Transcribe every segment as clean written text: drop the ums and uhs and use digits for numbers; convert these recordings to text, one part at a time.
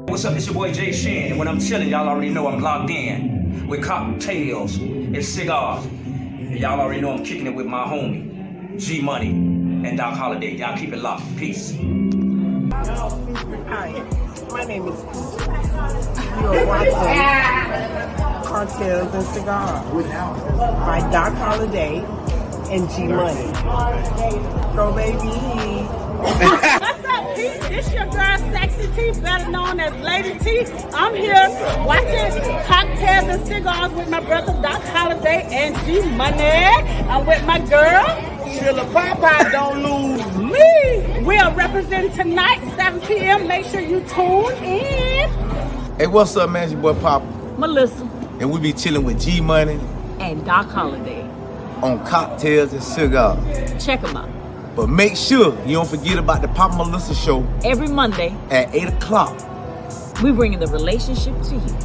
What's up, it's your boy Jay Shin, and when I'm chilling, y'all already know I'm locked in with cocktails and cigars. And y'all already know I'm kicking it with my homie, G Money and Doc Holliday. Y'all keep it locked. Peace. Hi, my name is Pete. You are watching Cocktails and Cigars by Doc Holliday and G Money. Go, baby. What's up, Pete? This your girl, Sexy T, better known as Lady T. I'm here watching Cocktails and Cigars with my brother Doc Holliday and G Money. I'm with my girl, Sheila Popeye. Don't lose me. We are representing tonight, 7 p.m. Make sure you tune in. Hey, what's up, man? It's your boy Pop, Melissa and we be chilling with G Money and Doc Holliday. on Cocktails and Cigars. Check them out. But make sure you don't forget about the Pop Melissa show Every Monday, at 8 o'clock. we bringing the relationship to you.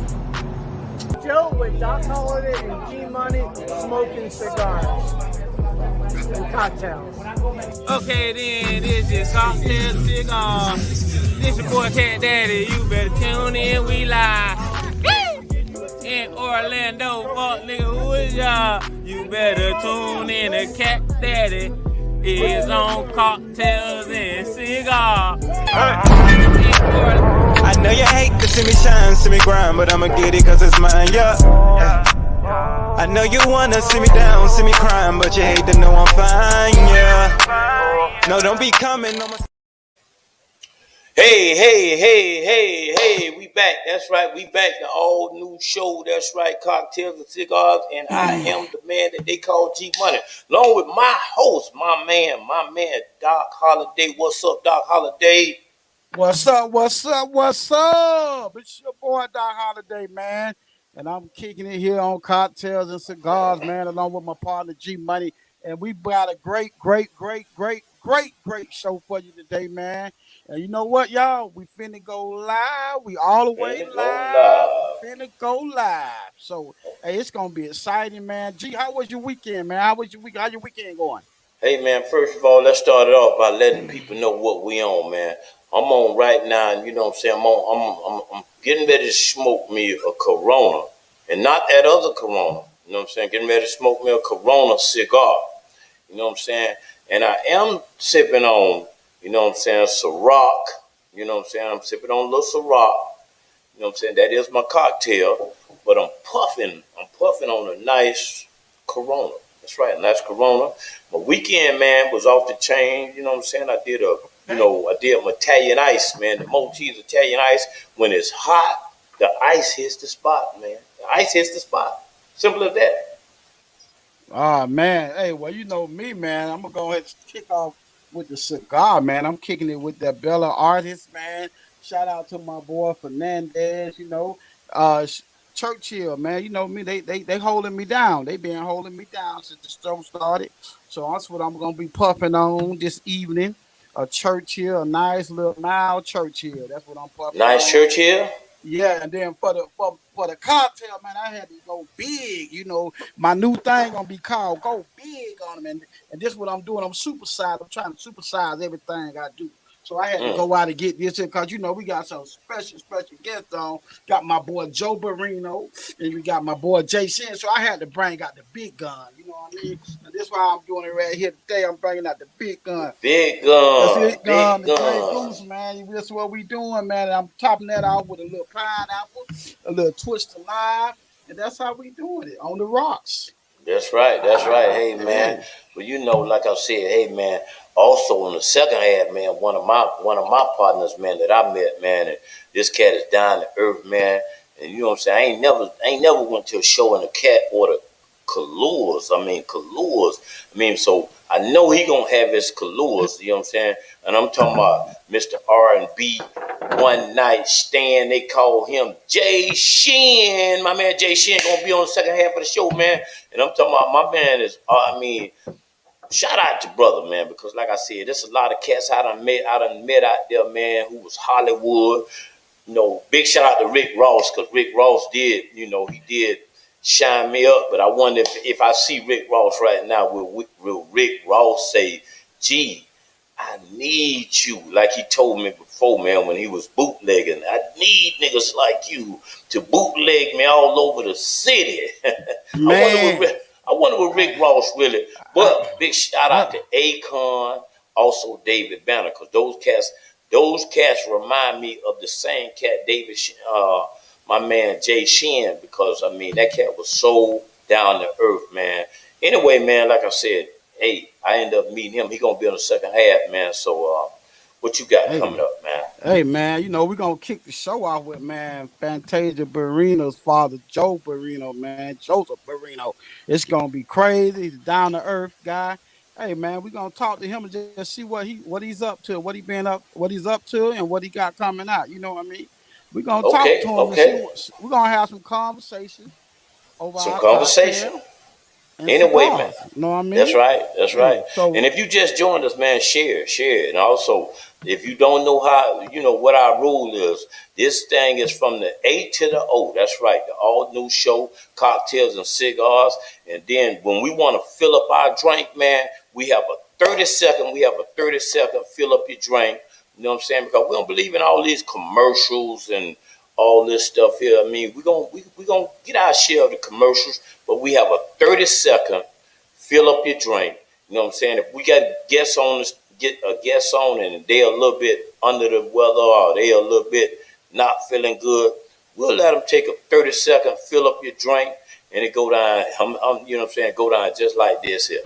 Joe with Doc Holliday and G Money smoking cigars and cocktails. Okay, then this is Cocktail Cigar. This your boy Cat Daddy. You better tune in. We live in Orlando. Fuck nigga, who is y'all? You better tune in. The Cat Daddy is on Cocktails and Cigar. I know you hate to see me shine, see me grind, but I'ma get it cause it's mine, yeah. I know you wanna see me down, see me crying, but you hate to know I'm fine, yeah. No, don't be coming on my... Hey, we back. That's right, we back. The all new show. That's right, Cocktails and Cigars. And I am the man that they call G Money. Along with my host, my man, Doc Holliday. What's up, Doc Holliday? What's up? It's your boy Doc Holliday, man. And I'm kicking it here on Cocktails and Cigars, man, along with my partner G Money. And we got a great show for you today, man. And you know what, y'all? We finna go live. We all the way live. Finna go live. So, hey, it's gonna be exciting, man. G, how was your weekend, man? How your weekend going? Hey, man, first of all, let's start it off by letting people know what we on, man. I'm on right now, and you know what I'm saying? I'm getting ready to smoke me a Corona, and not that other Corona. You know what I'm saying? Getting ready to smoke me a Corona cigar. You know what I'm saying? And I am sipping on, you know what I'm saying, Ciroc. You know what I'm saying? I'm sipping on a little Ciroc. You know what I'm saying? That is my cocktail. But I'm puffing on a nice Corona. That's right, a nice Corona. My weekend, man, was off the chain. You know what I'm saying? I did my Italian ice, man. The Maltese Italian ice. When it's hot, the ice hits the spot, man. The ice hits the spot. Simple as that. Oh, man. Hey, well, you know me, man. I'm going to go ahead and kick off with the cigar, man. I'm kicking it with that Bella Artist, man. Shout out to my boy Fernandez, you know. Churchill, man. You know me, they holding me down. They been holding me down since the show started. So that's what I'm going to be puffing on this evening. A Churchill, a nice little mild Churchill. That's what I'm puffing on. Nice Churchill? Yeah, and then for the cocktail, man, I had to go big. You know, my new thing gonna be called Go Big on them, and this is what I'm doing. I'm supersized. I'm trying to supersize everything I do. So I had to go out and get this because you know we got some special guests on. Got my boy Joe Barino, and we got my boy Jay Shin. So I had to bring out the big gun. You know what I mean? And this is why I'm doing it right here today. I'm bringing out the big gun. Big gun. That's it, gun. The Grey Goose, man. That's what we doing, man. And I'm topping that off with a little pineapple, a little twist of lime, and that's how we doing it on the rocks. That's right. Hey, man. Well, you know, like I said, hey, man. Also, in the second half, man, one of my partners, man, that I met, man, and this cat is down to earth, man. And you know what I'm saying? I ain't never went to a show and a cat ordered Kahlúas. I mean, so I know he gonna have his Kahlúas. You know what I'm saying? And I'm talking about Mr. R&B One Night Stand. They call him Jay Shin. My man Jay Shin gonna be on the second half of the show, man. And I'm talking about my man is. Shout out to brother, man, because like I said, there's a lot of cats I done met out there, man, who was Hollywood. You know, big shout out to Rick Ross, because Rick Ross did, you know, he did shine me up. But I wonder if I see Rick Ross right now, will Rick Ross say, "Gee, I need you," like he told me before, man, when he was bootlegging. I need niggas like you to bootleg me all over the city. Man. I wonder what Rick Ross really. But big shout out to Akon, also David Banner, because those cats remind me of the same cat, my man Jay Shin, because I mean that cat was so down to earth, man. Anyway, man, like I said, hey, I end up meeting him. He gonna be on the second half, man. So, what you got coming up, man? Hey, man, you know, we're going to kick the show off with, man, Fantasia Barrino's father, Joe Barrino, man, Joseph Barrino. It's going to be crazy. He's a down-to-earth guy. Hey, man, we're going to talk to him and just see what he's up to, what he's up to, and what he got coming out. You know what I mean? We're going to talk to him and see we're going to have some conversation over our conversation. Anyway, man. You know what I mean? That's right. So, and if you just joined us, man, share. And also, if you don't know what our rule is, this thing is from the A to the O. That's right. The all new show, Cocktails and Cigars. And then when we want to fill up our drink, man, we have a 30-second fill up your drink. You know what I'm saying? Because we don't believe in all these commercials and all this stuff here. I mean, we're gonna get our share of the commercials, but we have a 30-second fill up your drink. You know what I'm saying? If we got guests on, get a guest on, and they're a little bit under the weather or they're a little bit not feeling good, we'll let them take a 30-second fill up your drink, and it go down. You know what I'm saying? Go down just like this here.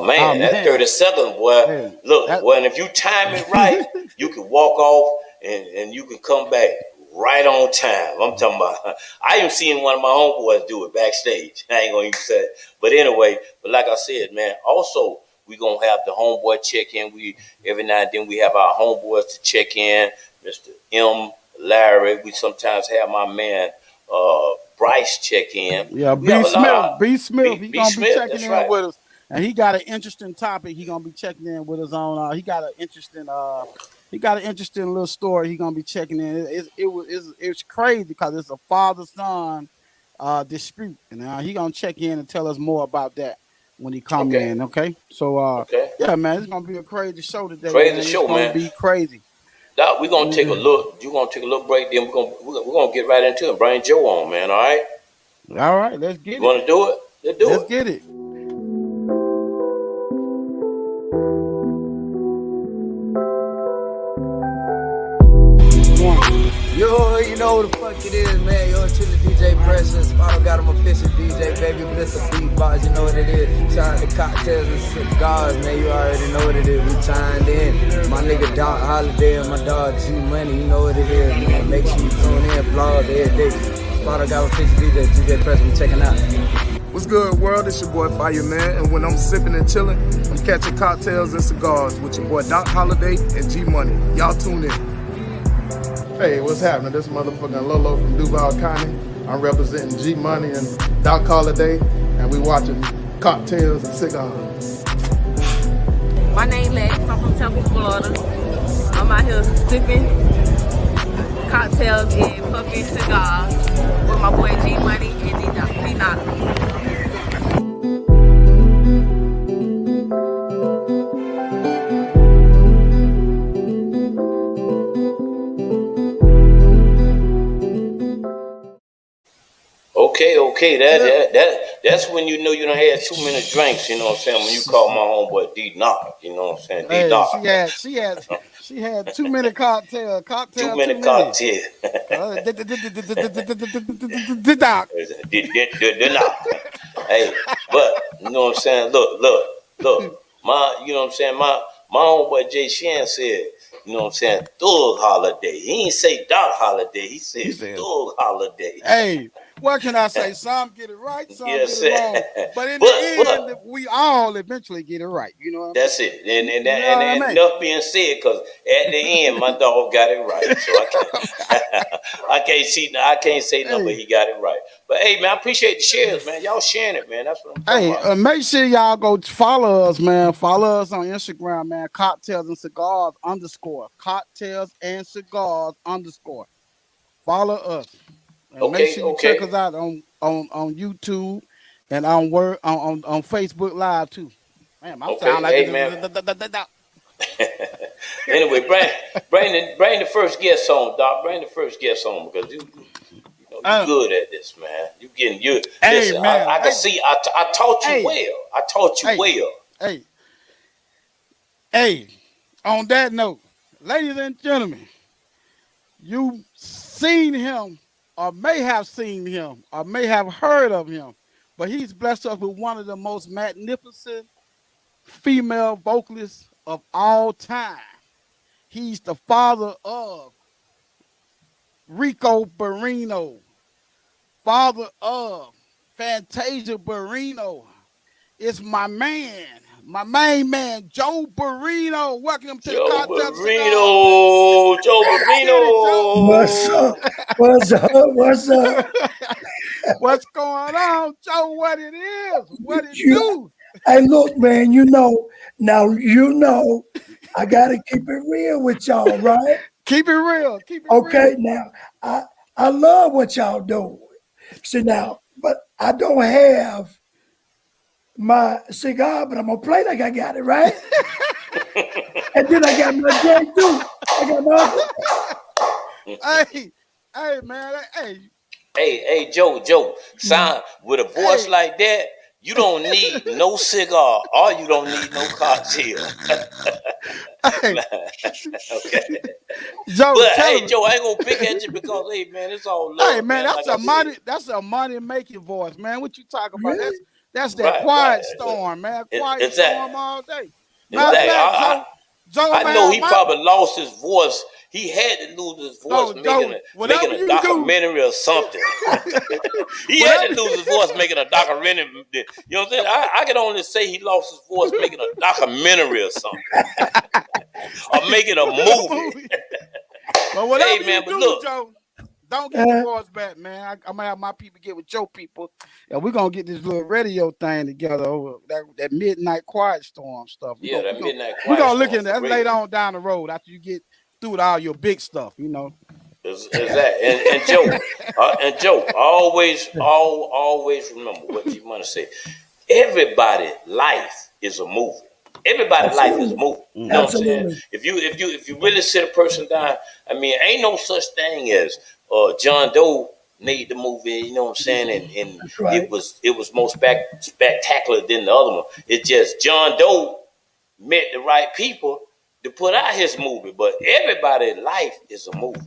Man, that 30 seconds, boy. Man, and if you time it right, you can walk off and you can come back right on time. I'm talking about, I even seen one of my homeboys do it backstage. I ain't gonna even say it. But anyway, like I said, man, also, we gonna have the homeboy check in. Every now and then we have our homeboys to check in, Mr. M. Larry. We sometimes have my man, Bryce check in. Yeah, B. Smith. He's gonna be checking in with us. And he got an interesting topic. He gonna be checking in with us on. He got an interesting little story. He gonna be checking in. It's crazy because it's a father-son dispute, and he gonna check in and tell us more about that when he come in. Okay, so yeah, man, it's gonna be a crazy show today. It's gonna be crazy. Doc, we're gonna take a look. You're gonna take a little break. Then we're gonna get right into it. Bring Joe on, man. All right. All right, let's get it. You wanna do it? Let's get it. Yo, you know what the fuck it is, man. Yo, chillin' DJ Precious. Spotto got him official DJ, baby. Mr. Beatbox, you know what it is. Shout out to Cocktails and Cigars, man. You already know what it is. We chimed in. My nigga Doc Holiday and my dog G Money, you know what it is, man. Make sure you tune in, vlog every day. Spotto got official DJ Precious. We checking out. What's good, world? It's your boy Fireman, and when I'm sipping and chilling, I'm catching cocktails and cigars with your boy Doc Holiday and G Money. Y'all tune in. Hey, what's happening? This motherfucking Lolo from Duval County. I'm representing G Money and Doc Holiday, and we watching Cocktails and Cigars. My name Lex. I'm from Temple, Florida. I'm out here sipping cocktails and puffing cigars with my boy G Money and D-Knock. Okay. That's when you know you done had too many drinks. You know what I'm saying? When you call my homeboy D-Knock, you know what I'm saying? D-Knock. She had too many cocktails. Too many cocktails. D-Knock. Hey, but you know what I'm saying? Look. You know what I'm saying? My homeboy Jay Shan said, you know what I'm saying, Thug Holiday. He ain't say Doc Holiday. He said Thug Holiday. Hey, What can I say? Some get it right, some Yes, get it wrong. But in the end, we all eventually get it right. You know what I mean? That's it. And You know what I mean? enough being said, because at the end, my dog got it right. So I can't say nothing, but he got it right. But hey, man, I appreciate the shares, man. Y'all sharing it, man. That's what I'm talking about. Make sure y'all go follow us, man. Follow us on Instagram, man. Cocktails and Cigars _ Cocktails and Cigars _ Follow us. And make sure you check us out on YouTube and on Facebook Live too. Man, I'm sounding like Anyway, bring the first guest on, Doc. Bring the first guest on because you good at this, man. You getting you. Listen, man, I can see. I taught you well. I taught you well. Hey. On that note, ladies and gentlemen, you seen him, or may have seen him, or may have heard of him, but he's blessed us with one of the most magnificent female vocalists of all time. He's the father of Rico Barrino, father of Fantasia Barrino. It's my man, my main man, Joe Barrino. Welcome to the Cocktail Barrino. Joe Barrino. What's up? What's up? What's up? What's going on, Joe? What it is? What it do? Hey, look, man, now I gotta keep it real with y'all, right? Keep it real. Keep it okay, real. Now I love what y'all do. See now, but I don't have my cigar, but I'm gonna play like I got it, right? And then I got my drink too. I got my Hey, man, Hey, Joe, sound with a voice like that, you don't need no cigar or you don't need no cocktail. Okay. Joe, Joe, I ain't gonna pick at you because man, it's all love. Hey, man, that's a money making voice, man. What you talking about? Really? That's that quiet storm, man. Quiet storm all day. Joe, I know he probably lost his voice. He had to lose his voice making a documentary or something. He had to lose his voice making a documentary. You know what I'm saying? I can only say he lost his voice making a documentary or something. Or making a movie. But whatever you do, Joe, don't get your voice back, man. I'm gonna have my people get with your people, and we're gonna get this little radio thing together over that midnight quiet storm stuff. Midnight quiet storm. We're gonna look at that later on down the road after you get through with all your big stuff, you know. Exactly. And Joe, always remember what you want to say. Everybody's life is a movie. Everybody's life is a movie. You know what I'm saying? If you really sit a person down, I mean, ain't no such thing as John Doe made the movie. You know what I'm saying? And it was more spectacular than the other one. It's just John Doe met the right people to put out his movie, but everybody's life is a movie.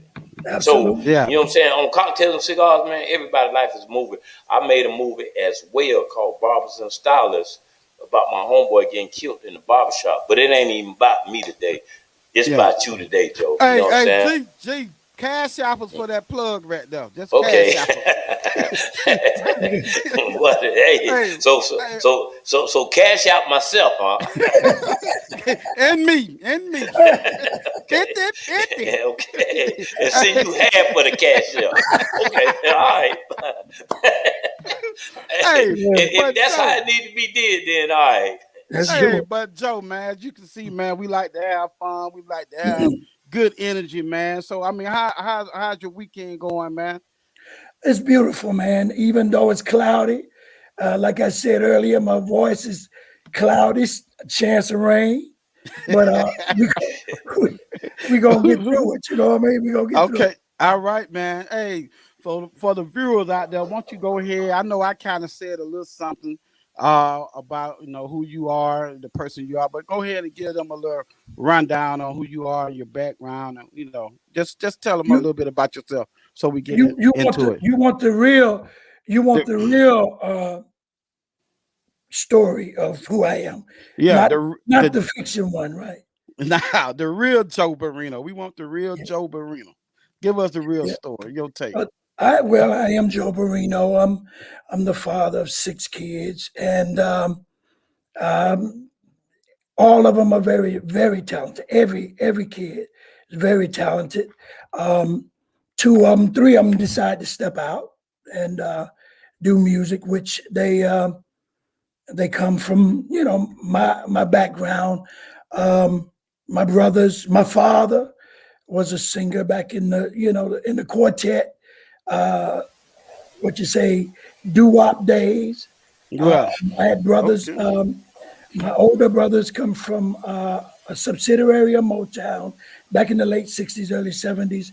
Absolutely. So, you know what I'm saying? On Cocktails and Cigars, man, everybody's life is a movie. I made a movie as well called Barbers and Stylists about my homeboy getting killed in the barbershop. But it ain't even about me today. It's about you today, Joe. You know what I'm saying? G, cash apples for that plug right there. Just okay. Cash What? So cash out myself, huh? and me. 50. Okay. And send you half for the cash out. Okay. All right. If that's how it need to be did, then all right. But Joe, man, as you can see, man, we like to have fun. We like to have good energy, man. So I mean, how's your weekend going, man? It's beautiful, man. Even though it's cloudy, like I said earlier, my voice is cloudy, a chance of rain. But we gonna get through it. You know what I mean? We gonna get through it. All right, man. Hey, for the viewers out there, why don't you go ahead? I know I kind of said a little something about who you are, the person you are, but go ahead and give them a little rundown on who you are, your background, and just tell them a little bit about yourself so we get into it. You want the real story of who I am. Yeah, not the fiction one, right? Now the real Joe Barrino. We want the real Joe Barrino. Give us the real story. Your take. I am Joe Barino. I'm the father of 6 kids, and um, all of them are very, very talented. Every kid is very talented. Um, Two of them, three of them decide to step out and do music, which they come from, my background. Um, my brothers, my father was a singer back in the quartet. Uh, what you say, doo wop days. Right. I had brothers. Okay. My older brothers come from a subsidiary of Motown back in the late '60s, early '70s.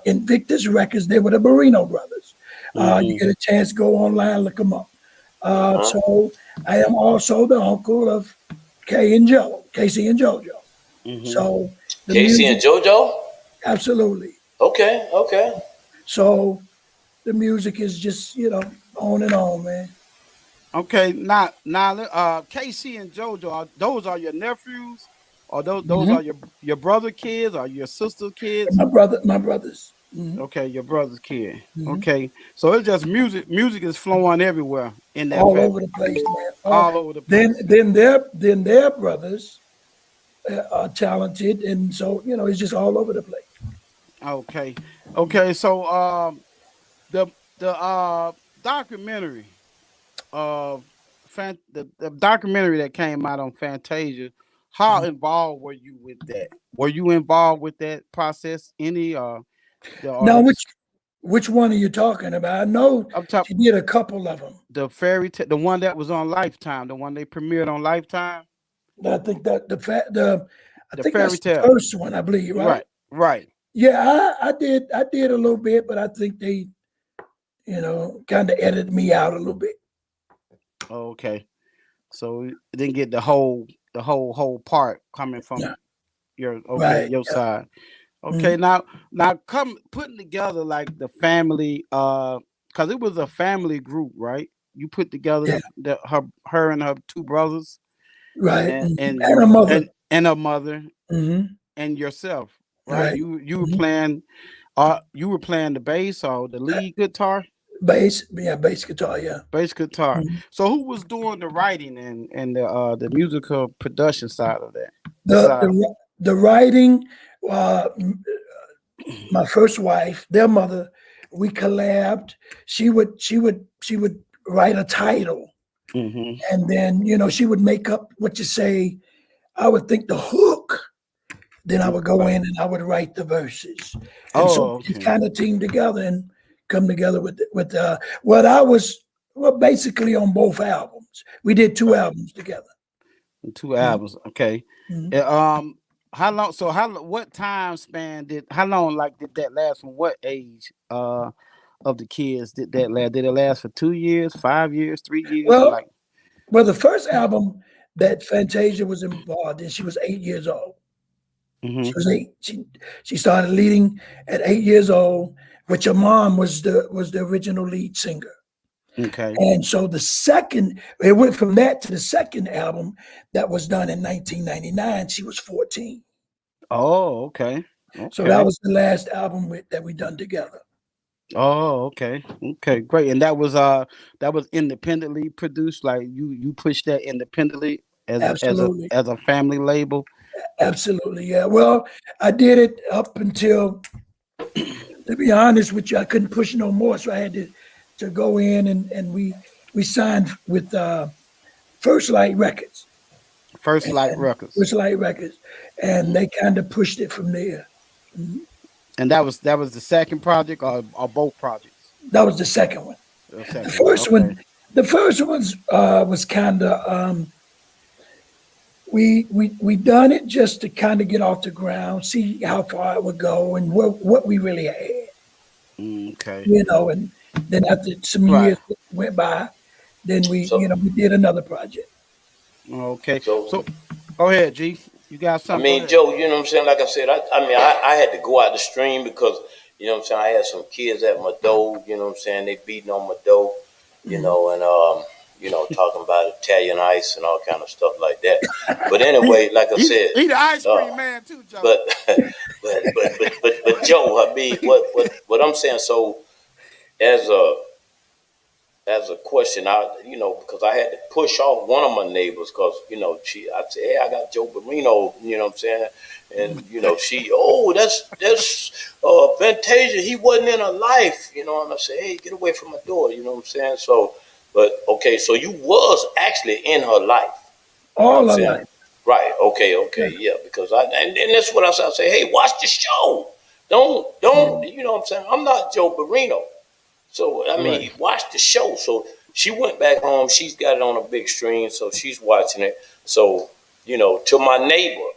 Invictus Records. They were the Barino brothers. You get a chance, go online, look them up. So I am also the uncle of Casey and JoJo. So the Casey and music, JoJo? absolutely. Okay, okay. So the music is just on and on, man. Okay. Now, KC and JoJo, those are your nephews, or those are Mhm. your brother kids, or your sister kids? My brothers. Mhm. Okay, your brother's kid. Mhm. Okay, so it's just music. Music is flowing everywhere in that All family, over the place, man. all over the Then place. their brothers are talented, and so it's just all over the place. Okay, okay. So the documentary of the documentary that came out on Fantasia. How involved were you with that? Were you involved with that process? Any the Now, artists? which one are you talking about? I know Up top, she did a couple of them. the one that was on Lifetime, the one they premiered on Lifetime, I think that I the think fairy that's the tale. first one, I believe, right? Right, right. Yeah, I did a little bit, but I think they kind of edited me out a little bit. Okay, so you didn't get the whole part coming from Yeah, right. your side. Mhm. Okay, now come putting together like the family, because it was a family group, right? You put together Yeah, her and her two brothers, right. and Mhm. and And you a mother. and her mother Hmm. and yourself, right? Right. Mhm. You were playing the bass or the lead guitar, Bass guitar, yeah. bass guitar. Mhm. So who was doing the writing and the musical production side of that? The the the writing, uh, my first wife, their mother, we collabed. She would write a title, Mm-hmm. and then she would make up what you say. I would think the hook, then I would go Right. in and I would write the verses, and so Oh, we okay. kind of team together and come together with what I was basically on both albums. We did two Right. albums together. Two Mhm. albums. Okay. Mhm. How long? So what time span how long like did that last? From what age of the kids did that last? Did it last for 2 years, 5 years, 3 years, or Well, like? the first album that Fantasia was involved in, she was 8 years old. She Hmm. was eight. She started leading at 8 years old, which her mom was the original lead singer. Okay. And so it went from that to the second album that was done in 1999. She was 14. Oh, okay. So that Okay. was the last album that we done together. Oh, okay. Okay, great. And that was independently produced. Like you pushed that independently Absolutely. as a family label. Absolutely. Yeah. Well, I did it up until, to be honest with you, I couldn't push no more. So I had to go in and we signed with First Light Records. First Light And Records. First Light Records. And they kind of pushed it from there. Mhm. And that was the second project or both projects? That was the second one. The The second one. first Okay. one, the first one's was kind of we done it just to kind of get off the ground, see how far it would go, and what we really had, Okay. And then after some Right. years went by, then we So we did another project. Okay. so So go ahead, G. You got I something? Go mean, ahead. Joe, you know what I'm saying? Like I said, I mean, I had to go out the stream because, you know what I'm saying, I had some kids at my door, you know what I'm saying, they beating on my door, Mhm. and talking about Italian ice and all kind of stuff like that. But anyway, like I said, he the ice cream man too, Joe. But Joe, I mean, what I'm saying. So as a question, because I had to push off one of my neighbors because, I said, hey, I got Joe Barino, you know what I'm saying? And, she, that's Fantasia. He wasn't in her life, and I said, hey, get away from my door, you know what I'm saying? So, but, okay, so you was actually in her life. All her life. Right, okay, yeah, because and that's what I said. I say, hey, watch the show. Don't, you know what I'm saying? I'm not Joe Barino. So, I mean, he watched the show. So she went back home. She's got it on a big screen, so she's watching it. So, to my neighbor,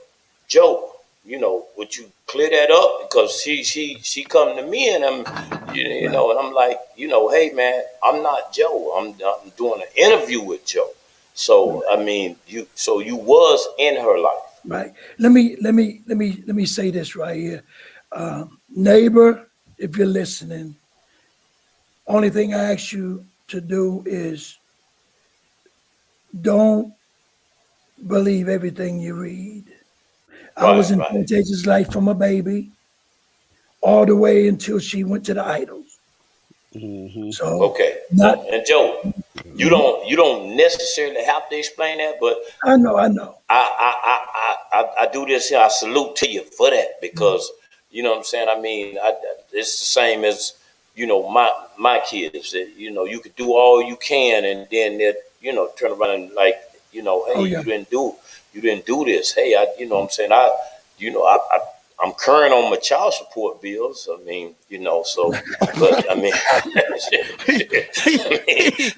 Joe, would you clear that up? Because she come to me and and I'm like, hey, man, I'm not Joe. I'm doing an interview with Joe. So, I mean, you was in her life. Right. Let me say this right here. Neighbor, if you're listening, only thing I ask you to do is don't believe everything you read. I was in Fantasia's life from a baby all the way until she went to the Idols. So okay. And Joe, you don't necessarily have to explain that, but I know. I do this here. I salute to you for that because you know what I'm saying. I mean, it's the same as my kids. You could do all you can, and then they turn around and like hey, you didn't do this. Hey, what I'm saying. I'm current on my child support bills. I mean, so, but I mean,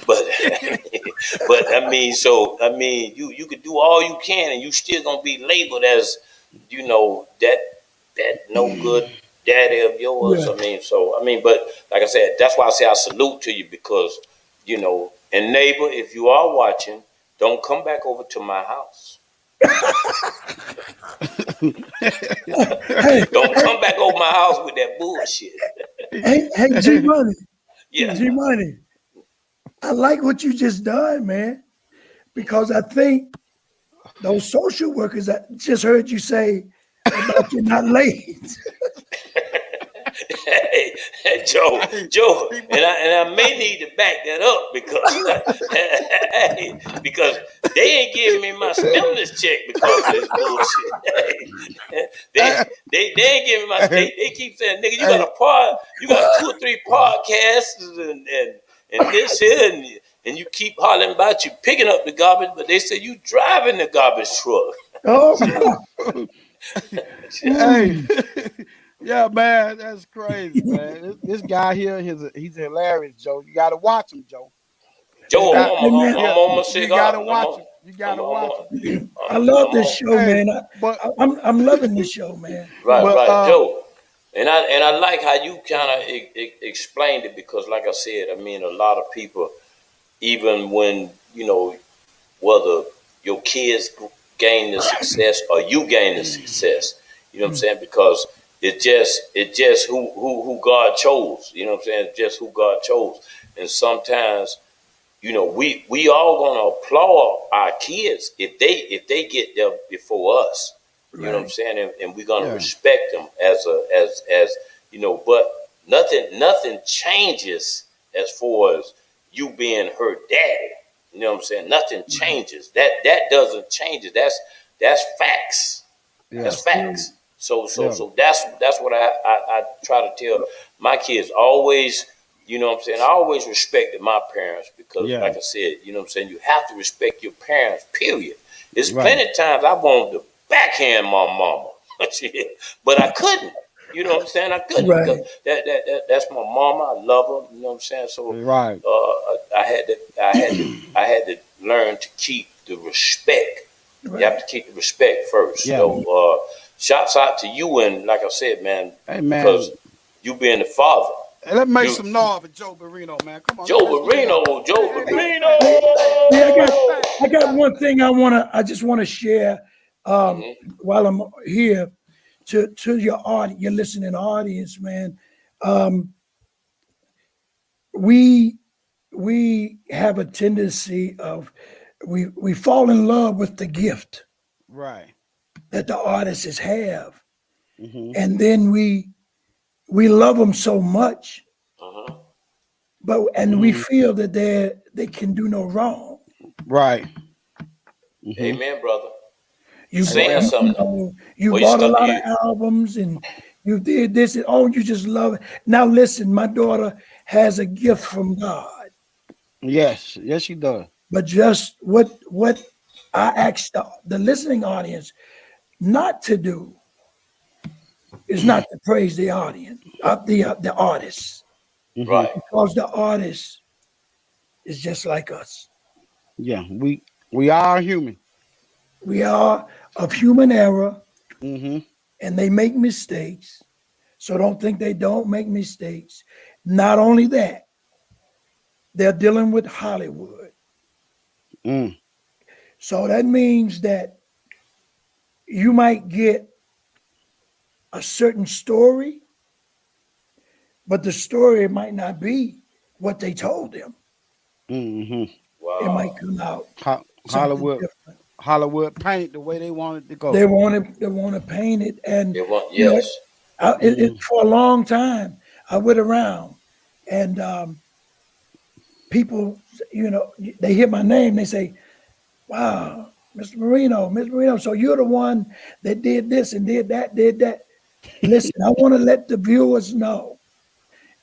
but I mean, so I mean, you could do all you can, and you still gonna be labeled as, that no good daddy of yours. Yeah. I mean, so I mean, but like I said, that's why I say I salute to you because, and neighbor, if you are watching, don't come back over to my house. Don't come back over my house with that bullshit. Hey, G Money. Yeah. G Money. I like what you just done, man. Because I think those social workers I just heard you say about you're not late. Hey, Joe, and I may need to back that up because they ain't giving me my stimulus check because of this bullshit. They ain't giving my. They keep saying, nigga, you got 2 or 3 podcasts and this here and you keep hollering about you picking up the garbage, but they say you driving the garbage truck. Oh, hey. Yeah, man, that's crazy, man. This guy here, he's hilarious, Joe. You gotta watch him, Joe. Joe, I'm on my cigar. You gotta watch him. You gotta watch him. I love this show, man. I'm loving this show, man. Right, Joe. And I like how you kind of explained it because, like I said, I mean, a lot of people, even when whether your kids gain the success or you gain the success, you know what I'm saying? Because it's just who God chose. You know what I'm saying? It's just who God chose. And sometimes, we all gonna applaud our kids if they get there before us. You know what I'm saying? And we're gonna respect them as but nothing changes as far as you being her daddy. You know what I'm saying? Nothing changes. That doesn't change it. That's facts. Yeah. That's facts. So that's what I try to tell my kids. Always, you know what I'm saying? I always respected my parents because, like I said, you know what I'm saying? You have to respect your parents, period. There's plenty of times I wanted to backhand my mama, but I couldn't. You know what I'm saying? I couldn't because that's my mama. I love her. You know what I'm saying? So I had to learn to keep the respect. You have to keep the respect first. Yeah. So shouts out to you and like I said, man, because you being the father. Hey, let's make some noise for Joe Barino, man. Come on. Joe Barino. Yeah, I got one thing I just want to share while I'm here to your listening audience, man. We we have a tendency of we fall in love with the gift Right. that the artists have, Mm-hmm. and then we love them so much, and we feel that they can do no wrong. Right. Mm-hmm. Amen, brother. You saying something. You Well, bought a lot of albums and you did this and you just love it. Now listen, my daughter has a gift from God. Yes, yes, she does. But just what I asked the listening audience not to do is not to praise the audience, the artist, Right. because the artist is just like us. Yeah, we are human. We are of human error, Mm-hmm. and they make mistakes. So don't think they don't make mistakes. Not only that, they're dealing with Hollywood. Mm. So that means that you might get a certain story, but the story might not be what they told them. Mm-hmm. Wow. It might come out something Hollywood. different. Hollywood paint the way they want it to go. They want to paint it, and yes. For a long time I went around, and people, they hear my name, they say, "Wow, Mr. Marino, Mr. Marino, so you're the one that did this and did that, did that." Listen, I want to let the viewers know,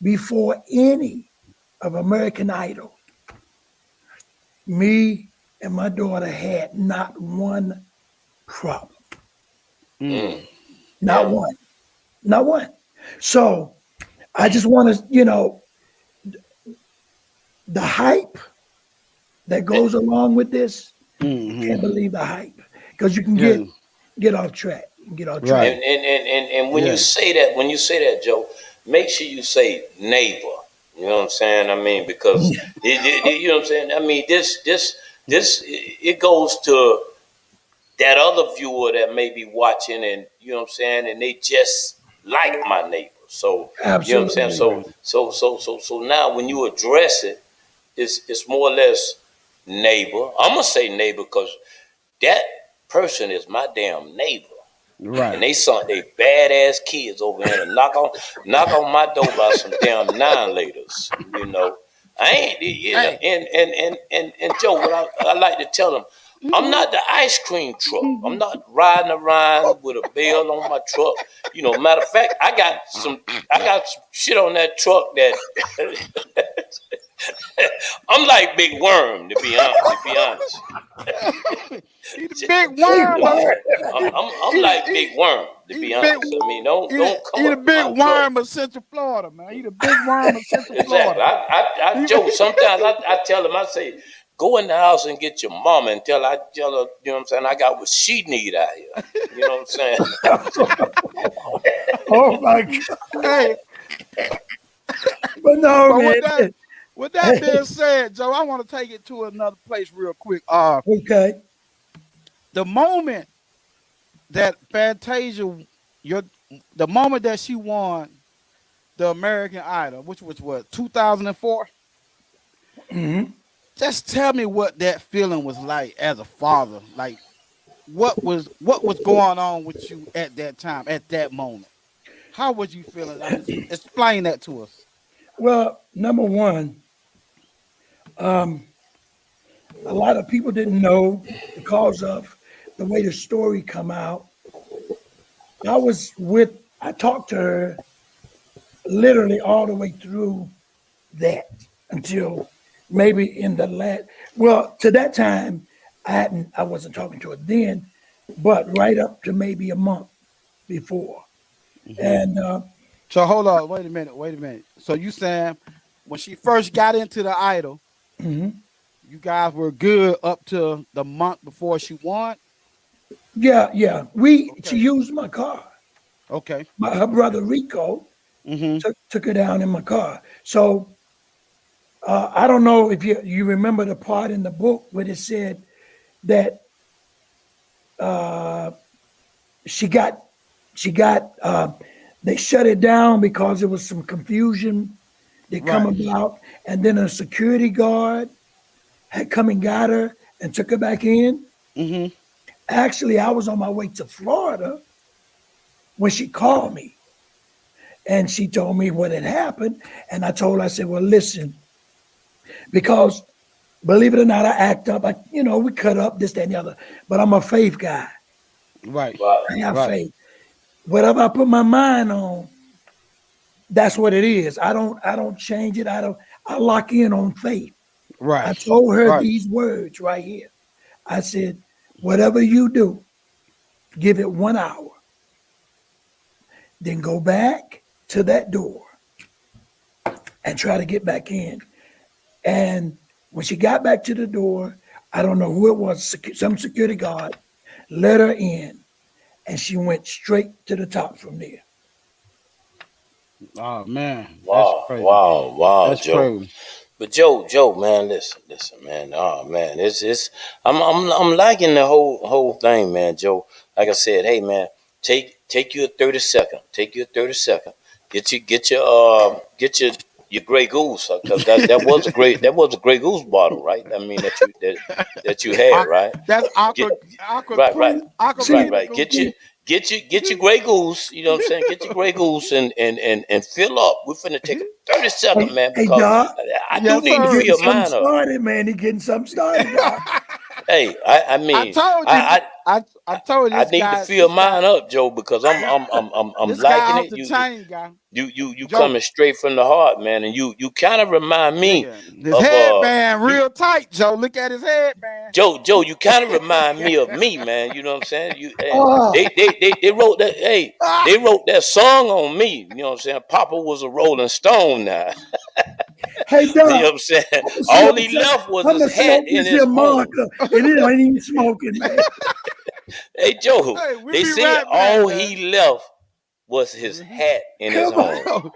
before any of American Idol, me and my daughter had not one problem. Not one. Not one. So I just want to, the hype that goes along with this, can't believe the hype, because you can get off track. Get off track. Right. And when you say that, Joe, make sure you say neighbor. You know what I'm saying? I mean, because you know what I'm saying? I mean, this it goes to that other viewer that may be watching, and you know what I'm saying, and they just like my neighbor. So absolutely. You know what I'm saying? So now when you address it, it's more or less neighbor. I'm gonna say neighbor because that person is my damn neighbor. Right. And they badass kids over here to knock on my door by some damn 9-laters. You know, I ain't. And Joe, what I like to tell them, I'm not the ice cream truck. I'm not riding around with a bell on my truck. You know, matter of fact, I got some shit on that truck that I'm like Big Worm, to be honest. He's a big worm. I'm like Big Worm, to be honest. I mean, don't come. He's a big worm of Central Florida, man. He's a big worm of Central Florida. I joke. Sometimes I tell him, I say, go in the house and get your mama and tell her, you know what I'm saying, I got what she need out here. You know what I'm saying? Oh my God. Hey. But no, man. With that being said, Joe, I want to take it to another place real quick. Okay. The moment that Fantasia, the moment that she won the American Idol, which was what, 2004? Mm-hmm. Just tell me what that feeling was like as a father. Like, what was going on with you at that time, at that moment? How was you feeling? Explain that to us. Well, number one, a lot of people didn't know because of the way the story come out. I talked to her literally all the way through that until maybe in the to that time, I wasn't talking to her then, but right up to maybe a month before. Mm-hmm. And so hold on, wait a minute. So you saying when she first got into the Idol, mm-hmm. you guys were good up to the month before she won? Yeah. She used my car. Okay. Her brother Rico took her down in my car. So I don't know if you remember the part in the book where it said that she got they shut it down because there was some confusion They come about, and then a security guard had come and got her and took her back in. Mm-hmm. Actually, I was on my way to Florida when she called me, and she told me what had happened. And I told her, I said, well, listen, because believe it or not, I act up. We cut up, this, that, and the other. But I'm a faith guy. Right. I have faith. Whatever I put my mind on, that's what it is. I don't change it. I lock in on faith. Right. I told her these words right here. I said, whatever you do, give it 1 hour. Then go back to that door and try to get back in. And when she got back to the door, I don't know who it was, some security guard let her in, and she went straight to the top from there. Oh man! Wow! That's crazy. Wow! That's Joe. crazy. But Joe, man, listen, man. Oh man, I'm liking the whole thing, man, Joe. Like I said, hey man, take you a 30 second. Take you a 30 second. Get your Grey Goose, because that was a Grey Goose bottle, right? I mean that you had, right? That's aqua. Right. Get your Grey Goose. You know what I'm saying? Get your Grey Goose and fill up. We're finna take a 30 second, man, because Doc, I do need to fill mine up. Started, man. He getting something started, Doc. Hey, I mean, I told you. I told you. I need to fill mine up, Joe, because I'm this liking guy off it. the chain, guy. You coming straight from the heart, man, and you kind of remind me His of headband real tight, Joe. Look at his headband. Joe, you kind of remind me of me, man. You know what I'm saying? They wrote that. Hey, they wrote that song on me. You know what I'm saying? Papa was a Rolling Stone now. Hey, Doc, you know what I'm saying? All he left was his hat in his home. And it ain't even smoking, man. Hey, Joe, they said all man. he left was his hat in his home.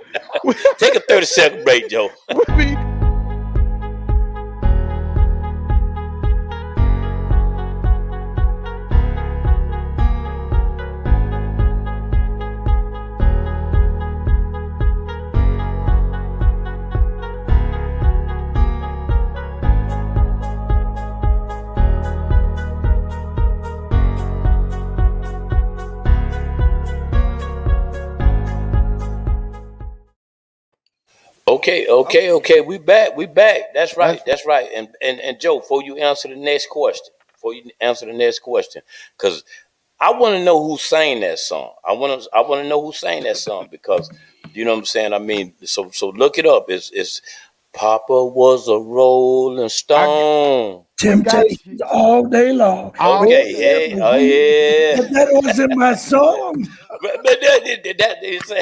Take a 30-second break, Joe. Okay. We back. That's right. And Joe, before you answer the next question, because I want to know who sang that song. I want to know who sang that song, because you know what I'm saying. I mean, so look it up. It's Papa was a Rolling Stone. Temptations all day long. Okay, yeah. But that wasn't my song. But that is.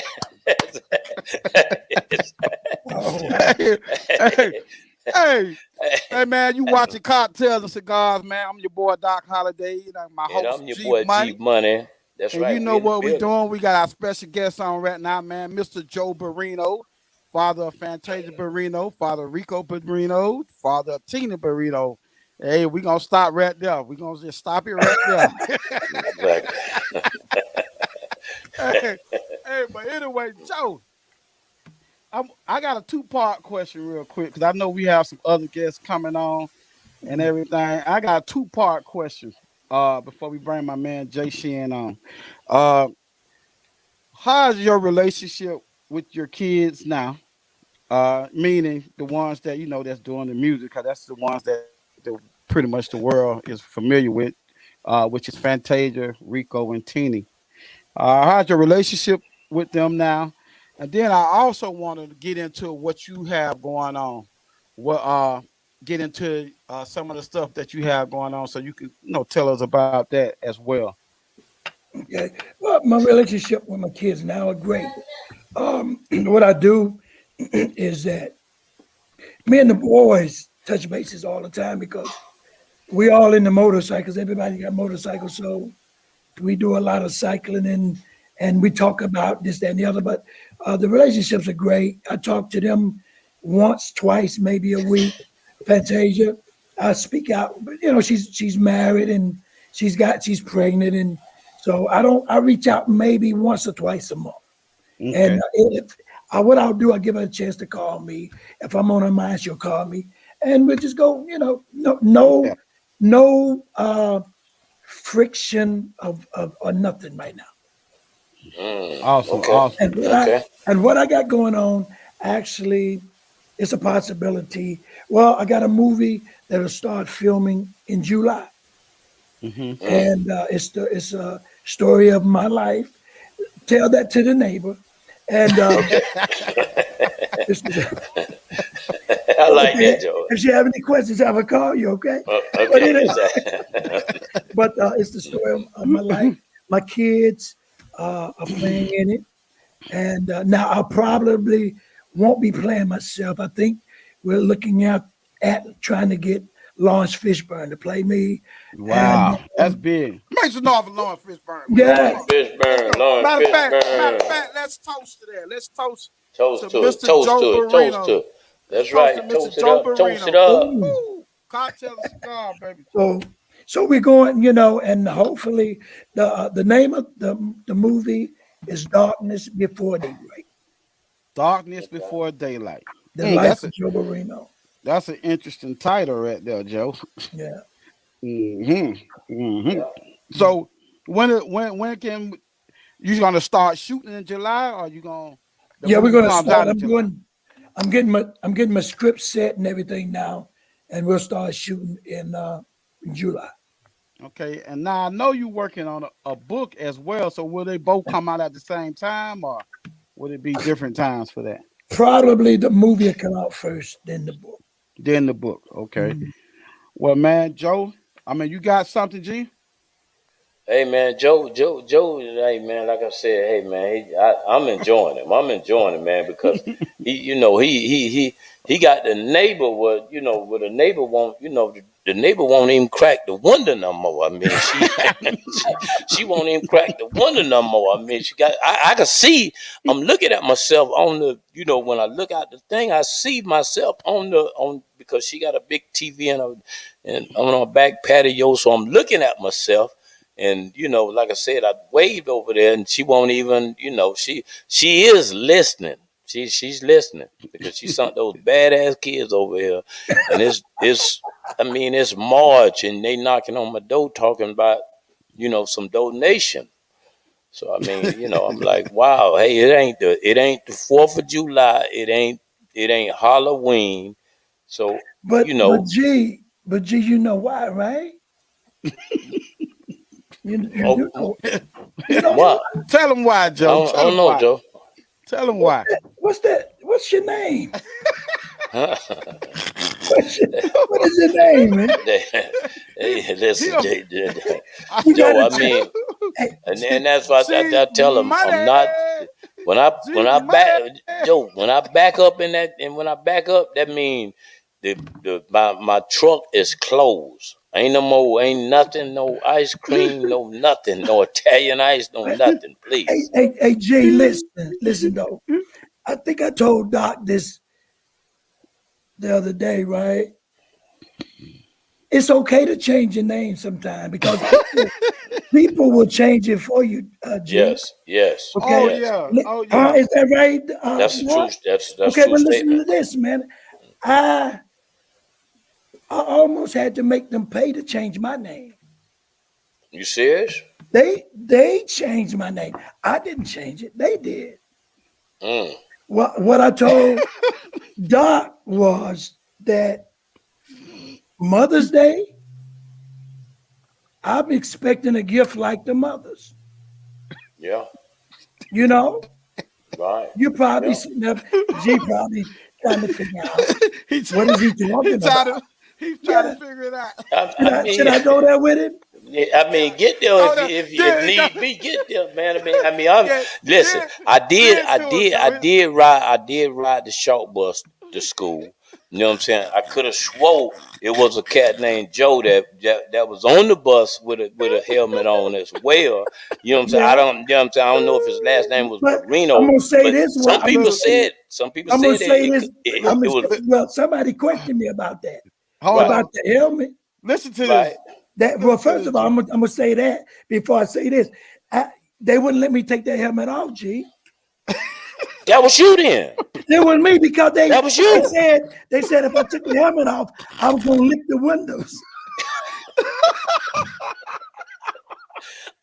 Hey, man, you watching Cocktails and Cigars, man. I'm your boy Doc Holiday. You know, my host, I'm your boy G Money. That's right. You know what we're doing. We got our special guest on right now, man. Mr. Joe Barrino, father of Fantasia Barrino, father of Rico Barrino, father of Tina Barrino. Hey, we're going to stop right there. We're going to just stop it right there. hey, but anyway, Joe, I got a 2-part question real quick, because I know we have some other guests coming on and everything. I got a 2-part question before we bring my man Jay Shin on. How's your relationship with your kids now? Meaning the ones that, you know, that's doing the music, because that's the ones that pretty much the world is familiar with, which is Fantasia, Rico, and Teeny. How's your relationship with them now? And then I also wanted to get into what you have going on. Get into some of the stuff that you have going on, so you can, you know, tell us about that as well. Okay. Well, my relationship with my kids now are great. What I do is that me and the boys touch bases all the time, because we all into motorcycles. Everybody got motorcycles, so we do a lot of cycling and we talk about this, that, and the other. But the relationships are great. I talk to them once, twice, maybe a week. Fantasia, I speak out, but you know, she's married and she's pregnant, and so I reach out maybe once or twice a month. Okay. And what I'll do, I'll give her a chance to call me. If I'm on her mind, she'll call me, and we'll just go. No friction of or nothing right now. Awesome, Okay. awesome. And what I got going on, actually, it's a possibility. Well, I got a movie that'll start filming in July, and it's a story of my life. Tell that to the neighbor, and I like that, Joe. if she have any questions, have her call you. Okay. Okay. But it's the story of my life. My kids are playing in it, and now I probably won't be playing myself. I think we're looking at trying to get Lawrence Fishburne to play me. Wow, that's big. Make some noise for Lawrence Fishburne. Yeah. Fishburne, Lawrence Matter of fact, let's toast to that. Let's toast to Mr. Mr. Joe Barino. That's right. Toast to Toast it Mr. up. Joe Toast it Barino. up. Woo! Cocktail and cigar, baby. So we're going, and hopefully the name of the movie is Darkness Before Daybreak. Darkness Before Daylight. The life of Joe Barino. That's an interesting title right there, Joe. Yeah. So when can you gonna start shooting in July, or you gonna? We're gonna start. I'm getting my script set and everything now, and we'll start shooting in July. Okay, and now I know you're working on a book as well. So will they both come out at the same time, or would it be different times for that? Probably the movie will come out first, then the book. Okay. Well, man, Joe, I mean, you got something, G? Hey man, Joe, hey man, like I said, hey man, I'm enjoying him. I'm enjoying him, man, because he got the neighbor what the neighbor won't, the neighbor won't even crack the window no more. I mean, she won't even crack the window no more. I mean, I can see, I'm looking at myself on the, when I look out the thing, I see myself because she got a big TV and on our back patio, so I'm looking at myself. And like I said, I waved over there, and she won't even. She is listening. She's listening because she's some of those badass kids over here, and it's March, and they knocking on my door talking about some donation. So I mean, I'm like, wow, hey, it ain't the 4th of July, it ain't Halloween, so But G, you know why, right? You know what? Tell him why, Joe. I don't know, Joe. Tell him why. What's that? What's your name? What is your name, man? Hey, listen, Joe. I mean, and that's why I tell him I'm not. When I back up in that, and when I back up, that means my truck is closed. Ain't nothing, no ice cream, no nothing, no Italian ice, no nothing, please. Hey, Jay, listen though. I think I told Doc this the other day, right? It's okay to change your name sometime because people will change it for you, Jay. Yes. Okay. Oh yeah. Is that right? That's the truth. That's okay, true but listen statement. to this, man. I almost had to make them pay to change my name. You serious? They changed my name. I didn't change it. They did. What I told Doc was that Mother's Day, I'm expecting a gift like the mothers. Yeah. Right. You're probably sitting up, G probably trying to figure out what is he talking about. He's trying to figure it out. Should I go there with him? I mean, get there if need be. Get there, man. Listen. I did ride the short bus to school. You know what I'm saying? I could have swore it was a cat named Joe that was on the bus with a helmet on as well. You know what I'm saying? I don't know if his last name was Marino. I'm gonna say this. Some people said it was. Well, somebody questioned me about that. About the helmet. Listen to this. First of all, I'm gonna say that before I say this. They wouldn't let me take that helmet off, G. That was you then. It was me because That was you. They said if I took the helmet off, I was gonna lick the windows.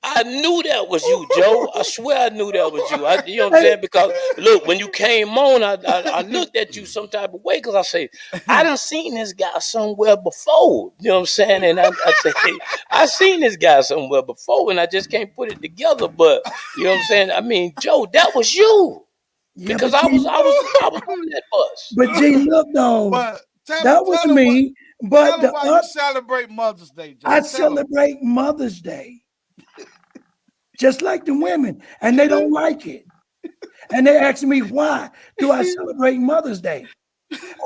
I knew that was you, Joe. I swear I knew that was you. You know what I'm saying? Because look, when you came on, I looked at you some type of way because I say, I done seen this guy somewhere before. You know what I'm saying? And I say, hey, I seen this guy somewhere before, and I just can't put it together. But you know what I'm saying? I mean, Joe, that was you. Yeah, Because but I was on that bus. But G, look though, But that was me. But tell them why you celebrate Mother's Day, Joe. I celebrate Mother's Day. Just like the women, and they don't like it. And they ask me, why do I celebrate Mother's Day?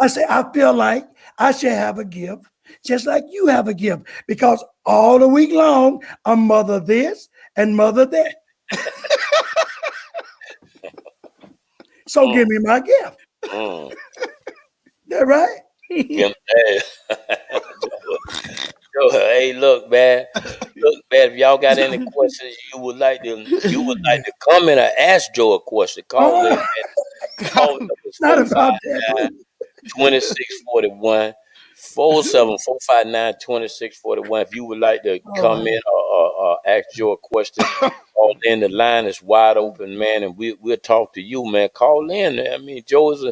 I say, I feel like I should have a gift, just like you have a gift, because all the week long, I'm mother this and mother that. So give me my gift. That right? Joe, hey, look, man. Look, man, if y'all got any questions you would like to comment or ask Joe a question, call in. Call Not about that. 2641 47459-2641. If you would like to comment or ask Joe a question, call in. The line is wide open, man, and we'll talk to you, man. Call in. I mean, Joe is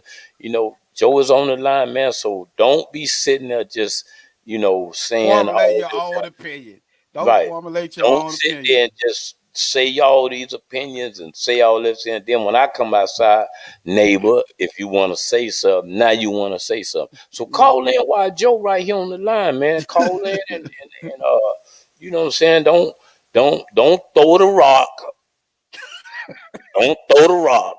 Joe is on the line, man. So don't be sitting there just saying formulate your own opinion. Don't formulate your own sit opinion. there and just say all these opinions and say all this, and then when I come outside, neighbor, if you want to say something, now you want to say something. So call in while Joe right here on the line, man. Call in and you know what I'm saying? Don't throw the rock. Don't throw the rock.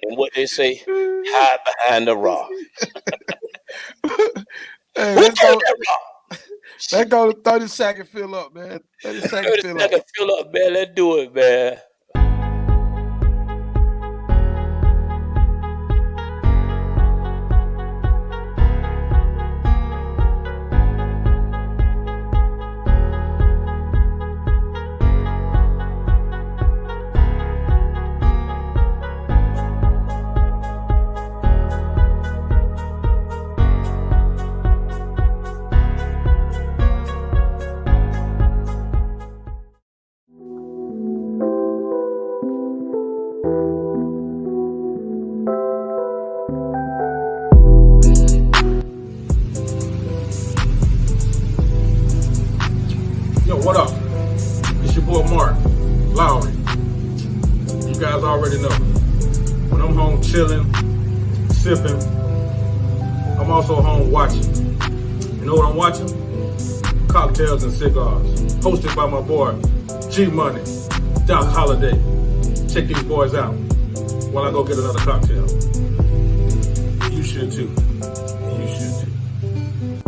And what they say, hide behind the rock. Hey, Who threw that rock? Let's go to 30-second fill up, man. 30-second fill up, man. Let's do it, man. Yo, what up? It's your boy Mark Lowry. You guys already know. When I'm home chilling, sipping, I'm also home watching. You know what I'm watching? Cocktails and Cigars. Hosted by my boy G Money, Doc Holiday. Check these boys out while I go get another cocktail. You should too. You should too.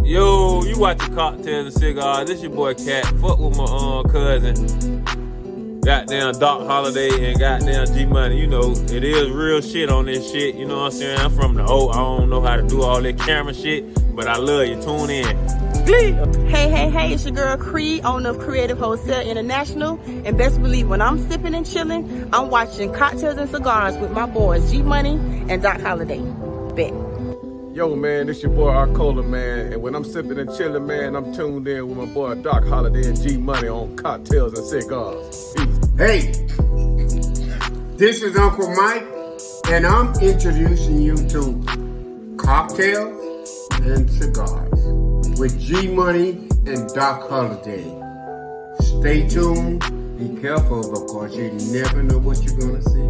Yo, you watching Cocktails and Cigars. This your boy Cat. Fuck with my cousin. Goddamn Doc Holiday and goddamn G Money. You know, it is real shit on this shit. You know what I'm saying? I'm from the O. I don't know how to do all that camera shit, but I love you. Tune in. Hey, it's your girl Cree, owner of Creative Wholesale International. And best believe when I'm sipping and chilling, I'm watching Cocktails and Cigars with my boys G Money and Doc Holiday. Bet. Yo, man, this your boy Arcola, man. And when I'm sipping and chilling, man, I'm tuned in with my boy Doc Holiday and G Money on Cocktails and Cigars. Peace. Hey, this is Uncle Mike, and I'm introducing you to Cocktails and Cigars with G Money and Doc Holiday. Stay tuned, be careful, because you never know what you're gonna see.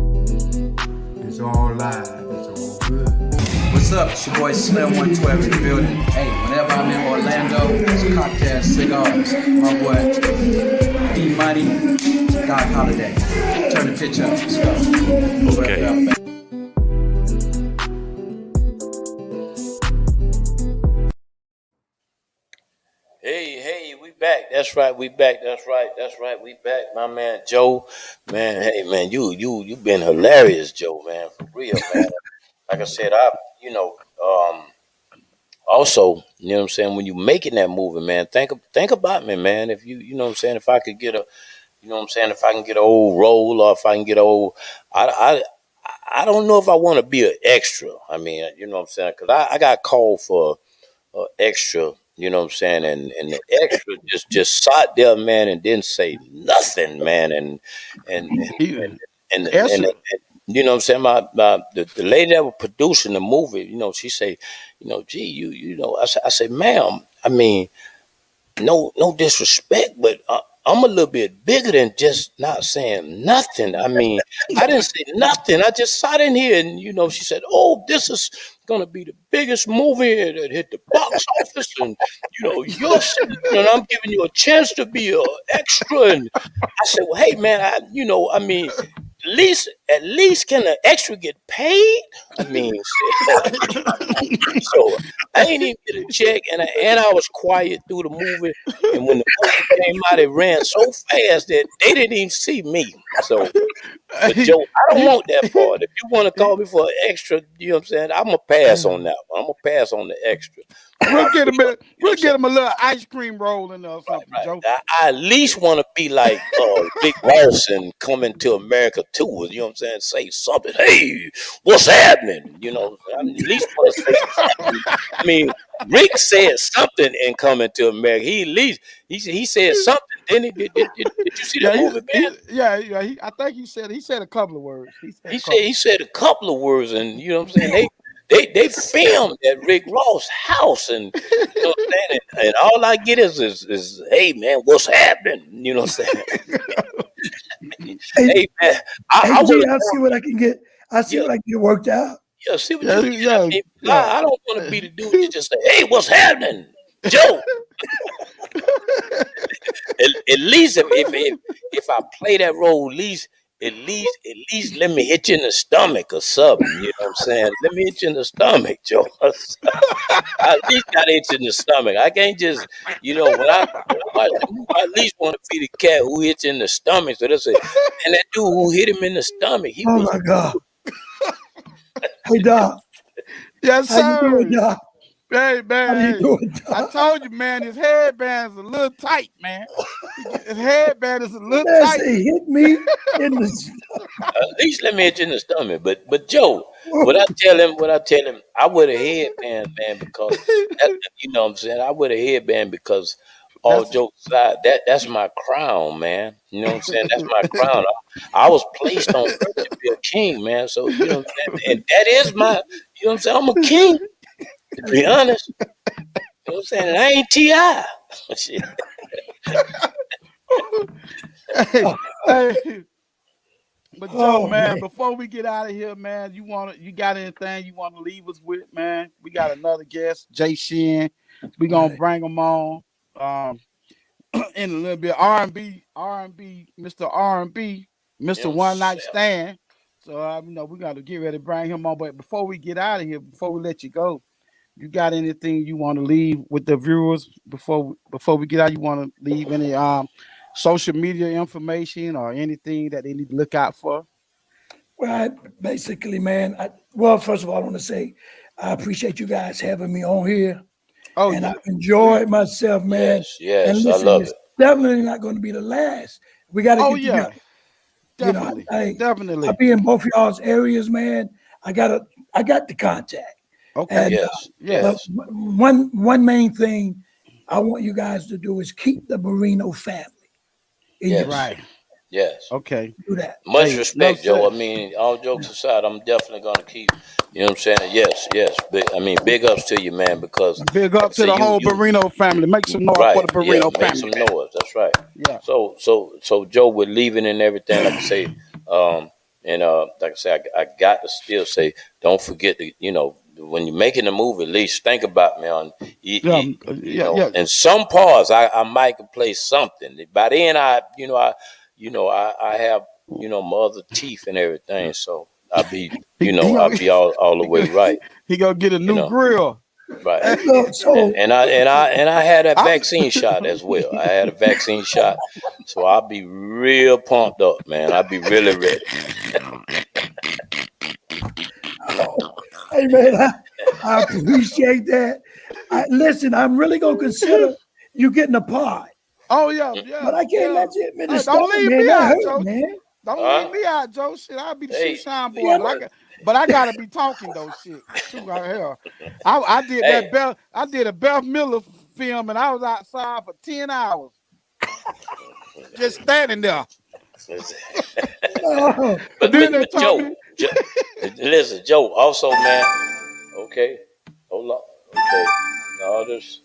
It's all live, it's all good. What's up? It's your boy Slim 112 in the building. Hey, whenever I'm in Orlando, it's Cocktails, Cigars. My boy D Money, Doc Holiday. Turn the pitch up. Let's go. Okay. Hey, we back. That's right, we back. That's right, we back. My man Joe, man, hey man, you been hilarious, Joe, man, for real, man. Like I said, also, you know what I'm saying, when you making that movie, man, think about me, man. If you know what I'm saying, if I could get a, you know what I'm saying, if I can get an old role, or if I can get an old, I don't know if I want to be an extra. I mean, you know what I'm saying? Because I got called for extra. You know what I'm saying? And the extra just sat there, man, and didn't say nothing, man. And and you know what I'm saying? The lady that was producing the movie, you know, she say, you know, gee, you know, I say, ma'am, I mean, no disrespect, but I'm a little bit bigger than just not saying nothing. I mean, I didn't say nothing. I just sat in here, and you know, she said, "Oh, this is gonna be the biggest movie that hit the box office, and you know, and I'm giving you a chance to be an extra." And I said, "Well, hey, man, I mean." At least can the extra get paid? I mean, so I ain't even get a check, and I was quiet through the movie. And when the movie came out, it ran so fast that they didn't even see me. So, but Joe, I don't want that part. If you want to call me for an extra, you know what I'm saying? I'm gonna pass on that one. I'm gonna pass on the extra. We'll get him. We'll get him a little ice cream roll in there or something, Joe. I at least want to be like Rick Ross and Coming to America too. You know what I'm saying? Say something. Hey, what's happening? You know, I at least want to say something. I mean, Rick said something in Coming to America. He at least he said something. Didn't he? Did you see the movie, man? I think he said a couple of words. He said a couple of words, and you know what I'm saying? They filmed at Rick Ross' house, and you know what I'm saying? And all I get is hey man, what's happening? You know what I'm saying? Hey man, I G, I'll see what I can get. I'll see what I can get worked out. Yeah, see what you get. I mean, I don't want to be the dude that just say, "Hey, what's happening, Joe?" at least if I play that role, at least let me hit you in the stomach or something. You know what I'm saying? Let me hit you in the stomach, Joe. I at least got to hit you in the stomach. I can't just, you know, when I watch the movie, I at least want to be the cat who hits you in the stomach. So they'll say, and that dude who hit him in the stomach, he was. My God. Hey, Doc. Yes, How you sir. doing, Doc? Hey, man. How you doing, Doc? I told you, man, his headband's a little tight, man. His headband is a little tight. He hit me in the stomach. At least let me hit you in the stomach. But Joe, what I tell him, I wear a headband, man, because you know what I'm saying? I wear a headband because all jokes aside, that's my crown, man. You know what I'm saying? That's my crown. I was placed on earth to be a king, man. So you know what I'm saying? And that is my, you know what I'm saying? I'm a king, to be honest. You know what I'm saying? And I ain't T.I. Shit. Hey. But Joe, man, before we get out of here, man, you got anything you want to leave us with, man? We got another guest, Jay Shin. We gonna bring him on in a little bit. R&B, Mr. R&B, Mr. One Night Stand. So you know, we got to get ready to bring him on. But before we get out of here, before we let you go, you got anything you want to leave with the viewers before we get out? You want to leave any social media information or anything that they need to look out for? Well, basically, man, first of all, I want to say I appreciate you guys having me on here. And I've enjoyed myself, man. Yes, and listen, I love it's it. definitely not going to be the last. We got to get together. Definitely, definitely. I'll be in both y'all's areas, man. I got the contact. Okay. And, yes. One main thing I want you guys to do is keep the Marino family. Yes. Yes. Okay. Do that. Much respect, Joe. I mean, all jokes aside, I'm definitely gonna keep. You know what I'm saying? Yes. Big ups to you, man. Because big up to the whole Marino family. Make some noise for the Marino family. Make some noise. That's right. Yeah. So Joe, with leaving and everything, like I say, like I say, I got to still say, don't forget to, you know, when you're making a movie, at least think about me on, in some parts, I might play something. By then, I have, my other teeth and everything, so I'll be, I'll be all the way right. He gonna get a new grill. Right. And I had a vaccine shot as well. I had a vaccine shot, so I'll be real pumped up, man. I'll be really ready. Hey man, I appreciate that. Listen, I'm really gonna consider you getting a pod. Oh yeah. But I can't let you admit this. Don't leave me out, Joe. Man. Don't leave me out, Joe. Shit, I'll be the shoe Hey, shine boy, but I gotta be talking though. Shit, too out here. I did that Bell. I did a Beth Miller film, and I was outside for 10 hours, just standing there. but Joe, listen, Joe. Also, man. Okay, hold on. Okay, all this.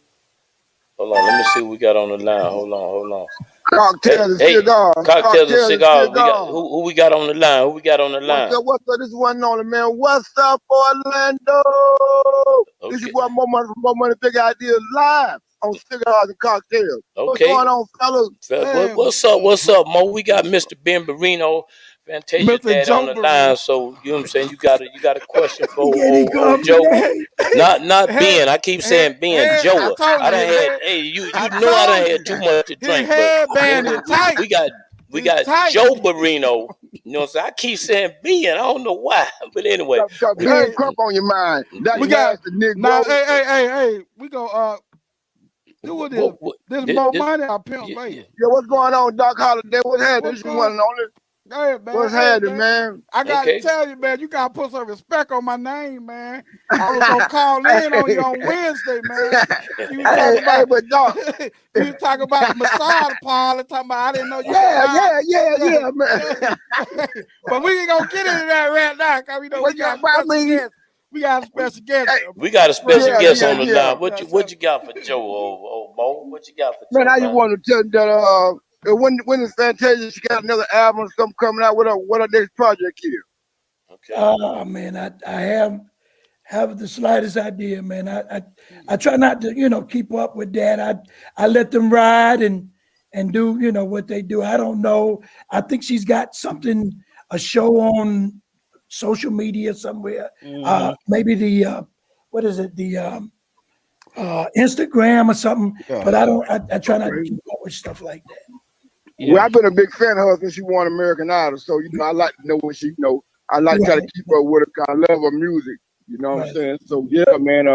Hold on. Let me see what we got on the line. Hold on. Cocktails and cigars. Cocktails and cigars. We got who we got on the line? Who we got on the line? What's up? This is one only man. What's up, Orlando? Okay. This is what More Money, Big Ideas live on Cigars and Cocktails. What's going on, fellas? What's up, Mo? We got Mr. Ben Barino, Fantasia Dad on the line. So you know what I'm saying? You got a question for old Joe. Not Ben. I keep saying Ben. Joe. I done had. Hey, you know I done had too much to drink. But we got Joe Barino. You know what I'm saying? I keep saying Ben. I don't know why, but anyway. Ben Crump on your mind. We got hey. We go do what is this more money I pimp baby. Yeah, what's going on, Doc Holiday? What's happening? This is one and only. Hey, man, what's happening, man? I gotta tell you, man, you gotta put some respect on my name, man. I was gonna call in on you on Wednesday, man. You was talking about massage parlor, talking about I didn't know you. Yeah, man. But we ain't gonna get into that right now, cause we know we got a special guest. We got a special guest on the line. What you got for Joe, old Mo? What you got for Joe? Man, I just want to tell you that when is Fantasia? She got another album or something coming out. What our next project here? Okay. Oh man, I have the slightest idea, man. I try not to keep up with that. I let them ride and do what they do. I don't know. I think she's got a show on social media somewhere. Maybe the what is it? The Instagram or something. Yeah. But I try not to keep up with stuff like that. Yeah. Well, I've been a big fan of her since she won American Idol, so I like to know what she know. I like to try to keep up with her. I love her music. You know what I'm saying? So yeah, man.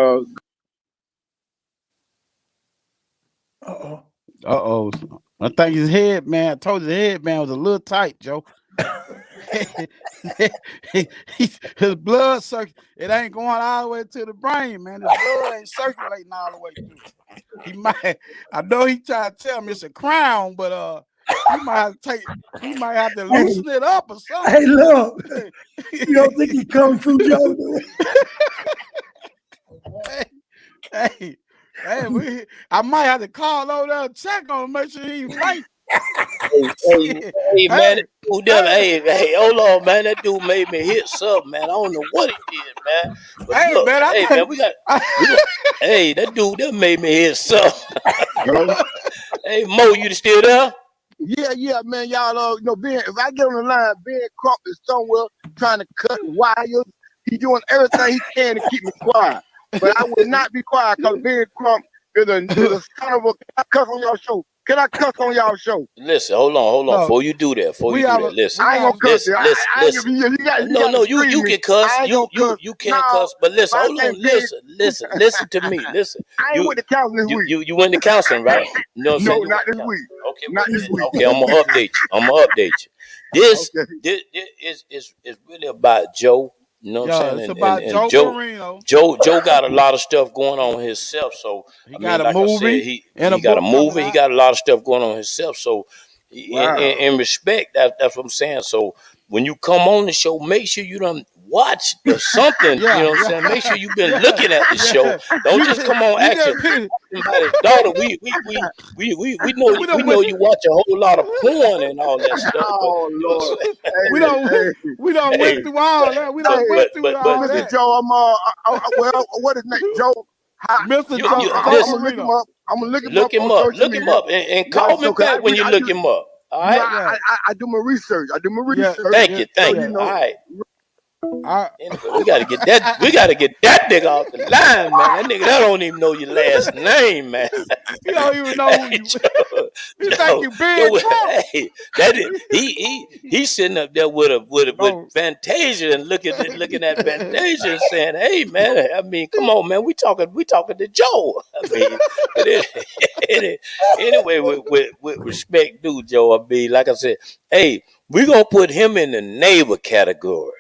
I think his head, man. I told you the head, man, was a little tight, Joe. His blood it ain't going all the way to the brain, man. His blood ain't circulating all the way through. I know he tried to tell me it's a crown, but he might have to loosen it up or something. Hey, look, you don't think he come through, Joe? Hey, I might have to call over there and check on him, make sure he's right. Hey, man, hey, hold on, man. That dude made me hit something, man. I don't know what he did, man. But hey, look, man, we got hey, that dude that made me hit something. Hey, Mo, you still there? Yeah, man. Y'all, Ben, if I get on the line, Ben Crump is somewhere trying to cut wires. He's doing everything he can to keep me quiet. But I will not be quiet because Ben Crump is a son of a. Can I cuss on y'all show? Can I cuss on y'all show? Listen, hold on. No, before you do that, listen. I ain't gonna cuss. Listen. You can cuss. You can't cuss. But listen, hold on. Listen to me. Listen. I ain't with the counseling this week. You went to counseling, right? You know what I'm saying? No, not this week. Okay, not this week. Okay, I'm gonna update you. This is really about Joe. You know what I'm saying? It's about Joe Barino. Joe got a lot of stuff going on himself. So he got a movie. He got a movie. He got a lot of stuff going on himself. So in respect, that's what I'm saying. So when you come on the show, make sure you done watch something. You know what I'm saying? Make sure you've been looking at the show. Don't just come on acting. Somebody's daughter. We know you watch a whole lot of porn and all that stuff. Oh Lord. We don't went through all that. We don't went through all that. Mr. Joe, well, what is next, Joe? Mr. Joe, I'm gonna look him up. Look him up and call me back when you look him up. All right. I do my research. Thank you. All right. Anyway, we gotta get that nigga off the line, man. That nigga that don't even know your last name, man. He don't even know who you. You think you Ben Joe, Crump? hey, that is, he's sitting up there with Fantasia and looking at Fantasia and saying, "Hey man, I mean, come on, man, we talking to Joe." I mean, but anyway, with respect due, Joe, I mean, like I said, hey, we're gonna put him in the neighbor category.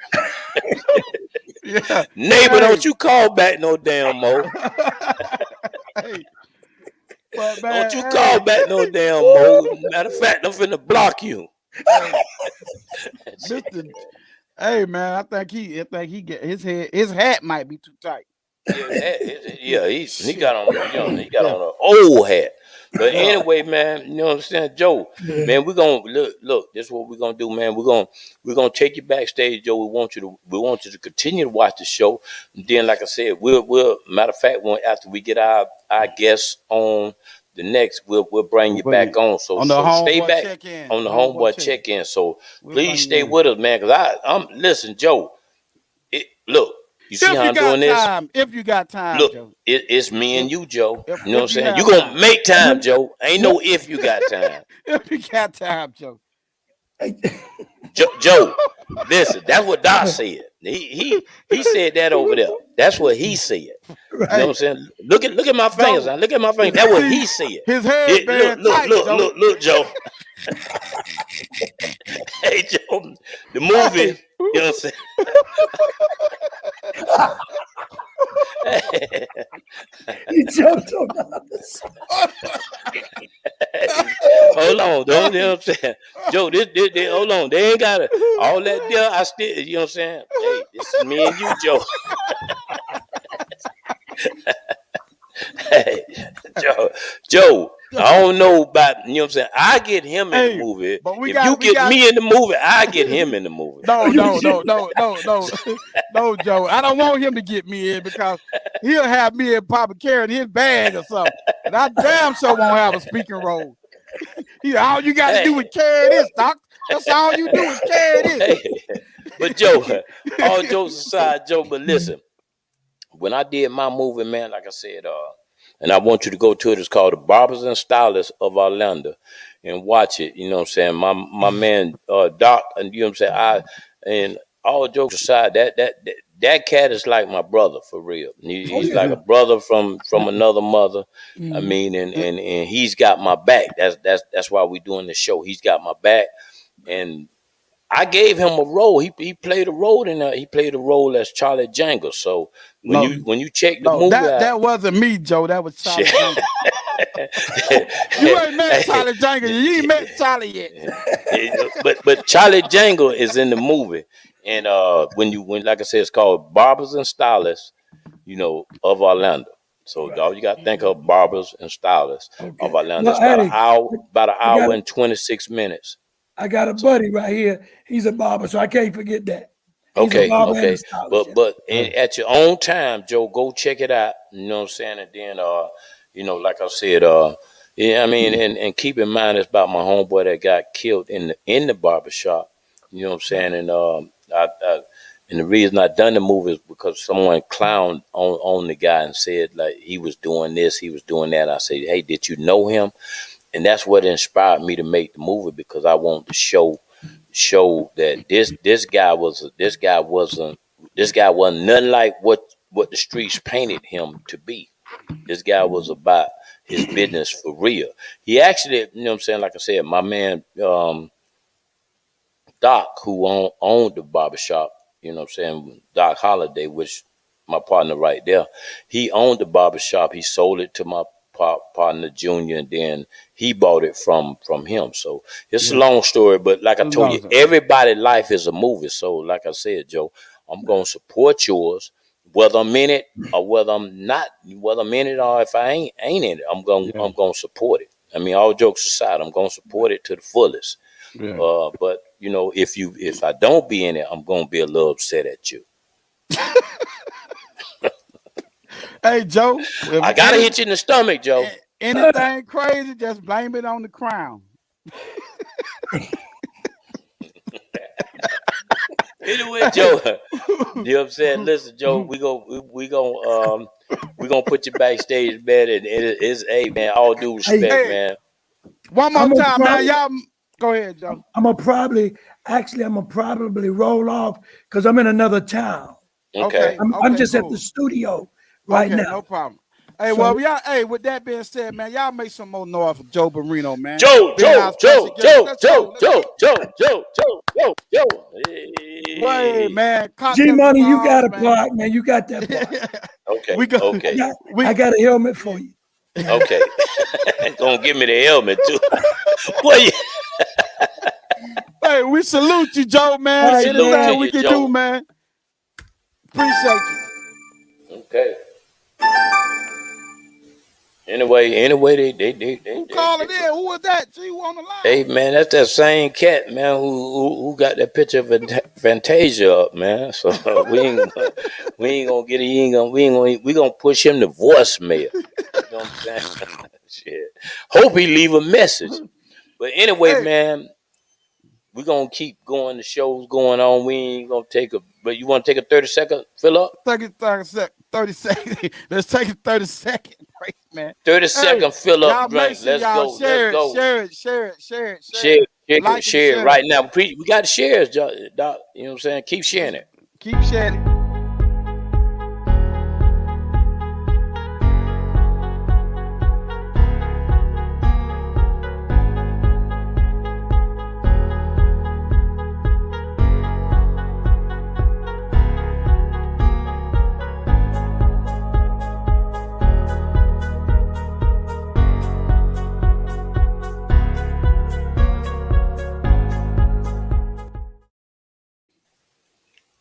Yeah. Neighbor, don't you call back no damn mo. Hey. But man, Don't you call back no damn mo. Matter of fact, I'm finna block you. Mr. Hey man, I think he get his hat might be too tight. Yeah, he got on he got on an old hat. But anyway, man, you know what I'm saying, Joe. Yeah. Man, we're gonna look. This is what we're gonna do, man. We're gonna take you backstage, Joe. We want you to continue to watch the show. And then, like I said, we'll matter of fact, after we get our guests on the next, we'll bring you back on. So stay back on the homeboy check-in. So please stay with us, man, because I'm listen, Joe. Look. You see how I'm doing this? If you got time, look, Joe. It's me and you, Joe. You know what I'm saying? You You're going to make time, Joe. Ain't no if you got time. If you got time, Joe. Joe, listen, that's what Doc said. He said that over there. That's what he said. You know what I'm saying? Look at my fingers. Look at my fingers. That's what he said. His head look, Joe. Hey, Joe, the movie, you know what I'm saying? You jumped on us. Hold on, don't you know what I'm saying? Joe, this hold on. They ain't got all that there. I still, you know what I'm saying? Hey, this is me and you, Joe. Hey, Joe, I don't know about, you know what I'm saying? I get him in the movie. If you get me in the movie, I get him in the movie. No, Joe. I don't want him to get me in because he'll have me and Papa carrying his bag or something. And I damn sure won't have a speaking role. All you got to do is carry this, Doc. That's all you do is carry this. Hey, but Joe, all jokes aside, Joe, but listen, when I did my movie, man, like I said, and I want you to go to it. It's called The Barbers and Stylists of Orlando, and watch it. You know what I'm saying? My man Doc, and you know what I'm saying. And all jokes aside, that cat is like my brother for real. He's like a brother from another mother. I mean, and he's got my back. That's why we're doing the show. He's got my back, and I gave him a role. He played a role in that. He played a role as Charlie Jangle. So when you check the movie, that wasn't me, Joe. That was Charlie Jangle. You ain't met Charlie Jangle. You ain't met Charlie yet. but Charlie Jangle is in the movie, and when like I said, it's called Barbers and Stylists, you know, of Orlando. So all you got to think of Barbers and Stylists of Orlando. It's about an hour and 26 minutes. I got a buddy right here. He's a barber, so I can't forget that. Okay. But at your own time, Joe, go check it out. You know what I'm saying? And then, you know, like I said, yeah, I mean, and keep in mind it's about my homeboy that got killed in the barbershop. You know what I'm saying? And and the reason I done the movie is because someone clowned on the guy and said like he was doing this, he was doing that. I said, hey, did you know him? And that's what inspired me to make the movie, because I wanted to show that this guy wasn't nothing like what the streets painted him to be. This guy was about his business for real. He actually, you know what I'm saying, like I said, my man Doc, who owned the barbershop, you know what I'm saying, Doc Holiday, which my partner right there, he owned the barbershop. He sold it to my partner Junior, and then he bought it from him. So it's a long story, but like I told you, everybody's life is a movie. So like I said, Joe, I'm gonna support yours, whether I'm in it or whether I'm not, whether I'm in it or if I ain't in it, I'm gonna support it. I mean, all jokes aside, I'm gonna support it to the fullest. Yeah. But you know, if I don't be in it, I'm gonna be a little upset at you. Hey, Joe. I gotta hit you in the stomach, Joe. Anything crazy, just blame it on the crown. Anyway, Joe, you know what I'm saying? Listen, Joe, we gonna put you backstage, man, and it's, hey, man, all due respect, man. One more time, man. Y'all go ahead, Joe. I'm gonna probably roll off because I'm in another town. Okay. I'm just at the studio right now. No problem. Hey, So- well, y'all. Hey, with that being said, man, y'all make some more noise for Joe Barino, man. Joe. Hey, man. G Money, you got a part, man. You got that part. Okay. I got a helmet for you. Okay. Gonna give me the helmet too. Boy, hey, we salute you, Joe, man. Right, Anything we can Joe. do, man. Appreciate you. Okay. Anyway, they calling in. Who was that? G, who on the line? Hey man, that's that same cat, man, who got that picture of Fantasia up, man. So we ain't gonna get it. We gonna push him to voicemail. You know what I'm saying? Shit. Hope he leave a message. But anyway, man, we gonna keep going. The show's going on. We ain't gonna take a. But you want to take a 30-second fill up? 30 seconds. Let's take a 30-second break, man. 30-second fill up drink. Sure Let's go. Share it. Share it right now. We got the shares, Doc. You know what I'm saying? Keep sharing it. Keep sharing it.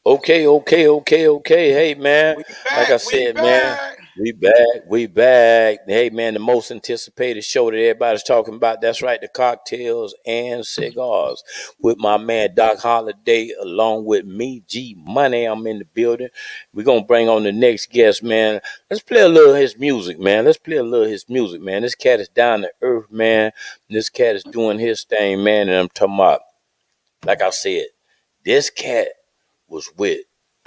Okay. Hey, man. Like I said, man, we back. Hey, man, the most anticipated show that everybody's talking about. That's right, the Cocktails and Cigars with my man Doc Holliday, along with me, G Money. I'm in the building. We're gonna bring on the next guest, man. Let's play a little of his music, man. This cat is down to earth, man. This cat is doing his thing, man. And I'm talking about, like I said, this cat was with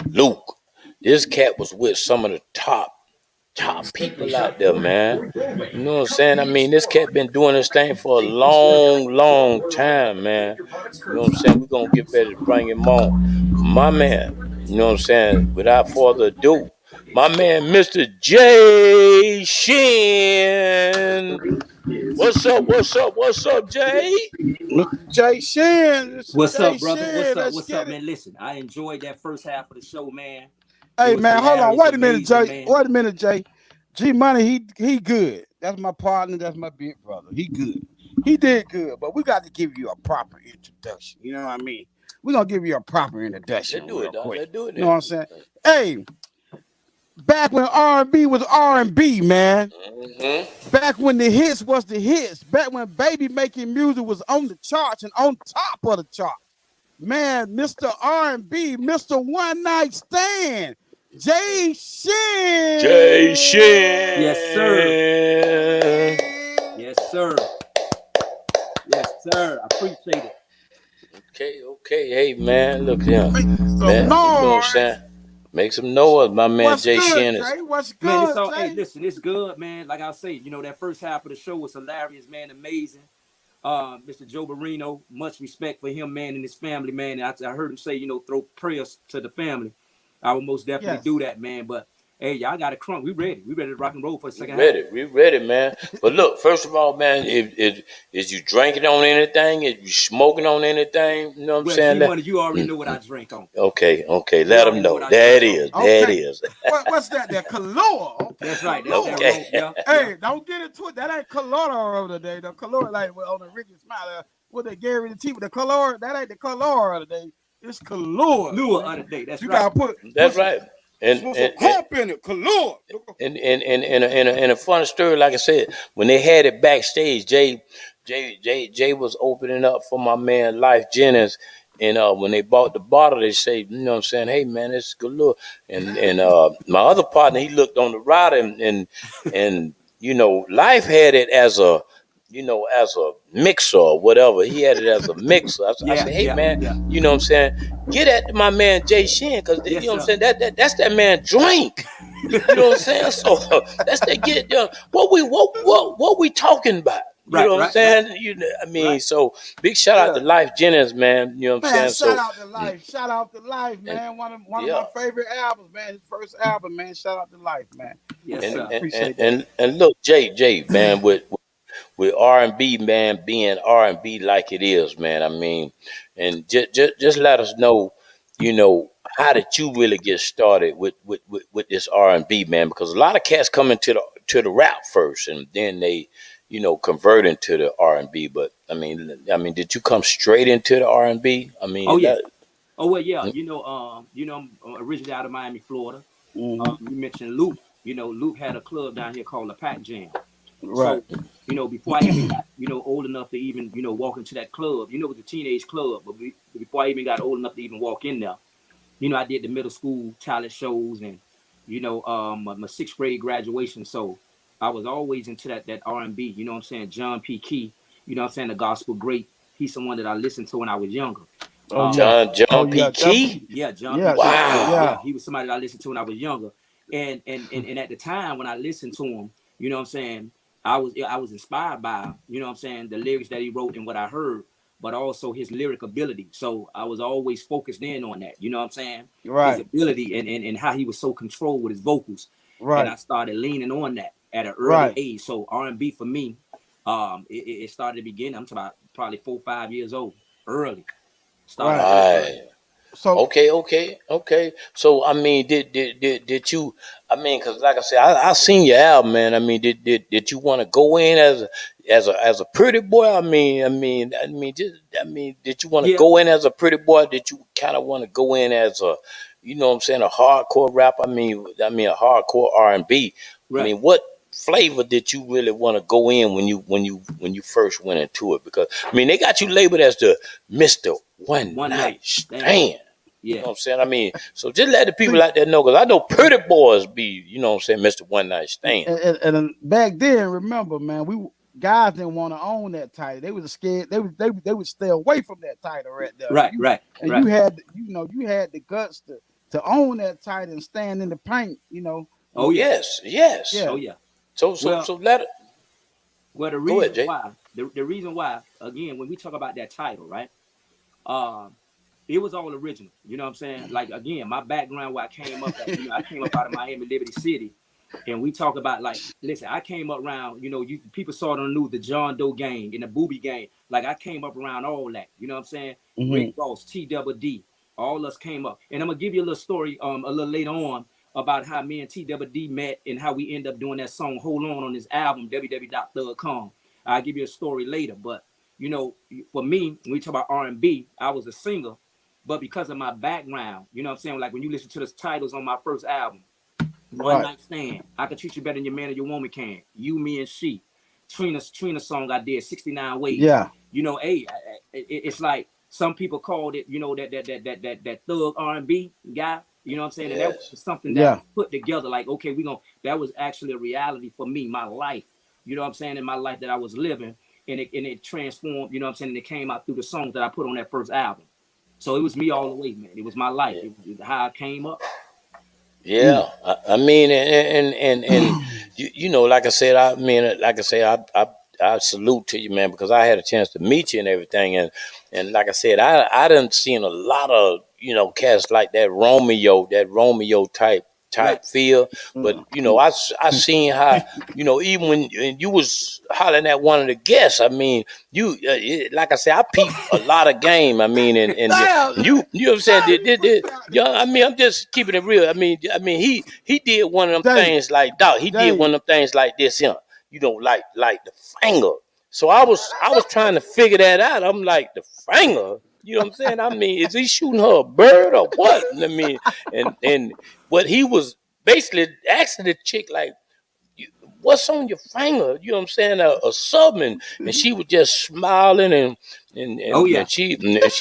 Luke. This cat was with some of the top people out there, man. You know what I'm saying? I mean, this cat been doing this thing for a long time, man. You know what I'm saying? We're gonna get ready to bring him on. My man, you know what I'm saying? Without further ado, my man, Mr. Jay Shin. What's up, Jay? Jay Shin. What's up, brother? What's up, man? Listen, I enjoyed that first half of the show, man. Hey, man, hold on. Wait a minute, Jay. Man. Wait a minute, Jay. G Money, he good. That's my partner. That's my big brother. He good. He did good, but we got to give you a proper introduction. You know what I mean? We're going to give you a proper introduction. Let's do it, dog. Let's do it. You know what I'm saying? Hey, back when R&B was R&B, man. Mm-hmm. Back when the hits was the hits. Back when baby making music was on the charts and on top of the chart. Man, Mr. R&B, Mr. One Night Stand, Jay Shin. Yes, sir. Yes, sir. I appreciate it. Okay. Hey, man, look at him. Man, you know what I'm saying? Make some noise, my man. What's Jay good, Shin. Jay? What's good, man, it's all, Jay? hey, listen, it's good, man. Like I say, you know, that first half of the show was hilarious, man, amazing. Mr. Joe Barino, much respect for him, man, and his family, man. I heard him say, you know, throw prayers to the family. I will most definitely do that, man. But hey, y'all got a crunk. We ready. We ready to rock and roll for the second half. We ready, man. But look, first of all, man, is you drinking on anything? Is you smoking on anything? You know what I'm saying? G-Money, you already know what I drink on. Okay. Let them know. There it is. What's that? That Kalora. Okay. That's right. Okay. Hey, don't get into it. That ain't Kalora of the day. The Kalora, like on the Ricky Smiley, what they Gary the T with the Kalora. That ain't the Kalora of the day. It's Kalora. Lure of the day. That's you right. Gotta put. That's right. And pump in it, Kalora. And a fun story, like I said, when they had it backstage, Jay was opening up for my man Life Jennings. And when they bought the bottle, they say, you know what I'm saying, hey man, it's Galore. And my other partner, he looked on the rider and you know, Life had it as a mixer or whatever. He had it as a mixer. I said, hey man, you know what I'm saying? Get at my man Jay Shin, because you know what I'm saying, that's that man drink. You know what I'm saying? So that's that get done. What we talking about? You know what I'm Right. saying? I mean, so big shout out to Life Jennings, man. You know what I'm Man, saying? shout So, out to Life. Shout out to Life, and man. One of yeah, my favorite albums, man. His first album, man. Shout out to Life, man. Yes, and sir. Appreciate that. and look, Jay, man, with R&B, man, being R&B like it is, man. I mean, and just let us know, how did you really get started with this R&B, man? Because a lot of cats come into the rap first, and then they, convert into the R&B. But I mean, did you come straight into the R&B? I Oh mean, yeah. Oh well, yeah. I'm originally out of Miami, Florida. Mhm. You mentioned Luke. Luke had a club down here called the Pack Jam. Right. So, before I even got, old enough to even, walk into that club, it was a teenage club, but before I even got old enough to even walk in there, I did the middle school talent shows and, my sixth grade graduation. So I was always into that R&B, you know what I'm saying? John P. Key, you know what I'm saying? The gospel great. He's someone that I listened to when I was younger. Oh yeah. Oh John P. yeah. John Key. P. Yeah, John P. Yeah. Key. Wow. Yeah, he was somebody that I listened to when I was younger. And at the time when I listened to him, you know what I'm saying, I was inspired by, you know what I'm saying, the lyrics that he wrote and what I heard, but also his lyric ability. So I was always focused in on that, you know what I'm saying? His Right. ability and how he was so controlled with his vocals. And Right. I started leaning on that at an early Right. age. So R&B for me, it started to begin. I'm talking about probably 4 or 5 years old, early. Started Right. real early. Right. So Okay. So I mean, did you? I mean, because like I said, I seen your album, man. I mean, did you want to go in as a pretty boy? Did you want to Yeah, go in as a pretty boy? Did you kind of want to go in as a, what I'm saying, a hardcore rap? I mean, a hardcore R&B. I right. mean, what flavor did you really want to go in when you first went into it? Because I mean, they got you labeled as the Mister One One night Night stand. Stand. You Yeah. know what I'm saying? I mean, so just let the people see, out there know, because I know pretty boys be, what I'm saying, Mr. One Night Stand. and back then, remember, man, guys didn't want to own that title. They was scared. They would stay away from that title right there. Right, right, You right. had you had the guts to own that title and stand in the paint. Oh yeah. Yes. Yeah. Oh yeah. So Well, let it the go ahead, reason Jay. why, the reason why, again, when we talk about that title, right? Um, it was all original. You know what I'm saying? Like again, my background where I came up at, I came up out of Miami, Liberty City. And we talk about like, listen, I came up around, you people saw it on the news, the John Doe gang and the Booby gang. Like I came up around all that, you know what I'm saying? Rick Mm-hmm. Ross, T-Double-D, all us came up. And I'm gonna give you a little story a little later on about how me and T-Double-D met and how we end up doing that song Hold On this album, www.thug.com. I'll give you a story later. But for me, when we talk about R&B, I was a singer, but because of my background, you know what I'm saying? Like when you listen to the titles on my first album, One Right. Night Stand, I Can Treat You Better Than Your Man or Your Woman Can, You, Me, and She, Trina song I did, 69 Ways. Yeah. Hey, it's like some people called it, that thug R&B guy, you know what I'm saying? And that Yes. was something that Yeah. was put together like, okay, that was actually a reality for me, my life, you know what I'm saying, in my life that I was living, and it transformed, you know what I'm saying, and it came out through the songs that I put on that first album. So it was me all the way, man. It was my life. It was how I came up. Yeah, I mean, and like I said, I salute to you, man, because I had a chance to meet you and everything, and like I said, I done seen a lot of cats like that Romeo Right. type feel, but Mm. I seen how even when you was hollering at one of the guests, I mean, like I said, I peep a lot of game, I mean, and Damn, you know what I'm saying? Yeah, I mean, I'm just keeping it real. I mean, he did one of them Dave, things like dog. He did Dave, one of them things like this, like the finger. So I was trying to figure that out. I'm like the finger. You know what I'm saying? I mean, is he shooting her a bird or what? I mean, and what he was basically asking the chick like, what's on your finger? You know what I'm saying? A sub, and she was just smiling and Oh and, yeah. and she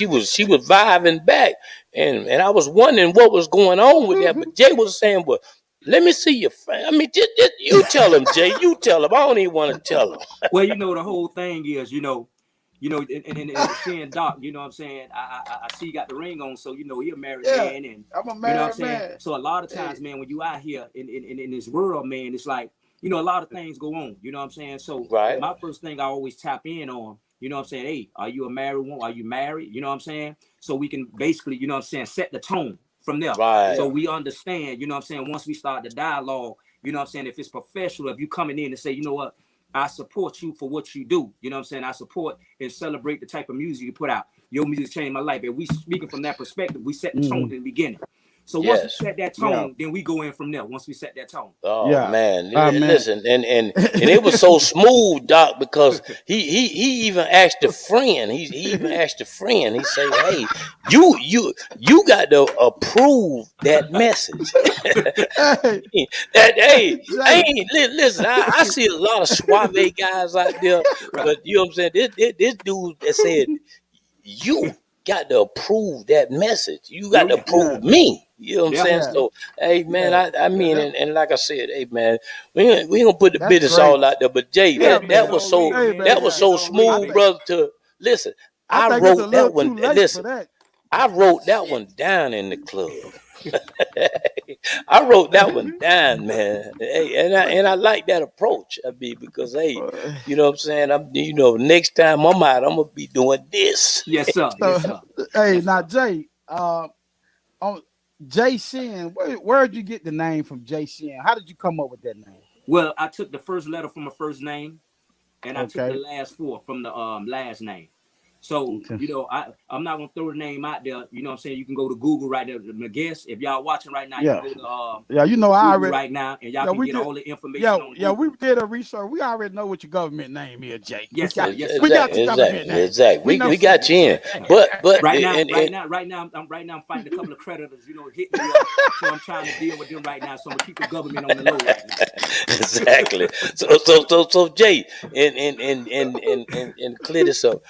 was vibing back, and I was wondering what was going on with that. But Jay was saying, "Well, let me see your finger." I mean, just you tell him, Jay. You tell him. I don't even want to tell him. Well, the whole thing is, and seeing Doc, you know what I'm saying? I see you got the ring on, so he a married yeah, man, and I'm a you know what I'm married saying? man. So a lot of Hey, times, man, when you out here in this world, man, it's like, you know, a lot of things go on. You know what I'm saying? So Right. my first thing I always tap in on, you know what I'm saying? Hey, are you a married woman? Are you married? You know what I'm saying? So we can basically, you know what I'm saying, set the tone from there. Right. So we understand, you know what I'm saying, once we start the dialogue, you know what I'm saying, if it's professional, if you coming in and say, you know what, I support you for what you do. You know what I'm saying? I support and celebrate the type of music you put out. Your music changed my life. If we speaking from that perspective, we set the tone in the beginning. So once we set that tone, then we go in from there. Once we set that tone. Oh man. Listen, and it was so smooth, Doc, because he even asked a friend. He even asked a friend. He say, "Hey, you got to approve that message." Listen, I see a lot of suave guys out there, but you know what I'm saying. This dude that said, "You got to approve that message. You got to approve me." You know what I'm saying? So, hey, man, I mean, and like I said, hey, man, we ain't gonna put the business all out there. But Jay, that was so smooth, brother. To listen, I wrote that one. Listen, I wrote that one down in the club. I wrote that one down, man. Hey, and I like that approach. I mean, because hey, you know what I'm saying? Next time I'm out, I'm gonna be doing this. Yes, sir. Yes, sir. Hey, now Jay, on Jay Shin, where'd you get the name from Jay Shin? How did you come up with that name? Well, I took the first letter from my first name, and I took the last four from the last name. So, you know, I'm not gonna throw the name out there. You know what I'm saying? You can go to Google right there. My guess, if y'all watching right now, you can go to you know, I already right now, and y'all can get all the information on Google. We did a research. We already know what your government name is, Jake. Yes, sir. We got your government name. Exactly. We got you in. But right now, I'm fighting a couple of creditors, you know, hitting me up. So I'm trying to deal with them right now. So I'm gonna keep the government on the low right now. Exactly. So Jay, and clear this up.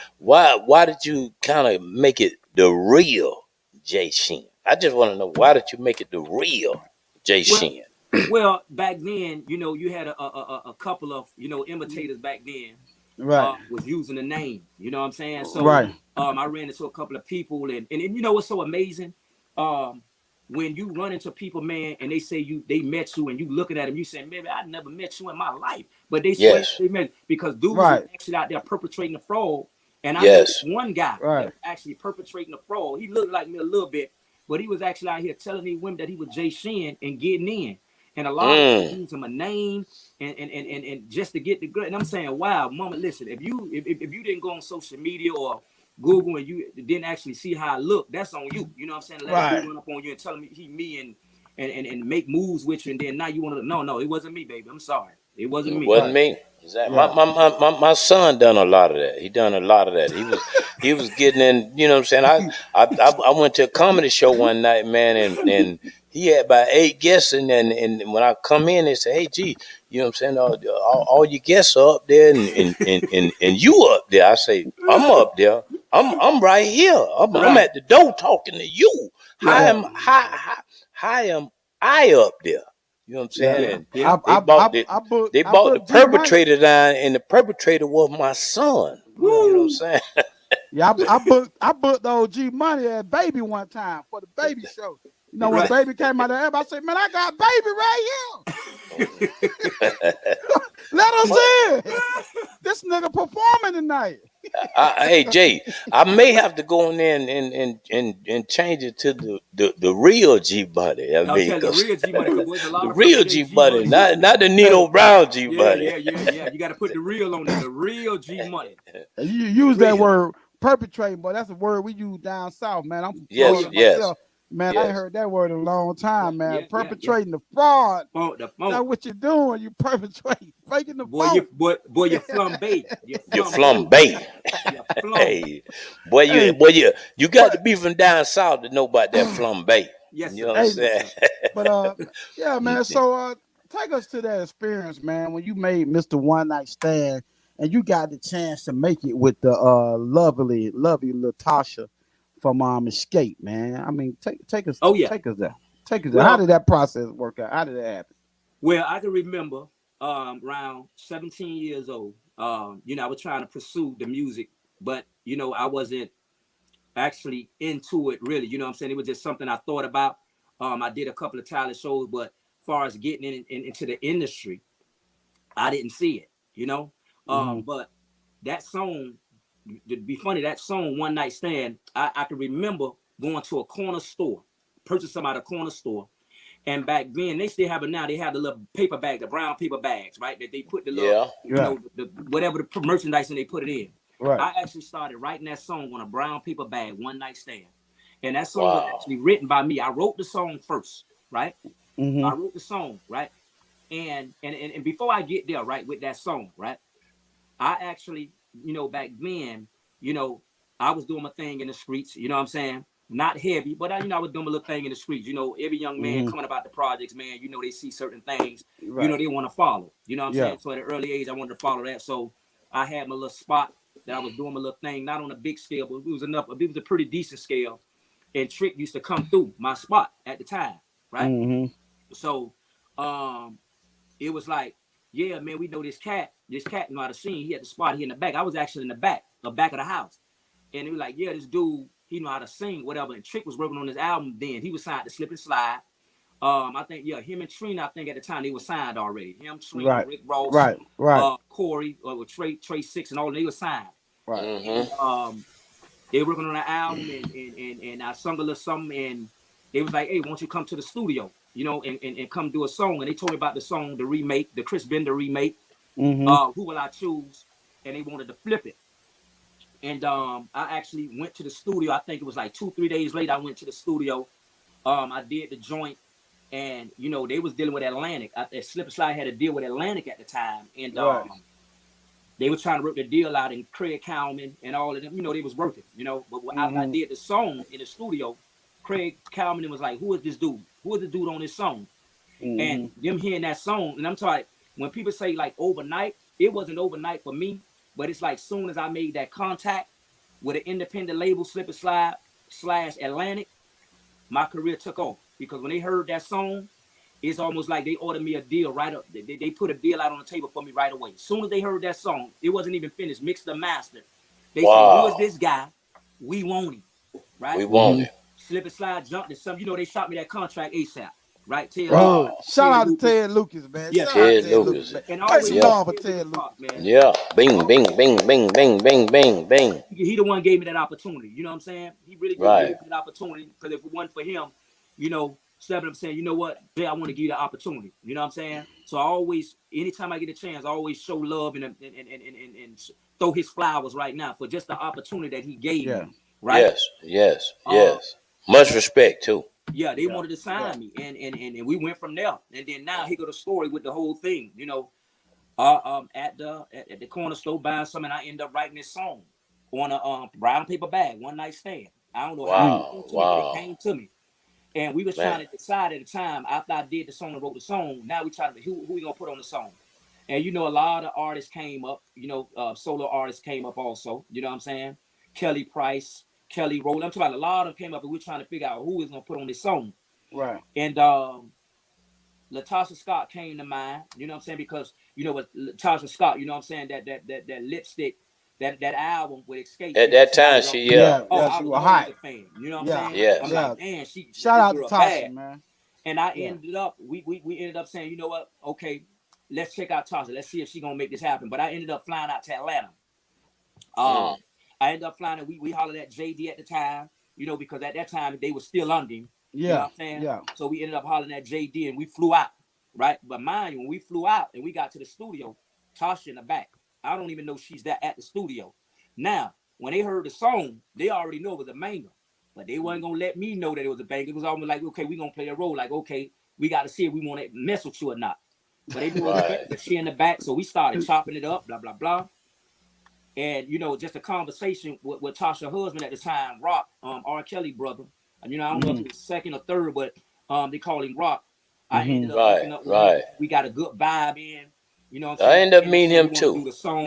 Why did you kind of make it the real Jay Shin? I just want to know, why did you make it the real Jay Shin? Well, back then, you know, you had a couple of, you know, imitators back then. Was using the name. You know what I'm saying? So I ran into a couple of people, and you know what's so amazing? When you run into people, man, and they say they met you, and you looking at them, you saying, "Maybe I never met you in my life," but they swear they met because dudes was actually out there perpetrating the fraud. And I know one guy that was actually perpetrating the fraud. He looked like me a little bit, but he was actually out here telling these women that he was Jay Shin and getting in. And a lot of people use him a name and just to get the good. And I'm saying, wow, mama, listen, if you didn't go on social media or Google and you didn't actually see how I look, that's on you. You know what I'm saying? Let a dude run up on you and tell me he me and make moves with you, and then now you want to no, it wasn't me, baby. I'm sorry. It wasn't me. It wasn't me. Exactly. My son done a lot of that. He done a lot of that. He was getting in, you know what I'm saying? I went to a comedy show one night, man, and he had about 8 guests, and when I come in, they say, "Hey, G, you know what I'm saying? All your guests are up there, and you up there." I say, "I'm up there. I'm right here. I'm at the door talking to you. How am I up there?" You know what I'm saying? They bought the perpetrator down, and the perpetrator was my son. You know what I'm saying? I booked the OG Money at Baby one time for the Baby show. You know, when Baby came out of there, I said, "Man, I got Baby right here. Let us in. This nigga performing tonight." Hey Jay, I may have to go in there and change it to the real G Buddy. I mean, the real G Buddy, the real G Buddy, not the Nino Brown G Buddy. Yeah. You got to put the real on there. The real G Money. You use that word perpetrating, but that's a word we use down south, man. I'm from Florida myself. Man, I ain't heard that word in a long time, man. Perpetrating the fraud. That's what you're doing. You perpetrate, faking the boy. You flambe. You flambe. Hey, boy, you got to be from down south to know about that flambe. Yes, you know what I'm saying? But yeah, man. So take us to that experience, man, when you made Mr. One Night Stand and you got the chance to make it with the lovely Latasha from Escape, man. I mean, take us. Take us there. How did that process work out? How did that happen? Well, I can remember around 17 years old. You know, I was trying to pursue the music, but you know, I wasn't actually into it really. You know what I'm saying? It was just something I thought about. I did a couple of talent shows, but as far as getting into the industry, I didn't see it, you know. But that song, to be funny, that song One Night Stand, I can remember going to a corner store, purchasing some at a corner store. And back then, they still have it now. They have the little paper bag, the brown paper bags, right? That they put the little, you know, the whatever the merchandise and they put it in. Right. I actually started writing that song on a brown paper bag, One Night Stand. And that song was actually written by me. I wrote the song first, right? I wrote the song, right? And before I get there, right, with that song, right? I actually, you know, back then, you know, I was doing my thing in the streets, you know what I'm saying? Not heavy, but I was doing a little thing in the streets. You know, every young man coming about the projects, man, you know, they see certain things, you know, they want to follow. You know what I'm saying? So at an early age, I wanted to follow that. So I had my little spot that I was doing my little thing, not on a big scale, but it was a pretty decent scale. And Trick used to come through my spot at the time, right? So it was like, yeah, man, we know this cat know how to sing. He had the spot here in the back. I was actually in the back of the house. And it was like, yeah, this dude, he know how to sing, whatever. And Trick was working on his album then. He was signed to Slip and Slide. I think, him and Trina, I think at the time they were signed already. Him, Trina, Rick Ross, Corey, with Trey Six and all, they were signed. And, they were working on an album and I sung a little something and they was like, hey, won't you come to the studio, you know, and come do a song. And they told me about the song, the remake, the Chris Bender remake, Who Will I Choose? And they wanted to flip it. And I actually went to the studio. I think it was like 2-3 days later, I went to the studio. I did the joint and, you know, they was dealing with Atlantic. Slip and Slide had to deal with Atlantic at the time. And they were trying to work the deal out, and Craig Cowman and all of them, you know, they was working, you know. But when I did the song in the studio, Craig Cowman was like, who is this dude? Who is the dude on this song? And them hearing that song, and I'm talking, when people say like overnight, it wasn't overnight for me, but it's like soon as I made that contact with an independent label, Slip and Slide / Atlantic, my career took off. Because when they heard that song, it's almost like they ordered me a deal right up. They put a deal out on the table for me right away. As soon as they heard that song, it wasn't even finished, mixed or mastered. They said, who is this guy? We want him, right? We want him. Slip and Slide jumped to some, you know, they shot me that contract ASAP, right? Shout out to Ted Lucas, man. Yeah, Ted Lucas. And play some song for Ted Lucas, man. Yeah. Bing, bing, bing, bing, bing, bing, bing, bing. He the one gave me that opportunity. You know what I'm saying? He really gave me that opportunity, because if it wasn't for him, you know, stepping up saying, you know what, Jay, I want to give you the opportunity. You know what I'm saying? So I always, anytime I get a chance, I always show love and throw his flowers right now for just the opportunity that he gave me. Right? Yes. Much respect too. Yeah, they wanted to sign me, and we went from there. And then now he got a story with the whole thing. You know, at the corner store buying something, I end up writing this song on a brown paper bag, One Night Stand. I don't know how it came to me, but it came to me. And we was trying to decide at the time, after I did the song and wrote the song, now we trying to who we gonna put on the song. And you know, a lot of artists came up, you know, solo artists came up also, you know what I'm saying? Kelly Price, Kelly Rowland, I'm talking about a lot of them came up, and we're trying to figure out who is gonna put on this song. Right. And Latasha Scott came to mind, you know what I'm saying? Because, you know, with Latasha Scott, you know what I'm saying, that lipstick, that album with Escape. At that time, she I was hot. A fan, you know what I'm saying? Yes. I'm like, man, she shout out to Tasha, Tasha, man. And I ended up, we ended up saying, you know what? Okay, let's check out Tasha. Let's see if she's gonna make this happen. But I ended up flying out to Atlanta. I ended up flying, and we hollered at JD at the time, you know, because at that time they were still under him. You know what I'm saying? Yeah. So we ended up hollering at JD, and we flew out, right? But mind you, when we flew out and we got to the studio, Tasha in the back. I don't even know she's there at the studio. Now, when they heard the song, they already know it was a banger. But they wasn't gonna let me know that it was a banger. It was almost like, okay, we're gonna play a role. Like, okay, we gotta see if we want to mess with you or not. But they knew that she in the back, so we started chopping it up, blah, blah, blah. And, you know, just a conversation with Tasha's husband at the time, Rock, R. Kelly brother. And, you know, I don't know if it was second or third, but they call him Rock. I ended up hooking up with him. We got a good vibe in. You know what I'm saying? I ended up meeting him too. Do the song.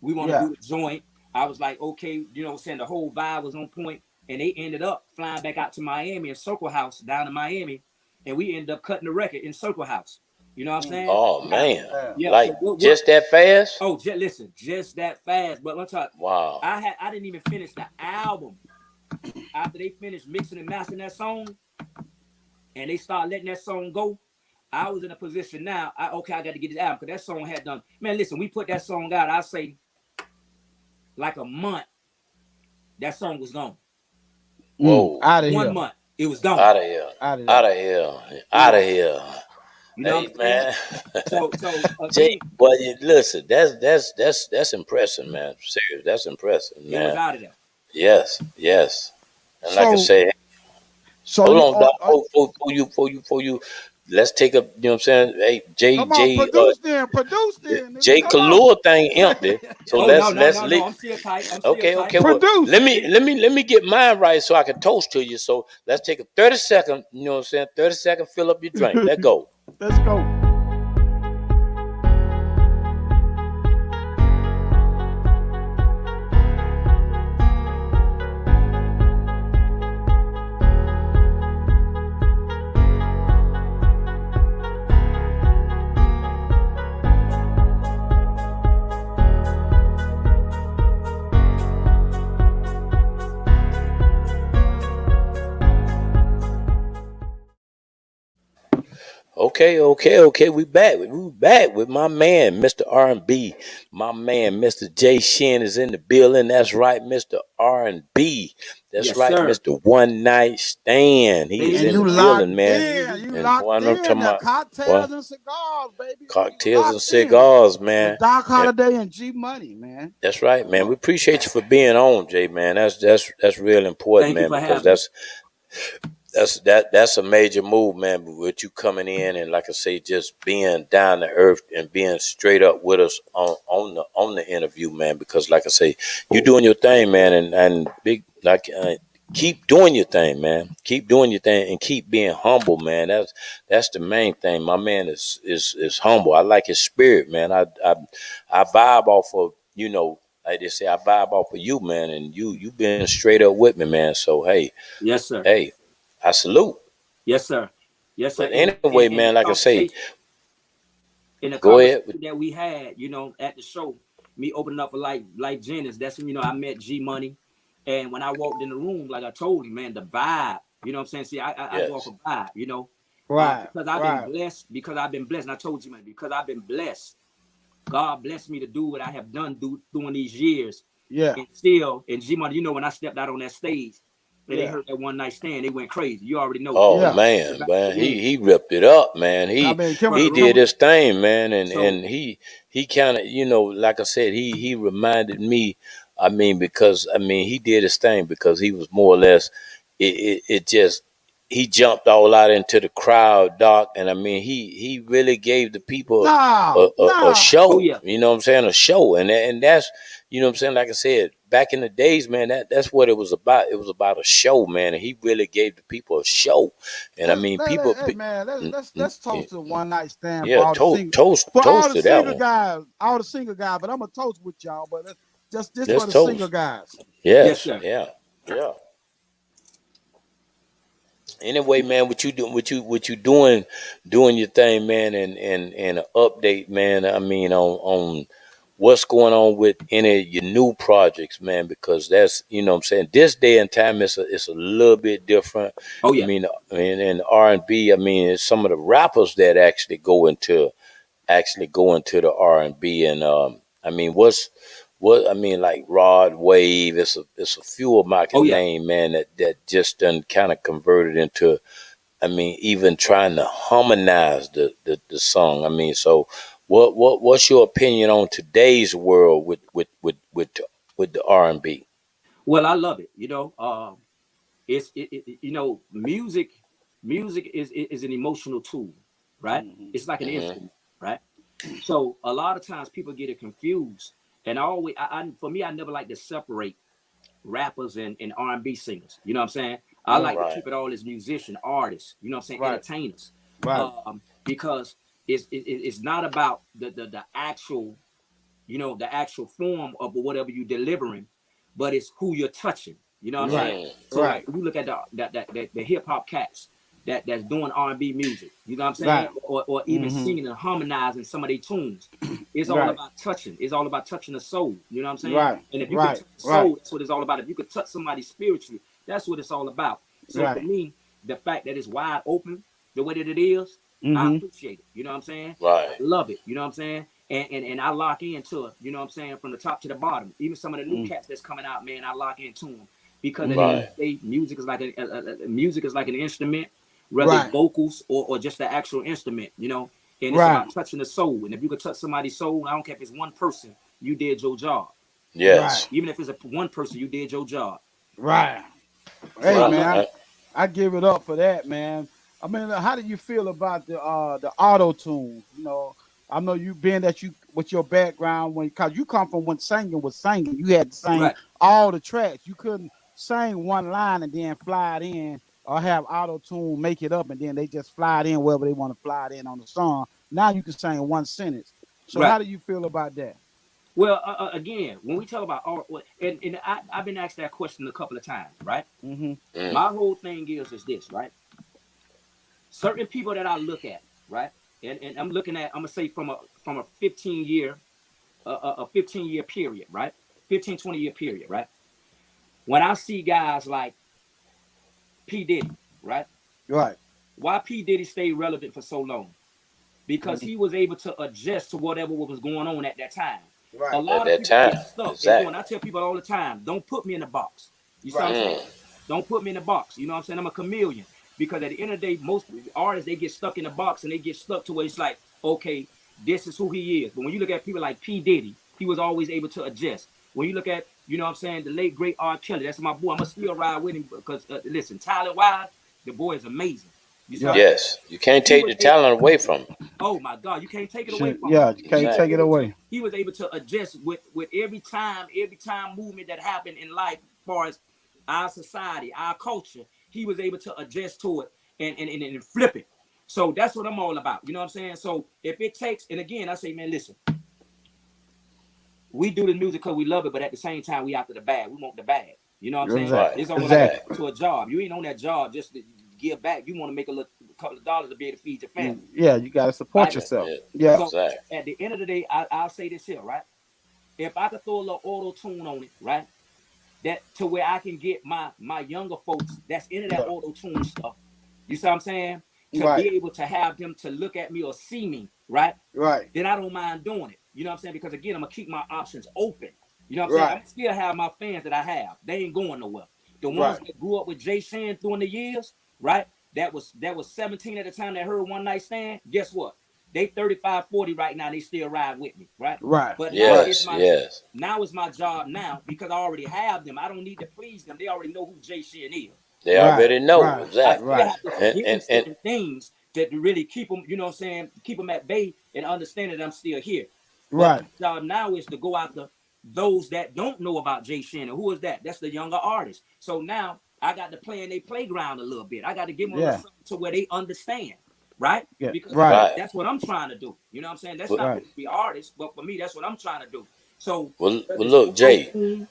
We want to do the joint. I was like, okay, you know what I'm saying? The whole vibe was on point. And they ended up flying back out to Miami in Circle House, down in Miami. And we ended up cutting the record in Circle House. You know what I'm saying? Oh, man. Yeah. Like, so just that fast? Oh, listen, just that fast. But let's talk. Wow. I didn't even finish the album. After they finished mixing and mastering that song, and they started letting that song go, I was in a position now. Okay, I got to get this album because that song had done. Man, listen, we put that song out. I say like a month. That song was gone. Whoa. Out of 1 here. month, it was gone. Out of here. Out of Out there. of here. Out of here. You know Hey what I'm saying? man. So Jay, again, well, listen, that's impressive, man. Serious, that's impressive, it was man. out of there. Yes, yes. And like I So say, so hold you on, Doc, for you. Let's take a, you know what I'm saying? Hey, come on, produce then, nigga. Jay Come on. Kalua thing empty. So Oh no, let's leave. I'm still tight. I'm still Okay, tight. okay. Well, Produce. let me get mine right so I can toast to you. So let's take a 30-second, you know what I'm saying? 30-second, fill up your drink. Let go. Let's go. Okay. We back. We back with my man, Mr. R&B. My man, Mr. Jay Shin is in the building. That's right, Mr. R&B. That's Yes, right, sir. Mr. One Night Stand. He is And in the you building, locked man. in. You And boy, locked I'm in talking the about boy, cocktails and cigars, baby. You cocktails and locked in cigars, with man. Doc And Holiday and G Money, man. that's right, man. We appreciate you for being on, Jay, man. That's real important, Thank you man, for because having me. that's a major move, man. With you coming in and like I say, just being down to earth and being straight up with us on the interview, man. Because like I say, you doing your thing, man, and big like keep doing your thing, man. Keep doing your thing and keep being humble, man. That's the main thing. My man is humble. I like his spirit, man. I vibe off of like they say, I vibe off of you, man, and you been straight up with me, man. So Yes, sir. hey, I salute. Yes, sir. Yes, sir. But anyway, And man, like I say, the go ahead. conversation that we had, at the show, me opening up for like Janice, that's when, I met G Money. And when I walked in the room, like I told him, man, the vibe, you know what I'm saying? See, I go off Yes. a vibe, Right, because I've been right. blessed, and I told you, man, because I've been blessed. God blessed me to do what I have done during these years. Yeah, And still, and G Money, when I stepped out on that stage and they yeah, heard that One Night Stand, they went crazy. You already know. Oh yeah. man, he ripped it up, man. I He mean, Front he of the did room. his thing, man, and So he kind of like I said, he reminded me. I mean, because he did his thing because he was more or less it just he jumped all out into the crowd, Doc, and he really gave the people no, a no. oh show. yeah. You know what I'm saying? A show, and that's what I'm saying. Like I said, back in the days, man, that's what it was about. It was about a show, man, and he really gave the people a show. And people, Hey man, let's toast to One Night Stand yeah, for all toast the to that single one. guys, But I'm gonna toast with y'all. But just for Let's the single toast. guys. Yes, Yes, sir. yeah. Anyway, man, what you doing your thing, man, and an update, man. On what's going on with any of your new projects, man, because that's what I'm saying. This day and time it's a little bit different. Oh yeah. In R&B, it's some of the rappers that actually go into the R&B and like Rod Wave. It's a few of them I Oh can yeah. name, man, that just done kind of converted into even trying to harmonize the song. So what's your opinion on today's world with the R&B? Well, I love it. Music. Music is an emotional tool, right? It's like an Hmm. instrument, right? So a lot of times people get it confused, and for me, I never like to separate rappers and R&B singers. You know what I'm saying? I like to Right. keep it all as musician, artists. You know what I'm saying? Right, Entertainers, right, because it's not about the actual the actual form of whatever you're delivering, but it's who you're touching. You know what I'm right, saying? Mm. So like right, if you look at the hip hop cats that's doing R&B music, you know what I'm saying, right. or even Mm-hmm. singing and harmonizing some of their tunes. It's all Right, about touching. It's all about touching the soul. You know what I'm saying? right, And if you could right, touch the right, soul, that's what it's all about. If you could touch somebody spiritually, that's what it's all about. So for right. me, the fact that it's wide open, the way that it is, I appreciate it. You know what I'm saying? Right. I love it. You know what I'm saying? And I lock into it. You know what I'm saying? From the top to the bottom. Even some of the new cats that's coming out, man, I lock into them because at the end of the day, music is like an instrument, whether it's vocals or just the actual instrument. You know, and it's about touching the soul. And if you could touch somebody's soul, I don't care if it's one person, you did your job. Yes. Even if it's one person, you did your job. Right. Hey man, I give it up for that, man. I mean, how do you feel about the auto tune? You know, I know you being that you with your background cause you come from when singing was singing. You had to sing all the tracks. You couldn't sing one line and then fly it in or have auto tune make it up and then they just fly it in wherever they want to fly it in on the song. Now you can sing one sentence. So how do you feel about that? Well, again, when we talk about art, and I've been asked that question a couple of times, right? My whole thing is this, right? Certain people that I look at, right? And I'm gonna say from a 15-year, a 15-year period, right? 15, 20-year period, right? When I see guys like P. Diddy, right? Right. Why P. Diddy stayed relevant for so long? Because he was able to adjust to whatever was going on at that time. Right. A lot of people get stuck. And I tell people all the time, don't put me in a box. You see what I'm saying? Don't put me in a box. You know what I'm saying? I'm a chameleon. Because at the end of the day, most artists, they get stuck in a box and they get stuck to where it's like, okay, this is who he is. But when you look at people like P. Diddy, he was always able to adjust. When you look at, you know what I'm saying, the late, great R. Kelly, that's my boy. I'm going to still ride with him because, listen, talent-wise, the boy is amazing. Yes. You can't take the talent away from him. Oh my God, you can't take it away from him. Yeah, you can't take it away. He was able to adjust with every time movement that happened in life, as far as our society, our culture. He was able to adjust to it and flip it. So that's what I'm all about. You know what I'm saying? So if it takes, and again, I say, man, listen, we do the music because we love it, but at the same time, we after the bag. We want the bag. You know what I'm saying? It's almost like to a job. You ain't on that job just to give back. You want to make a couple of dollars to be able to feed your family. Yeah, you got to support yourself. Yeah. So at the end of the day, I'll say this here, right? If I could throw a little auto tune on it, right? That to where I can get my younger folks that's into that auto tune stuff. You see what I'm saying? To be able to have them to look at me or see me, right? Right. Then I don't mind doing it. You know what I'm saying? Because again, I'm gonna keep my options open. You know what I'm saying? I still have my fans that I have. They ain't going nowhere. The ones that grew up with Jay Shan during the years, right? That was 17 at the time that heard One Night Stand. Guess what? They 35, 40 right now. They still ride with me, right? Right. But now it's my job now because I already have them. I don't need to please them. They already know who Jay Shan is. They already know. Exactly. I still have to forgive them certain things that really keep them, you know what I'm saying, keep them at bay and understand that I'm still here. But my job now is to go after those that don't know about Jay Shannon. Who is that? That's the younger artist. So now I got to play in their playground a little bit. I got to give them something to where they understand, right? Because that's what I'm trying to do. You know what I'm saying? That's not to be artists, but for me, that's what I'm trying to do. So, look, Jay,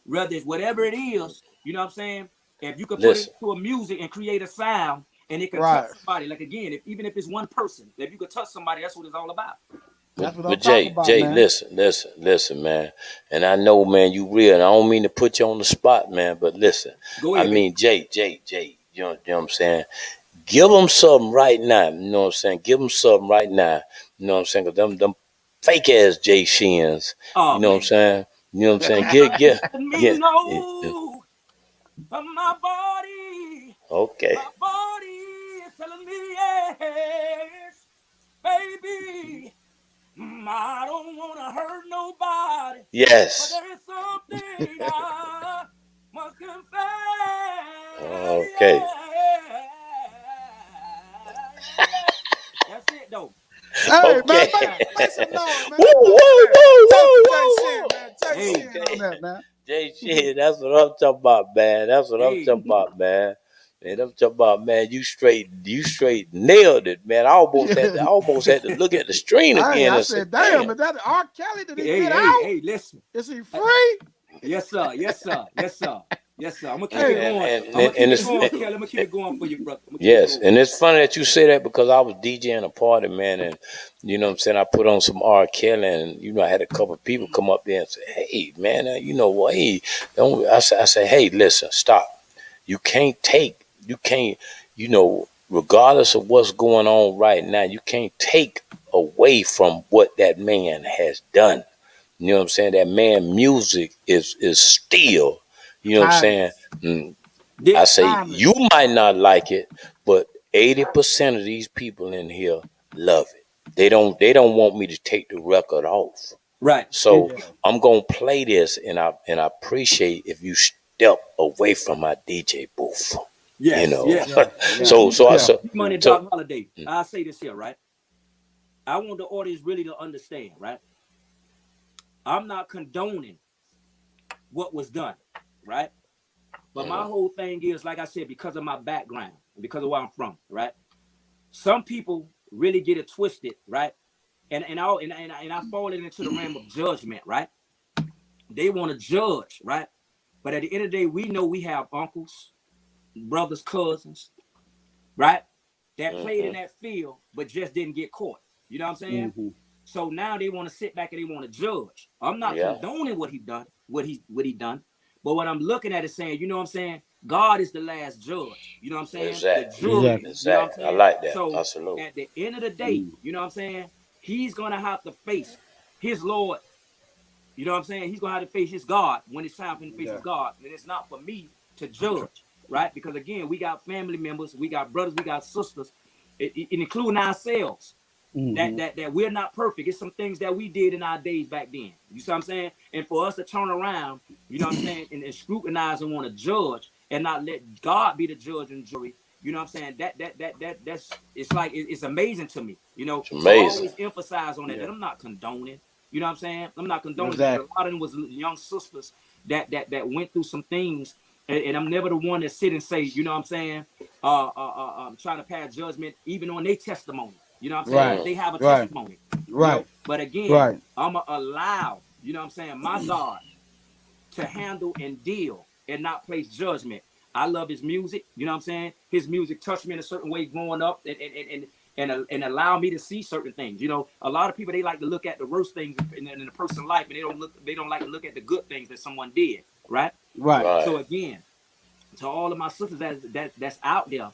whether it's whatever it is, you know what I'm saying? If you could put it to a music and create a sound and it could touch somebody, like again, even if it's one person, if you could touch somebody, that's what it's all about. But Jay, listen, man. And I know, man, you real. And I don't mean to put you on the spot, man. But listen, go ahead, I mean, Jay. You know what I'm saying? Give them something right now. You know what I'm saying? Give them something right now. You know what I'm saying? Because them fake ass Jay Shins. You know what I'm saying? You know what I'm saying? Get. From my body. Okay. My body is telling me yes, baby. I don't want to hurt nobody. Yes. But there is something I must confess. Okay. Yeah. That's it, though. Hey, okay. man, make some noise, man. Whoa. Jay Shin, that's what I'm talking about, man. That's what I'm talking about, man. And I'm talking about, man, you straight nailed it, man. I almost had to look at the screen again. I said, damn, is that R. Kelly? Did he get out? Hey, listen. Is he free? Yes, sir. I'm gonna keep it going. Kelly. I'm gonna keep it going for you, brother. Yes, and it's funny that you say that because I was DJing a party, man, and you know what I'm saying, I put on some R. Kelly, and you know, I had a couple of people come up there and say, hey, man, you know what? Hey, I say, hey, listen, stop. You can't, you know, regardless of what's going on right now, you can't take away from what that man has done. You know what I'm saying? That man music is still, you know what I'm saying? I say you might not like it, but 80% of these people in here love it. They don't want me to take the record off. Right. So I'm gonna play this, and I appreciate if you step away from my DJ booth. Yes, You know. yes. So Money Doc Holiday. I'll say this here, right? I want the audience really to understand, right? I'm not condoning what was done, right? But my whole thing is, like I said, because of my background and because of where I'm from, right? Some people really get it twisted, right? And I fall into the realm of judgment, right? They want to judge, right? But at the end of the day, we know we have uncles, brothers, cousins, right? That played in that field, but just didn't get caught. You know what I'm saying? So now they want to sit back and they want to judge. I'm not condoning what he done, what he done, but what I'm looking at is saying, you know what I'm saying? God is the last judge. You know what I'm saying? Exactly. The jury. Exactly. You know what I'm saying? I like that. So Absolutely. at the end of the day, you know what I'm saying? He's gonna have to face his Lord. You know what I'm saying? He's gonna have to face his God when it's time for him to face his God. And it's not for me to judge, right? Because again, we got family members, we got brothers, we got sisters, including ourselves. That we're not perfect. It's some things that we did in our days back then. You see what I'm saying? And for us to turn around, you know what I'm saying, and scrutinize and want to judge and not let God be the judge and jury. You know what I'm saying? That's it's like it's amazing to me. You know, it's so I amazing. always emphasize on that. That I'm not condoning. You know what I'm saying? I'm not condoning because a lot of them was young sisters that went through some things, and I'm never the one that sit and say, you know what I'm saying, trying to pass judgment even on their testimony. You know what I'm saying? They have a testimony. You know? But again, I'ma allow, you know what I'm saying, my God to handle and deal and not place judgment. I love his music, you know what I'm saying? His music touched me in a certain way growing up and allow me to see certain things. You know, a lot of people, they like to look at the worst things in a person's life, and they don't like to look at the good things that someone did, right? So again, to all of my sisters that's out there,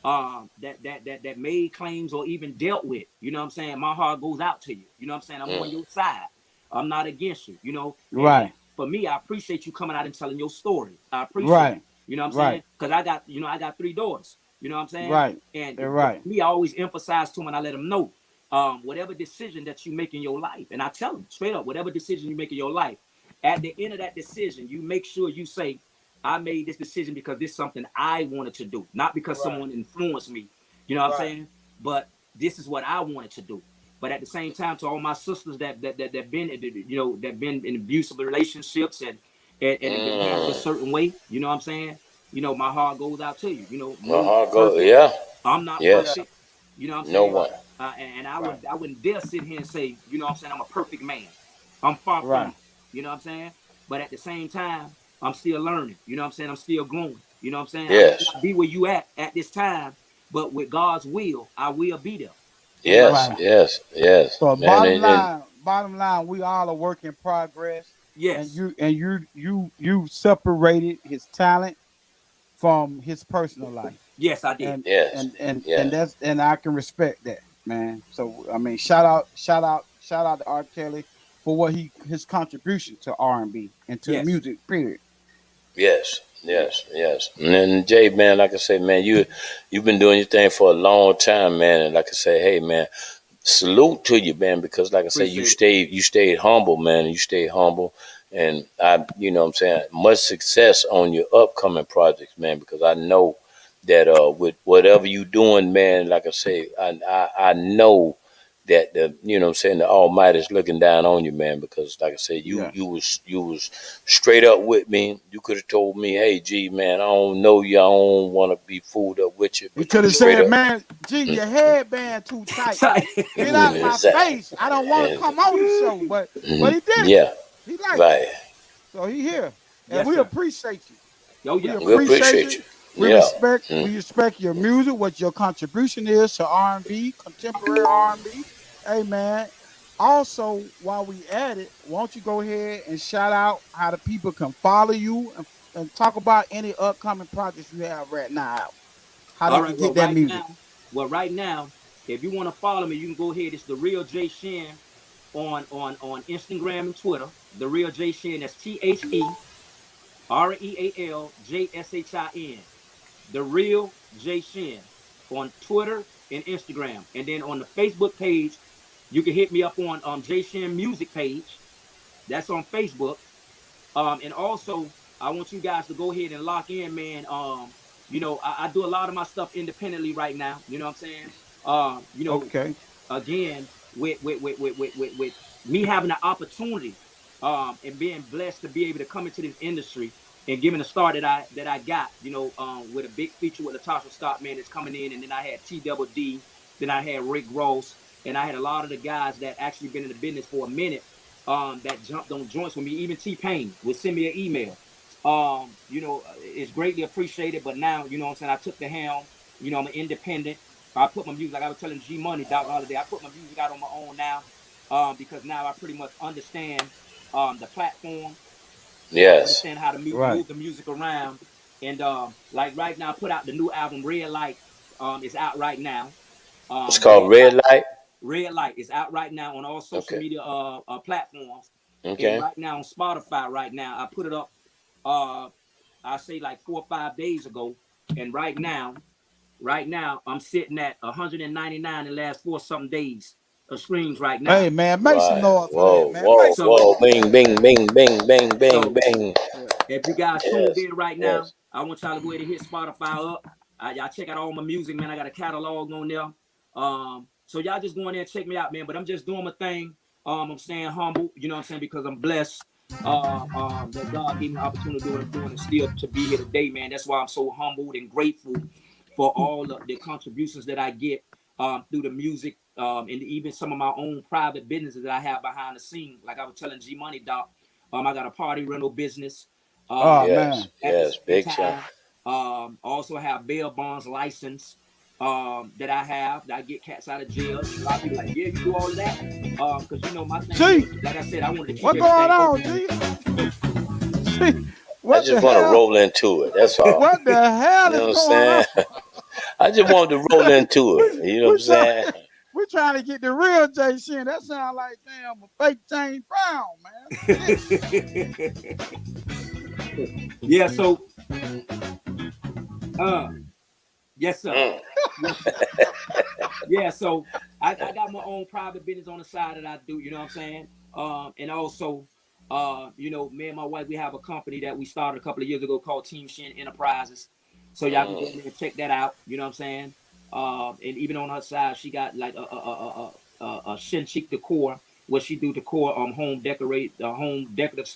that made claims or even dealt with, you know what I'm saying? My heart goes out to you. You know what I'm saying? I'm on your side. I'm not against you, you know. And for me, I appreciate you coming out and telling your story. I appreciate it. You know what I'm saying? Because I got 3 daughters. You know what I'm saying? And for me, I always emphasize to them and I let them know, whatever decision that you make in your life, and I tell them straight up, whatever decision you make in your life, at the end of that decision, you make sure you say, I made this decision because this is something I wanted to do, not because someone influenced me. You know what I'm saying? But this is what I wanted to do. But at the same time, to all my sisters that been, you know, that been in abusive relationships and been handled a certain way, you know what I'm saying? You know, my heart goes out to you. You know, My no heart goes, perfect. yeah. I'm not Yes. perfect. You know what I'm No saying? one. And I wouldn't dare sit here and say, you know what I'm saying, I'm a perfect man. I'm far from it. You know what I'm saying? But at the same time, I'm still learning. You know what I'm saying? I'm still growing. You know what I'm saying? I may Yes. not be where you at this time, but with God's will, I will be there. Yes. Yes. So Man, bottom line, we all a work in progress. Yes. And you separated his talent from his personal life. Yes, I did. Yes. And I can respect that, man. So I mean, shout out to R. Kelly for what his contribution to R&B and to Yes. music, period. Yes. And then Jay, man, like I say, man, you've been doing your thing for a long time, man. And like I say, hey, man, salute to you, man, because like I say, you stayed humble, man. You stayed humble. And you know what I'm saying, much success on your upcoming projects, man, because I know that with whatever you doing, man, like I say, I know that you know what I'm saying, the Almighty is looking down on you, man, because like I said, you was straight up with me. You could have told me, hey, G, man, I don't know you, I don't want to be fooled up with you, He but could you have straight said, up. man, G, your headband too tight. Get out my Exactly. face. I don't want to come on the show. But he did it. Yeah. He liked Right. it. So he here. And Yes, we sir. appreciate you. Oh, yeah. We appreciate you. We Yeah. respect your music, what your contribution is to R&B, contemporary R&B. Hey, man. Also, while we at it, why don't you go ahead and shout out how the people can follow you and talk about any upcoming projects you have right now. they All can right. Well, get that music? right now, if you want to follow me, you can go ahead. It's the real Jay Shin on Instagram and Twitter. The real Jay Shin. That's TheRealJShin. The real Jay Shin on Twitter and Instagram, and then on the Facebook page, you can hit me up on Jay Shin Music page. That's on Facebook. And also, I want you guys to go ahead and lock in, man. I do a lot of my stuff independently right now. You know what I'm saying? You know, Okay. again, with me having the opportunity, and being blessed to be able to come into this industry and given the start that I got, with a big feature with Latasha Scott, man, that's coming in, and then I had T Double D, then I had Rick Ross, and I had a lot of the guys that actually been in the business for a minute, that jumped on joints with me. Even T-Pain would send me an email. It's greatly appreciated, but now, you know what I'm saying, I took the helm. I'm an independent. I put my music, like I was telling G Money, Doc Holiday, I put my music out on my own now, because now I pretty much understand the platform. I Yes. understand how to move the music around. And like right now, I put out the new album, Red Light. It's out right now. It's called Red Light. Red Light is out right now on all social Okay. media platforms. And Okay. right now on Spotify, right now, I put it up, I say like 4 or 5 days ago. And right now, I'm sitting at 199 in the last 4 something days of streams right now. Hey man, make some Right. noise for that, Whoa, man. Make whoa, some whoa. noise for Bing, that. bing, bing, bing, bing, bing, So bing. if you guys tuned Yes. in right now, Yes. I want y'all to go ahead and hit Spotify up. Y'all check out all my music, man. I got a catalog on there. So y'all just go in there and check me out, man. But I'm just doing my thing. I'm staying humble, you know what I'm saying, because I'm blessed. That God gave me the opportunity to do what I'm doing and still to be here today, man. That's why I'm so humbled and grateful for all the contributions that I get through the music, and even some of my own private businesses that I have behind the scene. Like I was telling G Money, Doc, I got a party rental business. Oh Yes. man. At the Yes. same Big time. time, also have bail bonds license, that I have, that I get cats out of jail. And a lot of people like, yeah, you do all of that. Because my thing G, is, like I said, I wanted to keep what going everything on, open. G? G, I what the just want to hell? roll into it. That's all. What the hell You know is what I'm going on? saying? I just wanted to roll into we it. You know what we I'm try, saying? we trying to get the real Jay Shin. That sound like damn a fake James Brown, man. Yeah, so yes, sir. Mm. Yes, sir. Yeah, so I got my own private business on the side that I do, you know what I'm saying? And also, me and my wife, we have a company that we started a couple of years ago called Team Shin Enterprises. So y'all can go in there and check that out, you know what I'm saying? And even on her side, she got like a Shin Chic decor, where she do decor, home home decorative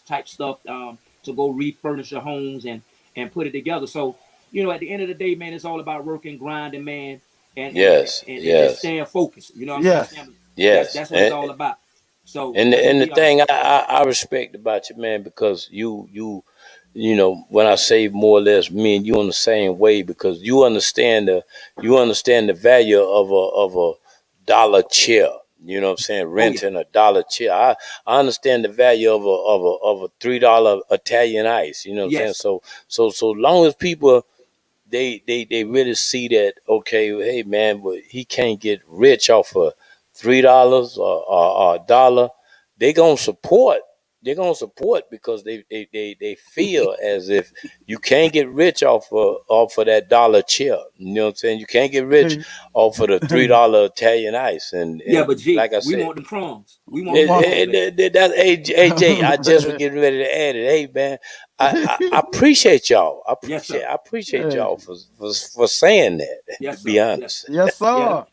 type stuff, to go refurnish your homes and put it together. So, at the end of the day, man, it's all about working, grinding, man, and and, Yes. and just Yes. staying focused. You know what I'm saying? Yes. Yes. That's what it's all about. So And that's what the we are. thing I respect about you, man, because when I say more or less, me and you on the same way, because you understand the value of a dollar chair. You know what I'm saying? Oh yeah. Renting a dollar chair. I understand the value of a $3 Italian ice. You know what I'm saying? Yes. So long as people they really see that, okay, hey man, but he can't get rich off of $3 or a dollar. They gonna support. They're gonna support because they feel as if you can't get rich off of that dollar chip. You know what I'm saying? You can't get rich off of the $3 Italian ice. Yeah, And but G, like I we said, want them crumbs. We want them crumbs, baby. that's AJ. I just was getting ready to add it. Hey man, I appreciate y'all. Yes, sir. I appreciate Hey. y'all for saying that. To Yes, be sir. Yes. honest, Yes, Yeah, sir.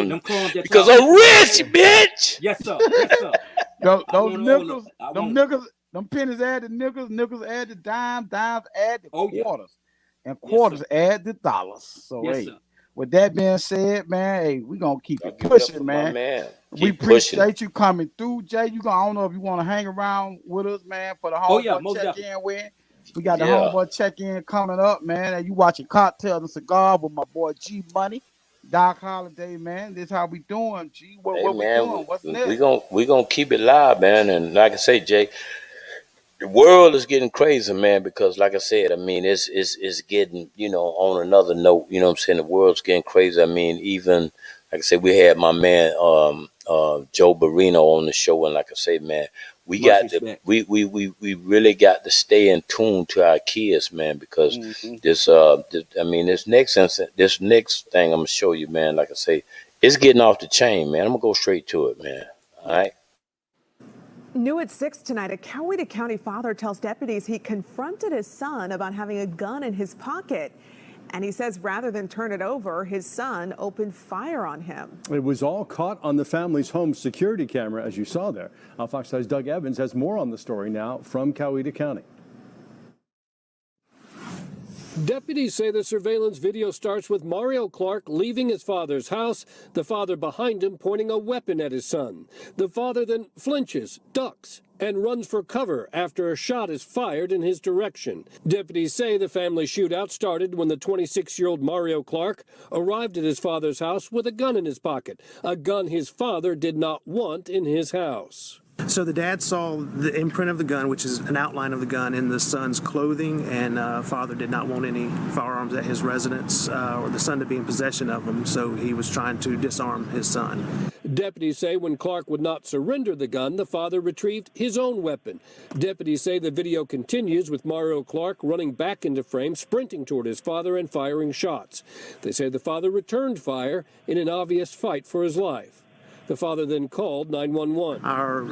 them crumbs that because y'all I'm eat. rich, bitch. Yes, sir. Yes, sir. I Those want all of nickels, it. I them want it. nickels, them pennies add the nickels, nickels add the dimes, dimes add the Oh yeah. quarters, and Yes, sir. quarters add the dollars. So Yes, hey, sir. with that being said, man, hey, we gonna keep I'll it give it up for pushing, my man. man. We Keep pushing it. appreciate you coming through, Jay. I don't know if you want to hang around with us, man, for the Oh yeah, homeboy most check definitely. in with. We got the Yeah. homeboy check in coming up, man. And you watching Cocktails and Cigar with my boy G Money, Doc Holiday, man. This how we doing, G. What Hey what we man, doing? What's we next? gonna we gonna keep it live, man. And like I say, Jay, the world is getting crazy, man, because like I said, I mean, it's getting, on another note, you know what I'm saying? The world's getting crazy. I mean, even like I said, we had my man Joe Barino on the show, and like I say, man, we Much got to respect. we really got to stay in tune to our kids, man, because this this next thing I'm gonna show you, man, like I say, it's getting off the chain, man. I'm gonna go straight to it, man. All right. New at 6 tonight, a Coweta County father tells deputies he confronted his son about having a gun in his pocket. And he says rather than turn it over, his son opened fire on him. It was all caught on the family's home security camera, as you saw there. Fox 5's Doug Evans has more on the story now from Coweta County. Deputies say the surveillance video starts with Mario Clark leaving his father's house, the father behind him pointing a weapon at his son. The father then flinches, ducks, and runs for cover after a shot is fired in his direction. Deputies say the family shootout started when the 26-year-old Mario Clark arrived at his father's house with a gun in his pocket, a gun his father did not want in his house. So the dad saw the imprint of the gun, which is an outline of the gun, in the son's clothing, and father did not want any firearms at his residence or the son to be in possession of them, so he was trying to disarm his son. Deputies say when Clark would not surrender the gun, the father retrieved his own weapon. Deputies say the video continues with Mario Clark running back into frame, sprinting toward his father and firing shots. They say the father returned fire in an obvious fight for his life. The father then called 911. Our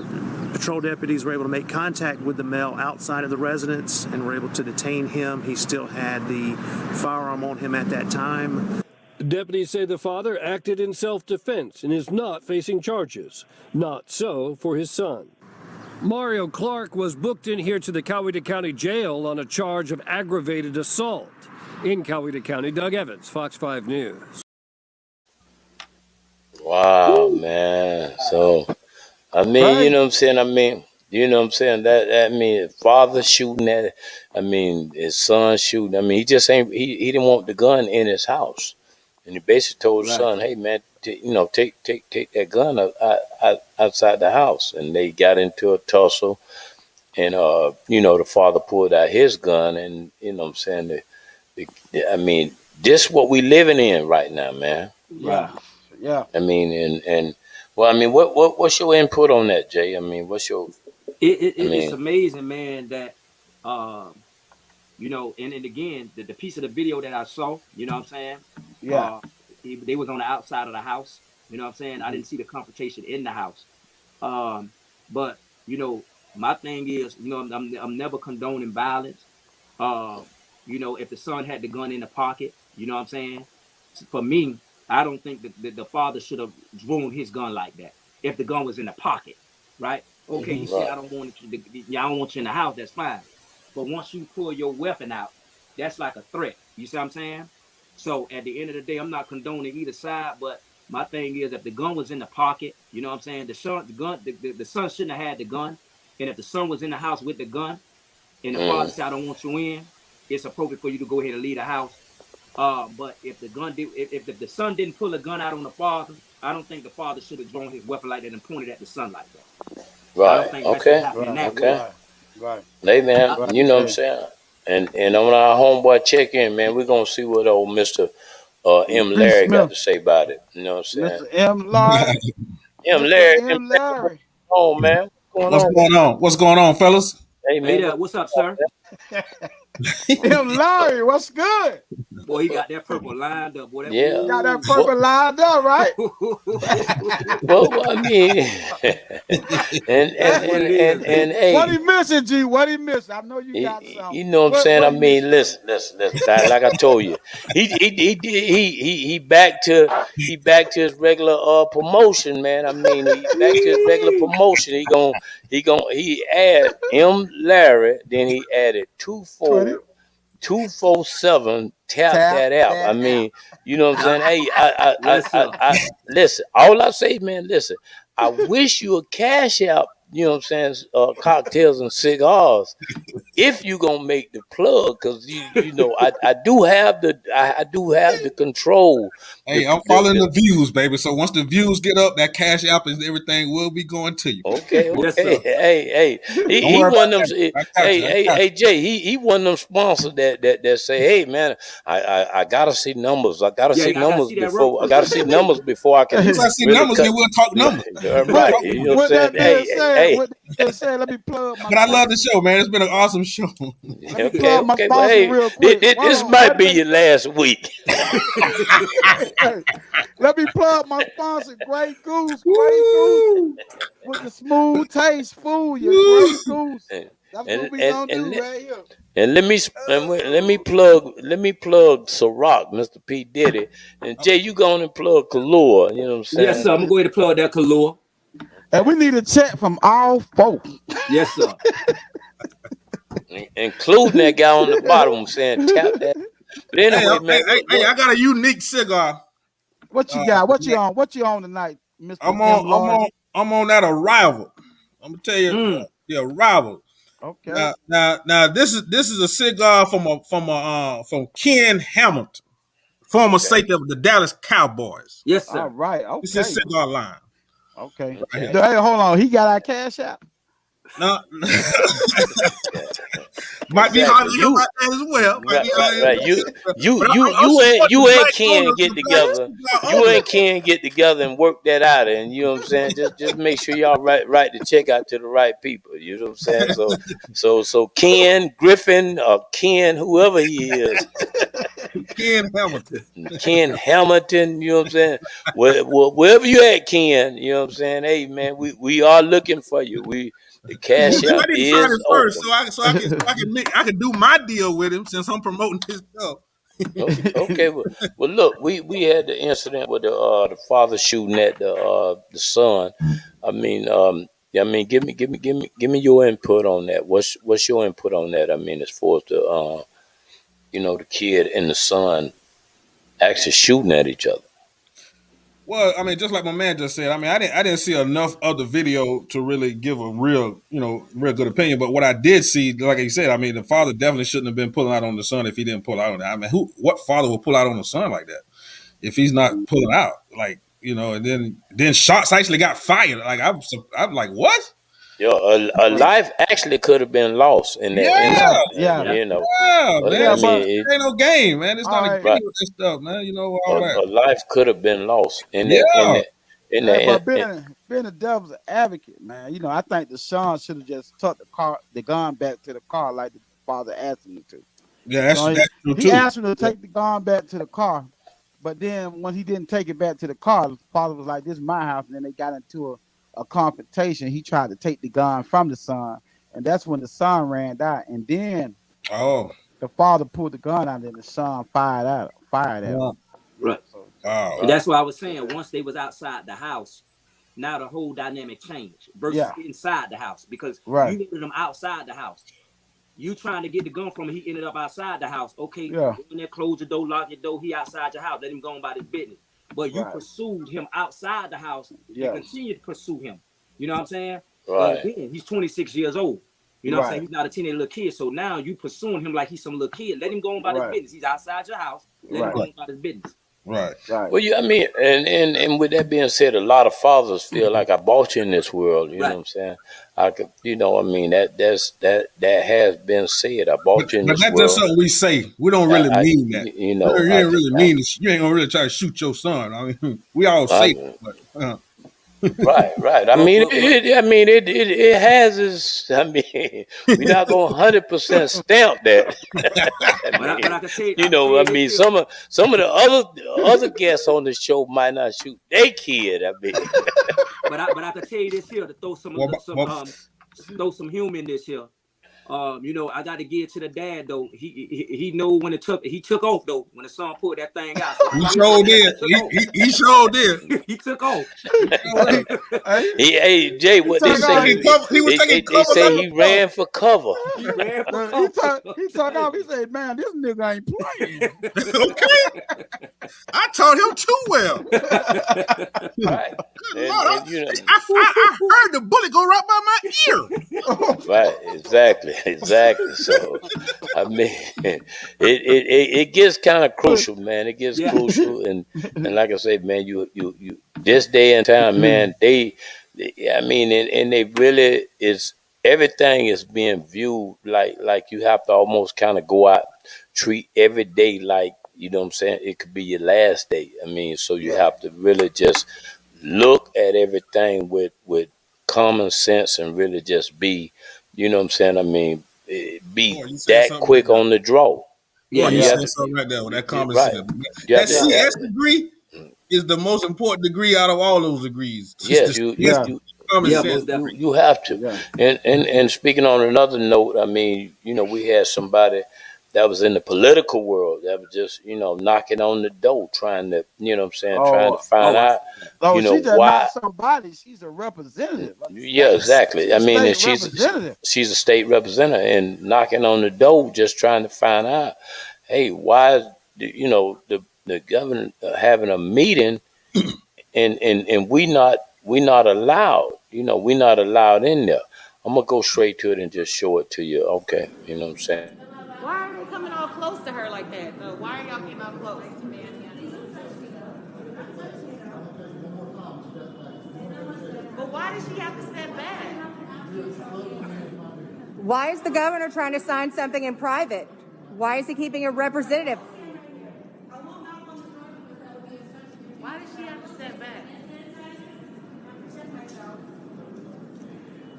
patrol deputies were able to make contact with the male outside of the residence and were able to detain him. He still had the firearm on him at that time. Deputies say the father acted in self-defense and is not facing charges. Not so for his son. Mario Clark was booked in here to the Coweta County Jail on a charge of aggravated assault. In Coweta County, Doug Evans, Fox 5 News. Wow, man. So, I mean, you know what I'm saying? That father shooting at, his son shooting. He just ain't, he didn't want the gun in his house. And he basically told his son, hey, man, take that gun outside the house. And they got into a tussle. And, the father pulled out his gun. And, this what we living in right now, man. Yeah. Yeah. What's your input on that, Jay? What's your? It's amazing, man. That and again, the piece of the video that I saw, you know what I'm saying? Yeah. They was on the outside of the house. You know what I'm saying? I didn't see the confrontation in the house. But my thing is, I'm never condoning violence. If the son had the gun in the pocket, you know what I'm saying? For me, I don't think that the father should have drawn his gun like that. If the gun was in the pocket, right? Okay, you say I don't want you in the house. That's fine. But once you pull your weapon out, that's like a threat. You see what I'm saying? So at the end of the day, I'm not condoning either side. But my thing is, if the gun was in the pocket, you know what I'm saying? The son shouldn't have had the gun. And if the son was in the house with the gun, and the father said I don't want you in, it's appropriate for you to go ahead and leave the house. But if the son didn't pull a gun out on the father, I don't think the father should have drawn his weapon like that and pointed at the son like that. Right. I don't think that should happen in that way. Right. Hey, man, you know what I'm saying? And on our homeboy check-in, man, we're going to see what old Mr. M. Larry got to say about it. You know what I'm saying? Mr. M. Larry. M. Larry. M. Larry. Oh, man. What's going on? What's going on, fellas? Hey, man. Hey there, what's up, sir? M. Larry, what's good? Boy, he got that purple lined up. Boy, Yeah. You got that purple lined up, right? Well, and hey. What he missing, G? What he missing? I know you got something. You know what I'm saying? Listen. Like I told you, he back to his regular promotion, man. He back to his regular promotion. He add M. Larry, then he added 247. Tap that out. You know what I'm saying? Hey, I listen. All I say, man, listen. I wish you would cash out you know what I'm saying, cocktails and cigars. If you gonna make the plug, because you know I do have the control. Hey, I'm following the views, baby. So once the views get up, that cash app and everything will be going to you. Okay, Yes, okay. sir. Hey, Don't he worry one about of them. that. I got you. I got Hey, Jay. He one of them sponsors that say, hey man, I gotta see numbers. I gotta Yeah, see I gotta numbers see that rope. before. I gotta see numbers before I can Once I see really numbers, cut. then we'll talk numbers. Right. You know what I'm With saying? that being Hey. said, let me plug my But I love the show, man. It's been an awesome show. let me Okay. plug my Well, sponsor hey, real quick. this might be your last week. Hey, let me plug my sponsor, Grey Goose. Grey Goose with the smooth taste food. Your Grey Goose. That's what we gonna do right here. And let me plug Ciroc, Mr. P. Diddy, and Jay, you go on and plug Kalua. You know what I'm Yes, saying? sir. I'm gonna go ahead and plug that Kalua. And we need a check from all folks. Yes, sir. Including that guy on the bottom saying tap that. But anyway, man, Hey, I got a unique cigar. What you got? What you on? What you on tonight, Mr. I'm M. Lloyd? on that arrival. I'm gonna tell you the arrival. Okay. Now this is a cigar from Ken Hamilton, former safety of the Dallas Cowboys. Yes, All right. This Okay. is cigar line. Okay. Right here. Hey, hold on. He got our cash app. No. Might be hard to hear about that as well. Right. I'm You supporting and the Ken black get owners, the black together. cigar You owners. and Ken get together and work that out, and you know what I'm saying. Just make sure y'all write the check out to the right people. You know what I'm saying. So Ken Griffin or Ken whoever he is. Ken Hamilton. Ken Hamilton, you know what I'm saying? Wherever you at, Ken, you know what I'm saying? Hey man, we are looking for you. The cash I app need to find is it first, open. so I can do my deal with him since I'm promoting his stuff. Okay, well look, we had the incident with the father shooting at the son. I mean, give me your input on that. What's your input on that? I mean, as far as the the kid and the son actually shooting at each other. Well, I mean, just like my man just said, I mean, I didn't see enough of the video to really give a real good opinion. But what I did see, like he said, I mean, the father definitely shouldn't have been pulling out on the son if he didn't pull out on that. I mean, what father would pull out on the son like that if he's not pulling out? Like, and then shots actually got fired. Like I'm like, what? Yo, a life actually could have been lost in that Yeah, incident. Yeah. You know, man. I It mean, ain't no game, man. It's All not a right. game with this stuff, man. You know all that. a life could have been lost in Yeah. that. But being a devil's advocate, man, I think the son should have just took the gun back to the car like the father asked him to. Yeah, that's true He too. asked him to take the gun back to the car, but then when he didn't take it back to the car, the father was like, "This is my house," and then they got into a confrontation. He tried to take the gun from the son, and that's when the son ran out. And then the father pulled the gun out, and the son fired at him. Right. And that's why I was saying once they was outside the house, now the whole dynamic changed versus inside the house because you wanted them outside the house. You trying to get the gun from him, he ended up outside the house. Okay, go in there, close the door, lock your door. He outside your house. Let him go on about his business. But you pursued him outside the house and continue to pursue him. You know what I'm saying? Right. And again, he's 26 years old. You know what I'm saying? He's not a teenage little kid. So now you pursuing him like he's some little kid. Let him go on about his business. He's outside your house. Let him go on about his business. Right. Well, I mean, and with that being said, a lot of fathers feel like I bought you in this world. You know what I'm saying? I could, I mean, that has been said. I bought you in But this that's world. just something we say. We don't really mean that. You know, you ain't really mean this. You ain't gonna really try to shoot your son. I mean, we all say it, but Right. I mean, it has its. I mean, we're not gonna 100% stamp that. But I can tell you, I mean, some of the other guests on the show might not shoot their kid. I mean, but I can tell you this here to throw some humor in this here. I got to give it to the dad though. He know when he took off though when the son pulled that thing out. So he sure did. He sure did. He took off. Hey Jay, what they say? They say he ran for cover. He ran for cover. He took off. He said, "Man, this nigga ain't playing." I taught him too well. Right. Good And, Lord, and you know, I heard the bullet go right by my ear. right, exactly. So, I mean, it gets kind of crucial, man. It gets crucial, and like I say, man, you this day and time, man, I mean, and they really is everything is being viewed like you have to almost kind of go out, treat every day like, you know what I'm saying, it could be your last day. I mean, so you have to really just look at everything with common sense and really just be, you know what I'm saying? I mean, be Boy, you said that something right quick there. on the draw. Boy, Yeah, you you have said to, something right there with that common right. sense. You have That to, CS degree is the most important degree out of all those degrees. It's yes, the CS common sense. you have to. And speaking on another note, I mean, you know, we had somebody that was in the political world that was just, you know, knocking on the door, trying to, you know what I'm saying, trying to find out, you know, she's just why. not somebody. She's a representative. Yeah, exactly. She's I a mean, and state representative. she's a state representative and knocking on the door, just trying to find out, hey, why is you know the governor having a meeting and we not allowed. You know, we not allowed in there. I'm gonna go straight to it and just show it to you. Okay, you know what I'm saying? Why are they coming all close to her like that? Why are y'all getting all close? But why does she have to step back? Why is the governor trying to sign something in private? Why is he keeping a representative? Why does she have to step back?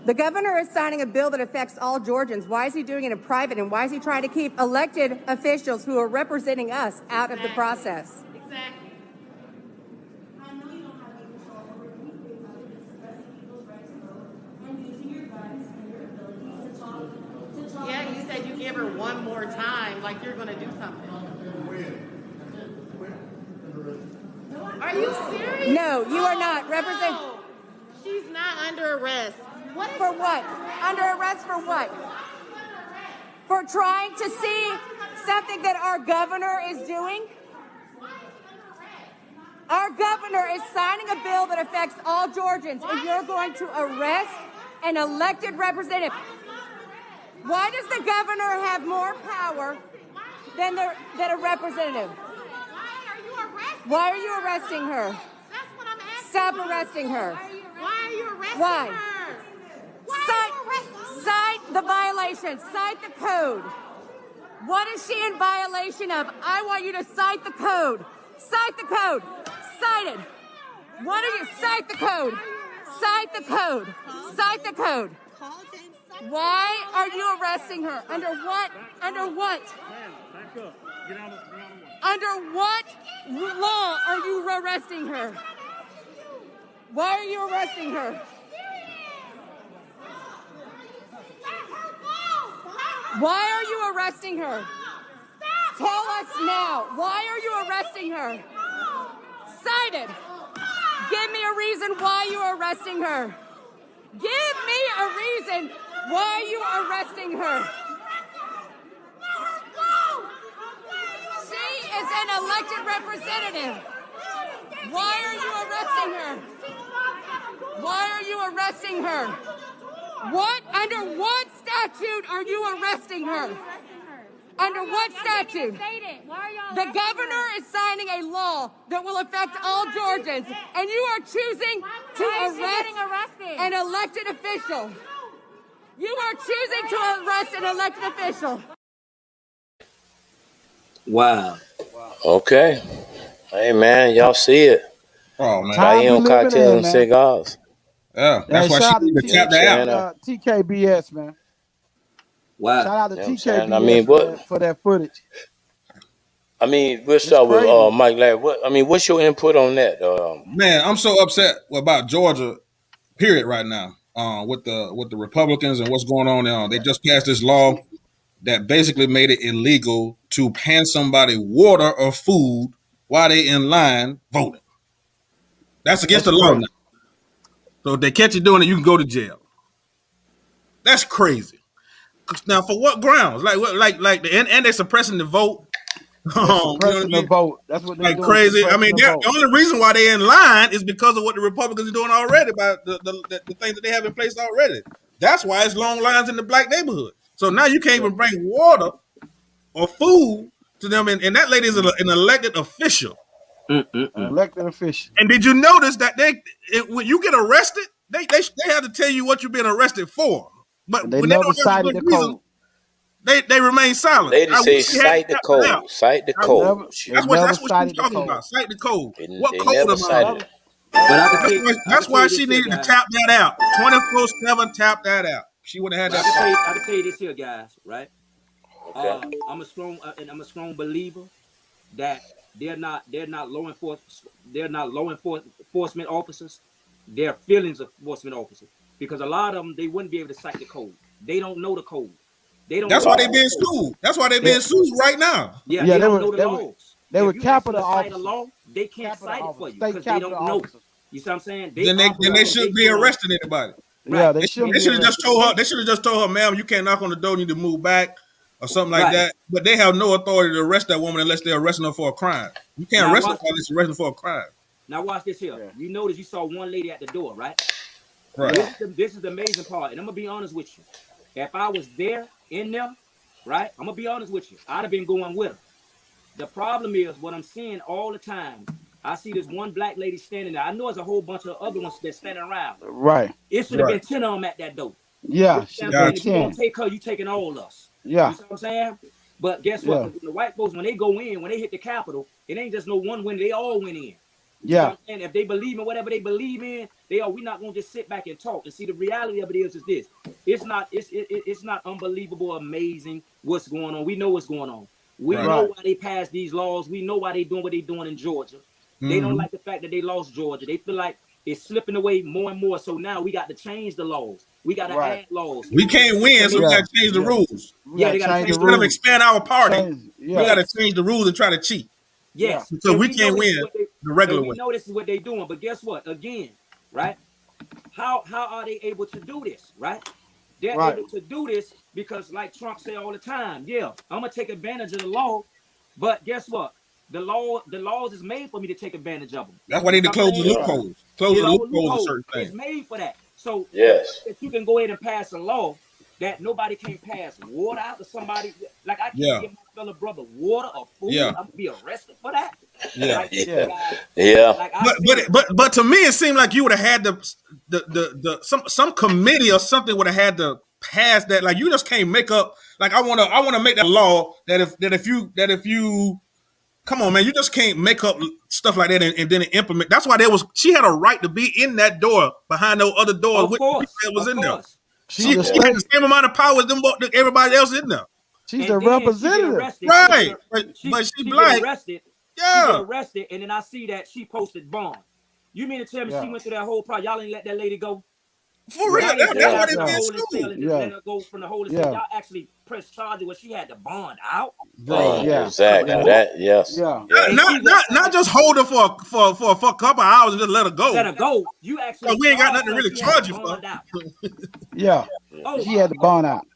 The governor is signing a bill that affects all Georgians. Why is he doing it in private? And why is he trying to keep elected officials who are representing us out of the process? Exactly. Yeah, you said you give her one more time, like you're gonna do something. Are you serious? No, you are not. No. She's not under arrest. For what? Under arrest for what? For trying to see something that our governor is doing? Our governor is signing a bill that affects all Georgians, and you're going to arrest an elected representative. Why does the governor have more power than a representative? Why are you arresting her? That's what I'm asking. Stop arresting her. Why are you arresting Why? her? Cite the violation. Cite the code. What is she in violation of? I want you to cite the code. Cite the code. Cite it. What are you? Cite the code. Cite the code. Cite the code. Why are you arresting her? Under what? Under what? Under what law are you arresting her? Why are you arresting her? Why are you arresting her? Tell us now. Why are you arresting her? Cite it. Give me a reason why you are arresting her. Give me a reason why you are arresting her. She is an elected representative. Why are you arresting her? Why are you arresting her? What? Under what statute are you arresting her? Under what statute? The governor is signing a law that will affect all Georgians, and you are choosing to arrest an elected official. You are choosing to arrest an elected official. Wow. Okay. Hey man, y'all see it. Oh man. Right here we on living Cocktails in, and man. Cigars. Yeah, that's why she shout out need to tap the app. TKBS, man. Wow. Shout out to You know what I'm saying? TKBS I mean, what? for that footage. I mean, we'll start with crazy. Mike Larry. What's your input on that? Man, I'm so upset about Georgia, period, right now. With the Republicans and what's going on. They just passed this law that basically made it illegal to hand somebody water or food while they in line voting. That's against the law now. So if they catch you doing it, you can go to jail. That's crazy. Now, for what grounds? And they're suppressing the vote. They're You know what I suppressing the mean? vote. That's what they're Like doing. crazy. I mean, Suppressing the vote. the only reason why they're in line is because of what the Republicans are doing already by the things that they have in place already. That's why it's long lines in the black neighborhood. So now you can't even bring water or food to them, and that lady is an elected official. Elected official. And did you notice that when you get arrested, they have to tell you what you're being arrested for. But And they when they never don't have a cited good the reason, code. they remain silent. Lady I say wish she had cite the tapped it out. code. Cite the I- code. They That's never what she's cited the talking code. about. Cite the code. They What code never am I cited on? it. But I can tell you, That's why she needed to tap that out. 24/7 tap that out. She would have had But that. I can tell you this here, guys. Right? Okay. I'm a strong believer that they're not law enforcement officers. They're feelings enforcement officers, because a lot of them, they wouldn't be able to cite the code. They don't know the code. They don't. That's know why the they being code. sued. That's why they being sued right now. Yeah, Yeah, they they don't were- know the they were- laws. They If were you capital ask them to cite a officers. law, they can't Capital cite it for officers. you State because they don't capital know. officers. You see what I'm saying? Then they operate should on be their arresting anybody. Yeah, they They shouldn't be should have just arrested. told her. They should have just told her, "Ma'am, you can't knock on the door. You need to move back or something like Right. that." But they have no authority to arrest that woman unless they're arresting her for a crime. You can't Now arrest her watch- unless you're arresting her for a crime. Now watch this here. You notice you saw one lady at the door, right? Right. This is the amazing part, and I'm gonna be honest with you. If I was there in there, right, I'm gonna be honest with you, I'd have been going with her. The problem is what I'm seeing all the time. I see this one black lady standing there. I know there's a whole bunch of other ones that's standing around. Right. It should have Right. been 10 of them at that door. Yeah, You should see have what I'm been saying? If you don't 10. take her, you taking all us. Yeah. You see what I'm saying? But guess what? Yeah. When the white folks, when they go in, when they hit the Capitol, it ain't just no one win. They all went in. You know Yeah. what I'm saying? If they believe in whatever they believe in, we're not gonna just sit back and talk. And see, the reality of it is this: it's not unbelievable, amazing what's going on. We know what's going on. We Right. know Right. why they passed these laws. We know why they doing what they doing in Georgia. They don't like the fact that they lost Georgia. They feel like it's slipping away more and more. So now we got to change the laws. We got to Right. add laws. We can't win, so we Yeah. got to change the Yeah. rules. Yeah, they got to change change the the Instead of rules. expand our party, Change- we Yeah. got to change the rules and try to cheat. Yes. Because And we know can't this is win what they- the regular and we way. know this is what they're doing, but guess what? Again, right? How are they able to do this, right? They're Right. able to do this because, like Trump say all the time, yeah, I'm gonna take advantage of the law, but guess what? The laws is made for me to take advantage of them. That's why they need to close the loopholes. Close the loopholes of certain It's things. made for that. So Yes. if you can go ahead and pass a law that nobody can pass water out to somebody, like I can't Yeah. give my fellow brother water or food, Yeah. I'm gonna be arrested for that. Yeah. Like, Yeah. guys, Yeah. like I But to me, it seemed like you would have had the some committee or something would have had to pass that. Like you just can't make up. Like I want to make that law that if you come on, man, you just can't make up stuff like that and then implement. That's why she had a right to be in that door behind those other doors Of with course, the people that was of in there. course. She had the same amount of power as everybody else in there. She's And a then she get representative. arrested. Right. But She get black. arrested. Yeah. She get arrested, and then I see that she posted bond. You mean to tell me Yeah. she went through that whole process? Y'all ain't let that lady go? For real. Y'all ain't That's let her why out they from the being holding cell sued. and just Yeah. let her go from the holding Yeah. cell. Y'all actually pressed charges where she had to bond out. Yeah. Exactly. Yeah. That. Yes. Yeah. Not just hold her for a couple of hours and just let her go. Let her go. You actually. So we ain't got charged nothing to her. really She had charge to you for. bond out. Yeah. Oh She my had to bond out.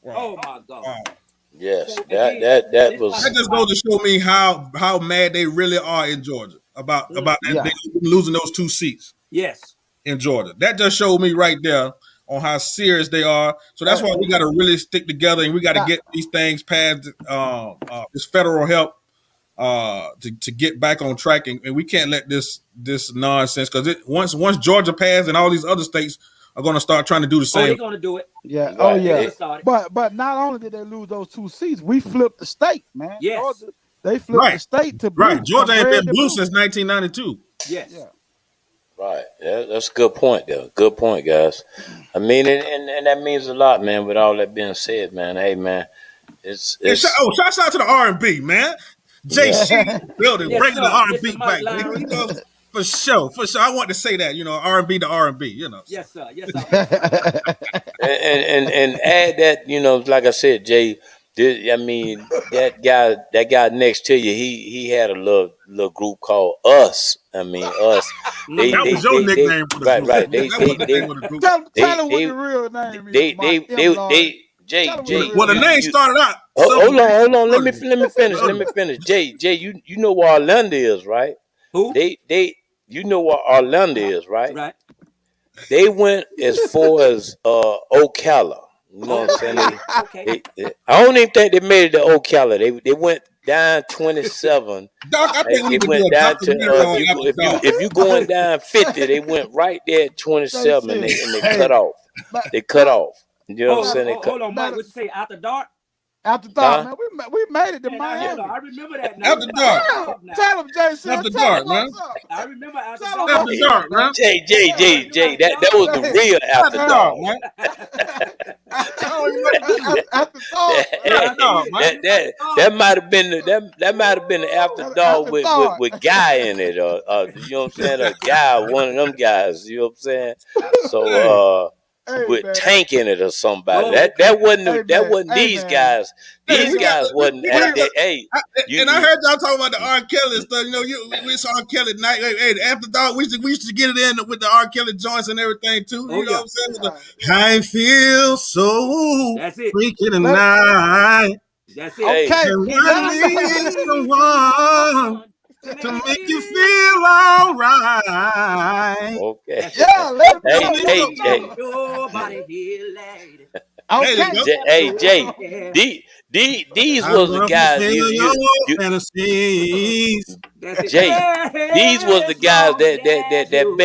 Oh my God. Wow. Yes. So, That was. That just goes to show me how mad they really are in Georgia about Yeah. they losing those 2 seats Yes. in Georgia. That just showed me right there on how serious they are. So that's why we got to really stick together and we got to get these things past this federal help to get back on track. And we can't let this nonsense, because once Georgia passed and all these other states are going to start trying to do the Oh, same. they're gonna do it. Yeah. Right. Oh They yeah. gonna start it. But not only did they lose those 2 seats, we flipped the state, man. Yes. Georgia, they flipped the Right. state to blue. Right. Georgia ain't from red been to blue since 1992. Yes. Yeah. Right. That's a good point, though. Good point, guys. I mean, and that means a lot, man. With all that being said, man, hey, man, it's Shouts out to the R&B, man. JC building, Yes, bringing sir. the R&B Mr. back. Mike Lowry. You know, for sure. I want to say that, R&B to R&B, Yes, sir. Yes, sir. and add that, like I said, Jay. I mean, that guy next to you, he had a little group called Us. I mean, Us. That was your nickname for the group. Right. That was the name of the group. Tell him what the real name is. Mike. Jay. Well, the name started out. Hold on. Let me finish. Jay, you know where Orlando is, right? Who? You know where Orlando is, right? Right. They went as far as Ocala. You know what I'm saying? Okay. I don't even think they made it to Ocala. They went down 27. Doc, I think we They need to went do a down to documentary on After Dark. if you going down 50, they went right there at 27 and they cut off. They cut off. You know what I'm saying? Hold on, Mike. What you say? After dark? After dark, man. We made it to Miami. I remember that now. After dark. Tell him, Jason. After dark, man. I remember after dark. After dark, man. Jay, that was the real After Dark, man. That might have been the After Dark with Guy in it, or you know what I'm saying, a guy, one of them guys, you know what I'm saying. So with Tank in it or somebody. That wasn't these guys. These guys wasn't at that. And I heard y'all talking about the R. Kelly stuff. You know, we saw R. Kelly night. Hey, After Dark, we used to get it in with the R. Kelly joints and everything too. You know what I'm saying? I feel so freaking tonight. That's it. Okay. I need someone to make you feel all right. Okay. Yeah, let Hey. Nobody here, lady. Okay. Jay. These was the guys. Jay. These was the guys that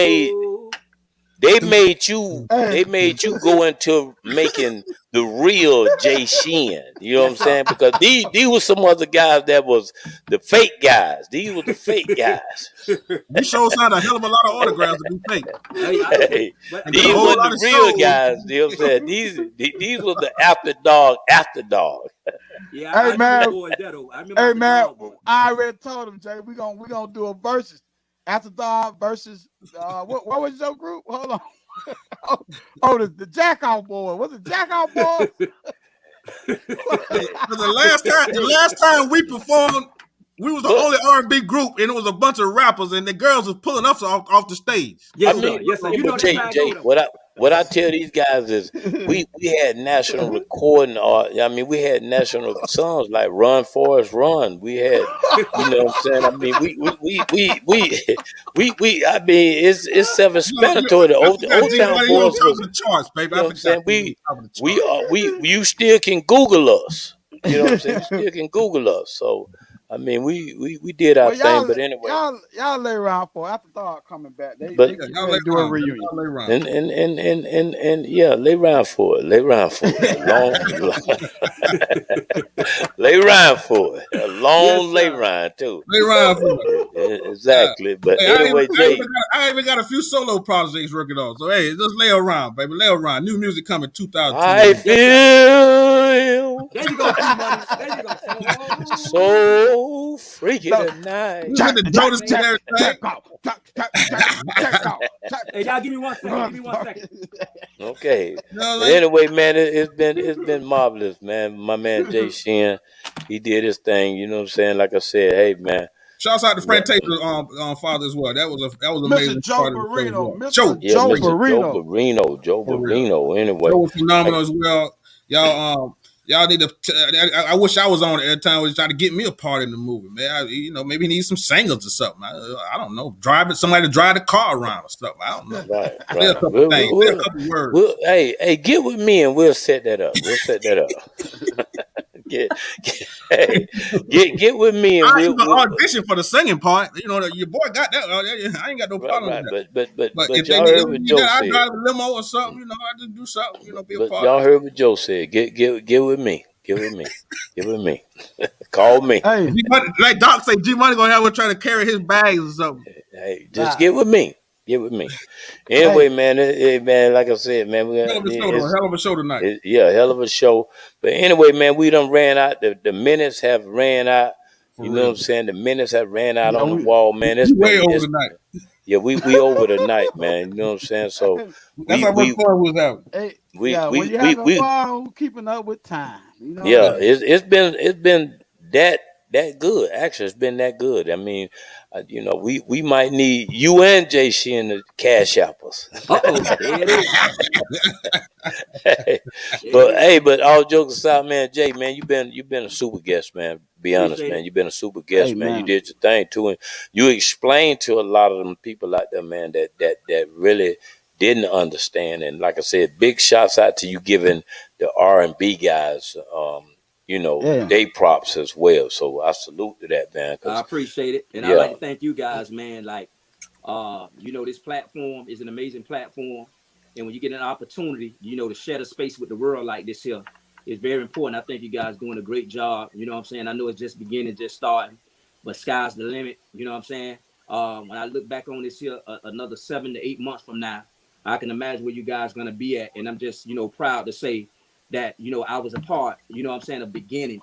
made you go into making the real Jay Shin. You know what I'm saying? Because these were some other guys that was the fake guys. These were the fake guys. You sure signed a hell of a lot of autographs to be fake. These were the real guys. You know what I'm saying? These were the After Dog. Yeah, hey man, I already told him, Jay, we gonna do a versus. After Dark versus what was your group? Hold on. The Jackoff Boy. Was it Jackoff Boy? the last time we performed, we was the only R&B group, and it was a bunch of rappers, and the girls was pulling us off the stage. Yes, sir. You know Jay, what I tell these guys is we had national recording art. I mean, we had national songs like "Run Forest Run." We had, you know what I'm saying. I mean, we I mean, it's self-explanatory. The Old Town Boys was, the charts, baby. You know what I'm saying. You still can Google us. You know what I'm saying. You still can Google us. So. I mean, we did our thing, but anyway, y'all lay around for After Dark coming back. They do a reunion. And yeah, lay around for it. Lay around for it. Lay around for it. A long lay round too. Lay around for it. Exactly. But anyway, Jay, I even got a few solo projects working on. So hey, just lay around, baby. Lay around. New music coming 2002. I feel. There you go, T-Money. There you go. So freaky tonight. Hey, y'all, give me 1 second. Okay. Anyway, man, it's been marvelous, man. My man Jay Shin, he did his thing. You know what I'm saying? Like I said, hey, man. Shouts out to Frank Taylor's father as well. That was amazing. Mr. Joe Barino. Joe Barino. Anyway, Joe was phenomenal as well. Y'all need to. I wish I was on at the time. Was trying to get me a part in the movie, man. Maybe he needs some singles or something. I don't know. Somebody to drive the car around or something. I don't know. Right. A couple things. A couple words. Hey, get with me and we'll set that up. Get with me and we'll audition for the singing part. You know, your boy got that. I ain't got no problem with that. But if y'all heard what Joe said. I drive a limo or something. You know, I just do something. Be a part. Y'all heard what Joe said. Get with me. Get with me. Call me. Hey, like Doc say, G Money gonna have one trying to carry his bags or something. Hey, just get with me. Get with me. Anyway, man, like I said, man, hell of a show tonight. Hell of a show. But anyway, man, we done ran out. The minutes have ran out. You know what I'm saying? The minutes have ran out on the wall, man. It's way over tonight. Yeah, we over tonight, man. You know what I'm saying? So that's how much fun was having. When you having fun, keeping up with time. You know it's been that good. Actually, it's been that good. I mean, You know, we might need you and Jay Shin to cash apples. There it is. Hey, but all jokes aside, man, Jay, man, you've been a super guest, man. Be honest, Appreciate it. man, you've been a super Hey guest, man. You man. did your thing too, and you explained to a lot of them people out there, man, that really didn't understand. And like I said, big shots out to you giving the R&B guys, you know, Yeah. they props as well. So I salute to that, man. I 'Cause, appreciate it. And I'd yeah, like to thank you guys, man. Like, you know, this platform is an amazing platform. And when you get an opportunity, you know, to share the space with the world like this here is very important. I think you guys doing a great job. You know what I'm saying? I know it's just beginning, just starting, but sky's the limit. You know what I'm saying? When I look back on this here, another 7 to 8 months from now, I can imagine where you guys gonna be at. And I'm just, you know, proud to say that, you know, I was a part, you know what I'm saying, of the beginning.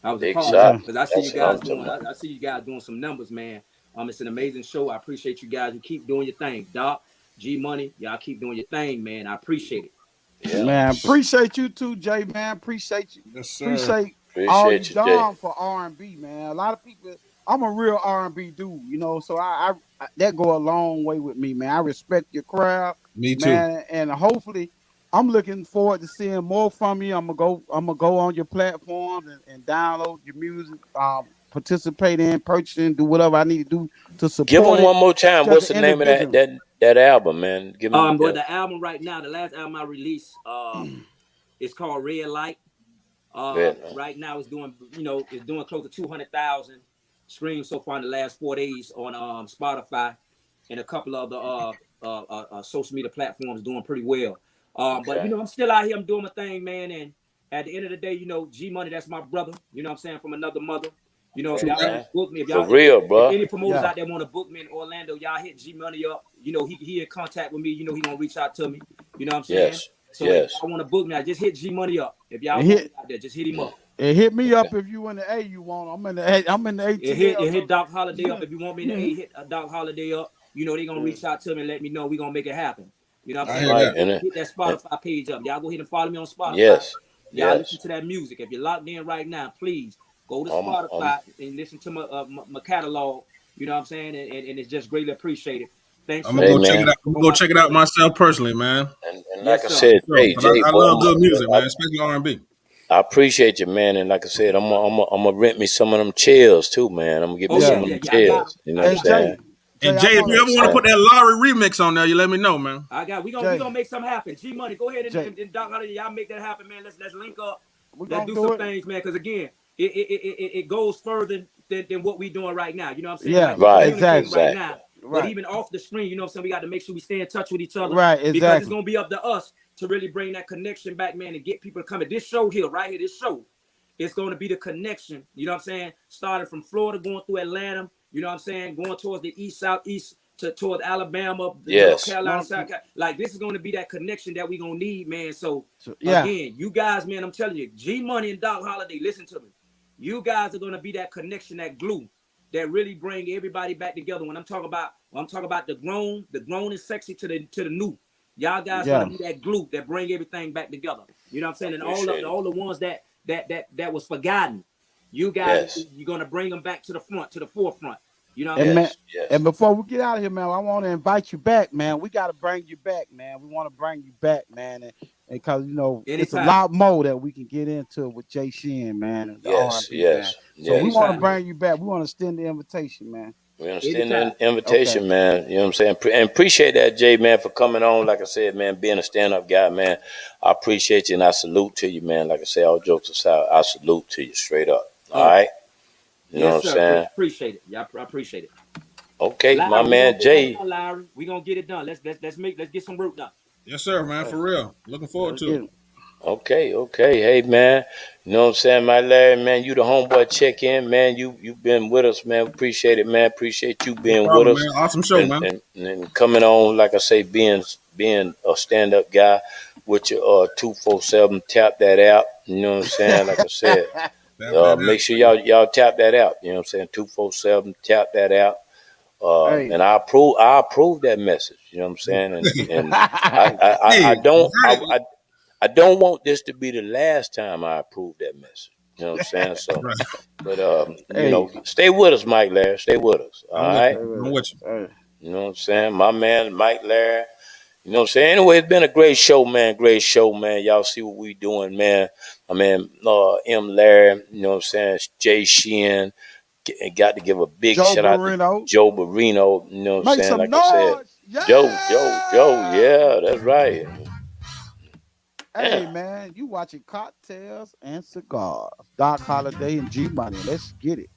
I was a big part of shot. it because I see you That's what I'm guys talking doing. about. I see you guys doing some numbers, man. It's an amazing show. I appreciate you guys. You keep doing your thing, Doc, G Money. Y'all keep doing your thing, man. I appreciate it. Yeah, Man, appreciate you too, Jay. Man, appreciate you. Yes, sir. Appreciate all you appreciate you, Jay. done for R&B, man. A lot of people. I'm a real R&B dude, you know. So I that go a long way with me, man. I respect your craft, Me too. man, and hopefully, I'm looking forward to seeing more from you. I'm gonna go on your platforms and download your music, participate in purchasing, do whatever I need to do to Give support them it. one more time. Just What's an the name of individual. that album, man? Give me But the album right now, the last album I released, it's called Red Light. Right now it's doing, you know, it's doing close to 200,000 streams so far in the last 4 days on Spotify and a couple of the social media platforms doing pretty well. But you know, I'm still out here. I'm doing my thing, man. And at the end of the day, you know, G Money, that's my brother. You know what I'm saying, from another mother. You know, if y'all want to book me, if y'all, For real, if bro. any promoters out there want to book me in Orlando, y'all hit G Money up. You know, he in contact with me. You know, he gonna reach out to me. You know what I'm saying? Yes. So if y'all want to book me, I just hit G Money up. If y'all And want hit me out there, just hit him up. and hit me up if you in the A you want. I'm in the ATL. Hit Doc Holiday up if you want me to hit Doc Holiday up. You know, they gonna reach out to me and let me know. We gonna make it happen. You know what I'm saying? Right. Hit that Spotify page up. Y'all go ahead and follow me on Spotify. Yes. Y'all Yes. listen to that music. If you're locked in right now, please go to Um, Spotify and listen to my catalog. You know what I'm saying? And it's just greatly appreciated. Thanks I'm so gonna go much. check it out. I'm gonna go check it out myself personally, man. And like Yes, I sir. said, Sure, 'cause Jay, I boy, love good music, man, especially R&B. I appreciate you, man. And like I said, I'm gonna rent me some of them chairs too, man. I'm gonna get me some of them I got chairs. You know what I'm saying? And Jay, if you ever want to put that Lowry remix on there, you let me know, man. We gonna make something happen. G Money, go ahead and Doc Holiday, y'all make that happen, man. Let's link up. Let's do some things, man. Because again, it goes further than what we doing right now. You know what I'm saying? Yeah, Like we're right, communicating right exactly. now. But Right. even off the screen, you know what I'm saying? We got to make sure we stay in touch with each other. Right, Because it's exactly. gonna be up to us to really bring that connection back, man, and get people to come in. This show here, right here, this show, it's going to be the connection. You know what I'm saying? Starting from Florida, going through Atlanta. You know what I'm saying? Going towards the east, southeast. Towards Alabama, North Carolina, South Carolina. Like, this is going to be that connection that we're going to need, man. So again, you guys, man, I'm telling you, G Money and Doc Holiday, listen to me. You guys are going to be that connection, that glue that really bring everybody back together. When I'm talking about the grown and sexy to the new. Y'all guys going to be that glue that bring everything back together. You know what I'm saying? And all the ones that was forgotten. You guys, you're going to bring them back to the front, to the forefront. You know what And and before we get out of here, man, I want to invite you back, man. We got to bring you back, man. We want to bring you back, man, and because you know it's a lot more that we can get into with Jay Shin, man. And the R&B, man. So we want to bring you back. We want to extend the invitation, man. We understand the invitation, man. You know what I'm saying? And appreciate that, Jay, man, for coming on. Like I said, man, being a stand-up guy, man, I appreciate you and I salute to you, man. Like I say, all jokes aside, I salute to you straight up. All right? You know what I'm saying? Appreciate it. Yeah, I appreciate it. Okay, Larry, my man Jay. We're gonna get it done. Let's get some work done. Yes, sir, man, for real. Looking forward to it. Okay. Hey, man. You know what I'm saying, my Larry, man, you the homeboy check-in, man. You've been with us, man. Appreciate it, man. Appreciate you being with us. Man. Awesome show, man. And coming on, like I say, being a stand-up guy with your 247, tap that out. You know what I'm saying? Like I said. Make sure y'all tap that out. You know what I'm saying? 247, tap that out. And I approve that message. You know what I'm saying? And I don't want this to be the last time I approve that message. You know what I'm saying? So, Right. but you Hey, know, stay with us, Mike Larry. Stay with us. All I'm with right. you. I'm with you. hey, You know what I'm saying? My man, Mike Larry. You know what I'm saying? Anyway, it's been a great show, man. Great show, man. Y'all see what we doing, man. I mean, M. Larry, you know what I'm saying? Jay Sheehan. Got to give a big Joe shout out to Barino, Joe Barino. You know what I'm make saying? some Like I said, noise. Yeah. Joe. Yeah, that's right. Yeah. Hey, man, you watching Cocktails and Cigars. Doc Holliday and G Money. Let's get it.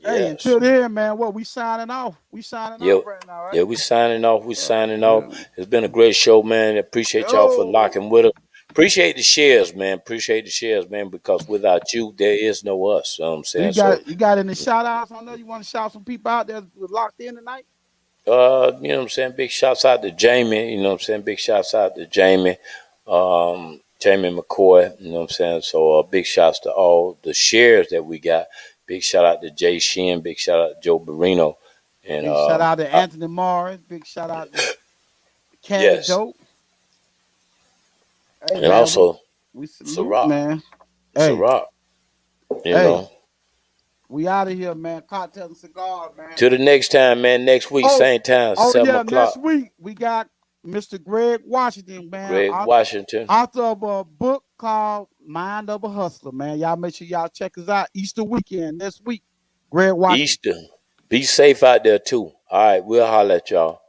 Hey, Yes. until then, man, what we signing off? We signing Yeah, off right now, right? yeah, we signing off. We signing off. Yeah. It's been a great show, man. Appreciate y'all for Yo, locking with us. Appreciate the shares, man. Appreciate the shares, man, because without you, there is no us. You know what I'm saying? So, you got any shout outs? I know you want to shout some people out there who locked in tonight. you know what I'm saying? Big shouts out to Jamie. You know what I'm saying? Big shouts out to Jamie. Jamie McCoy. You know what I'm saying? So, big shouts to all the shares that we got. Big shout out to Jay Sheehan. Big shout out to Joe Barino. And, Big shout out to Anthony Morris. Big shout out to Candy yes. Dope. Hey, And man, also, we salute, Ciroc. man. Hey, Ciroc. You hey, know. we out of here, man. Cocktails and Cigars, man. Till the next time, man. Next week, Oh, same time, oh 7 yeah, next o'clock. week we got Mr. Greg Washington, man. Greg Washington. Author of a book called Mind of a Hustler, man. Y'all make sure y'all check us out Easter weekend next week. Greg Washington. Easter. Be safe out there, too. All right, we'll holler at y'all.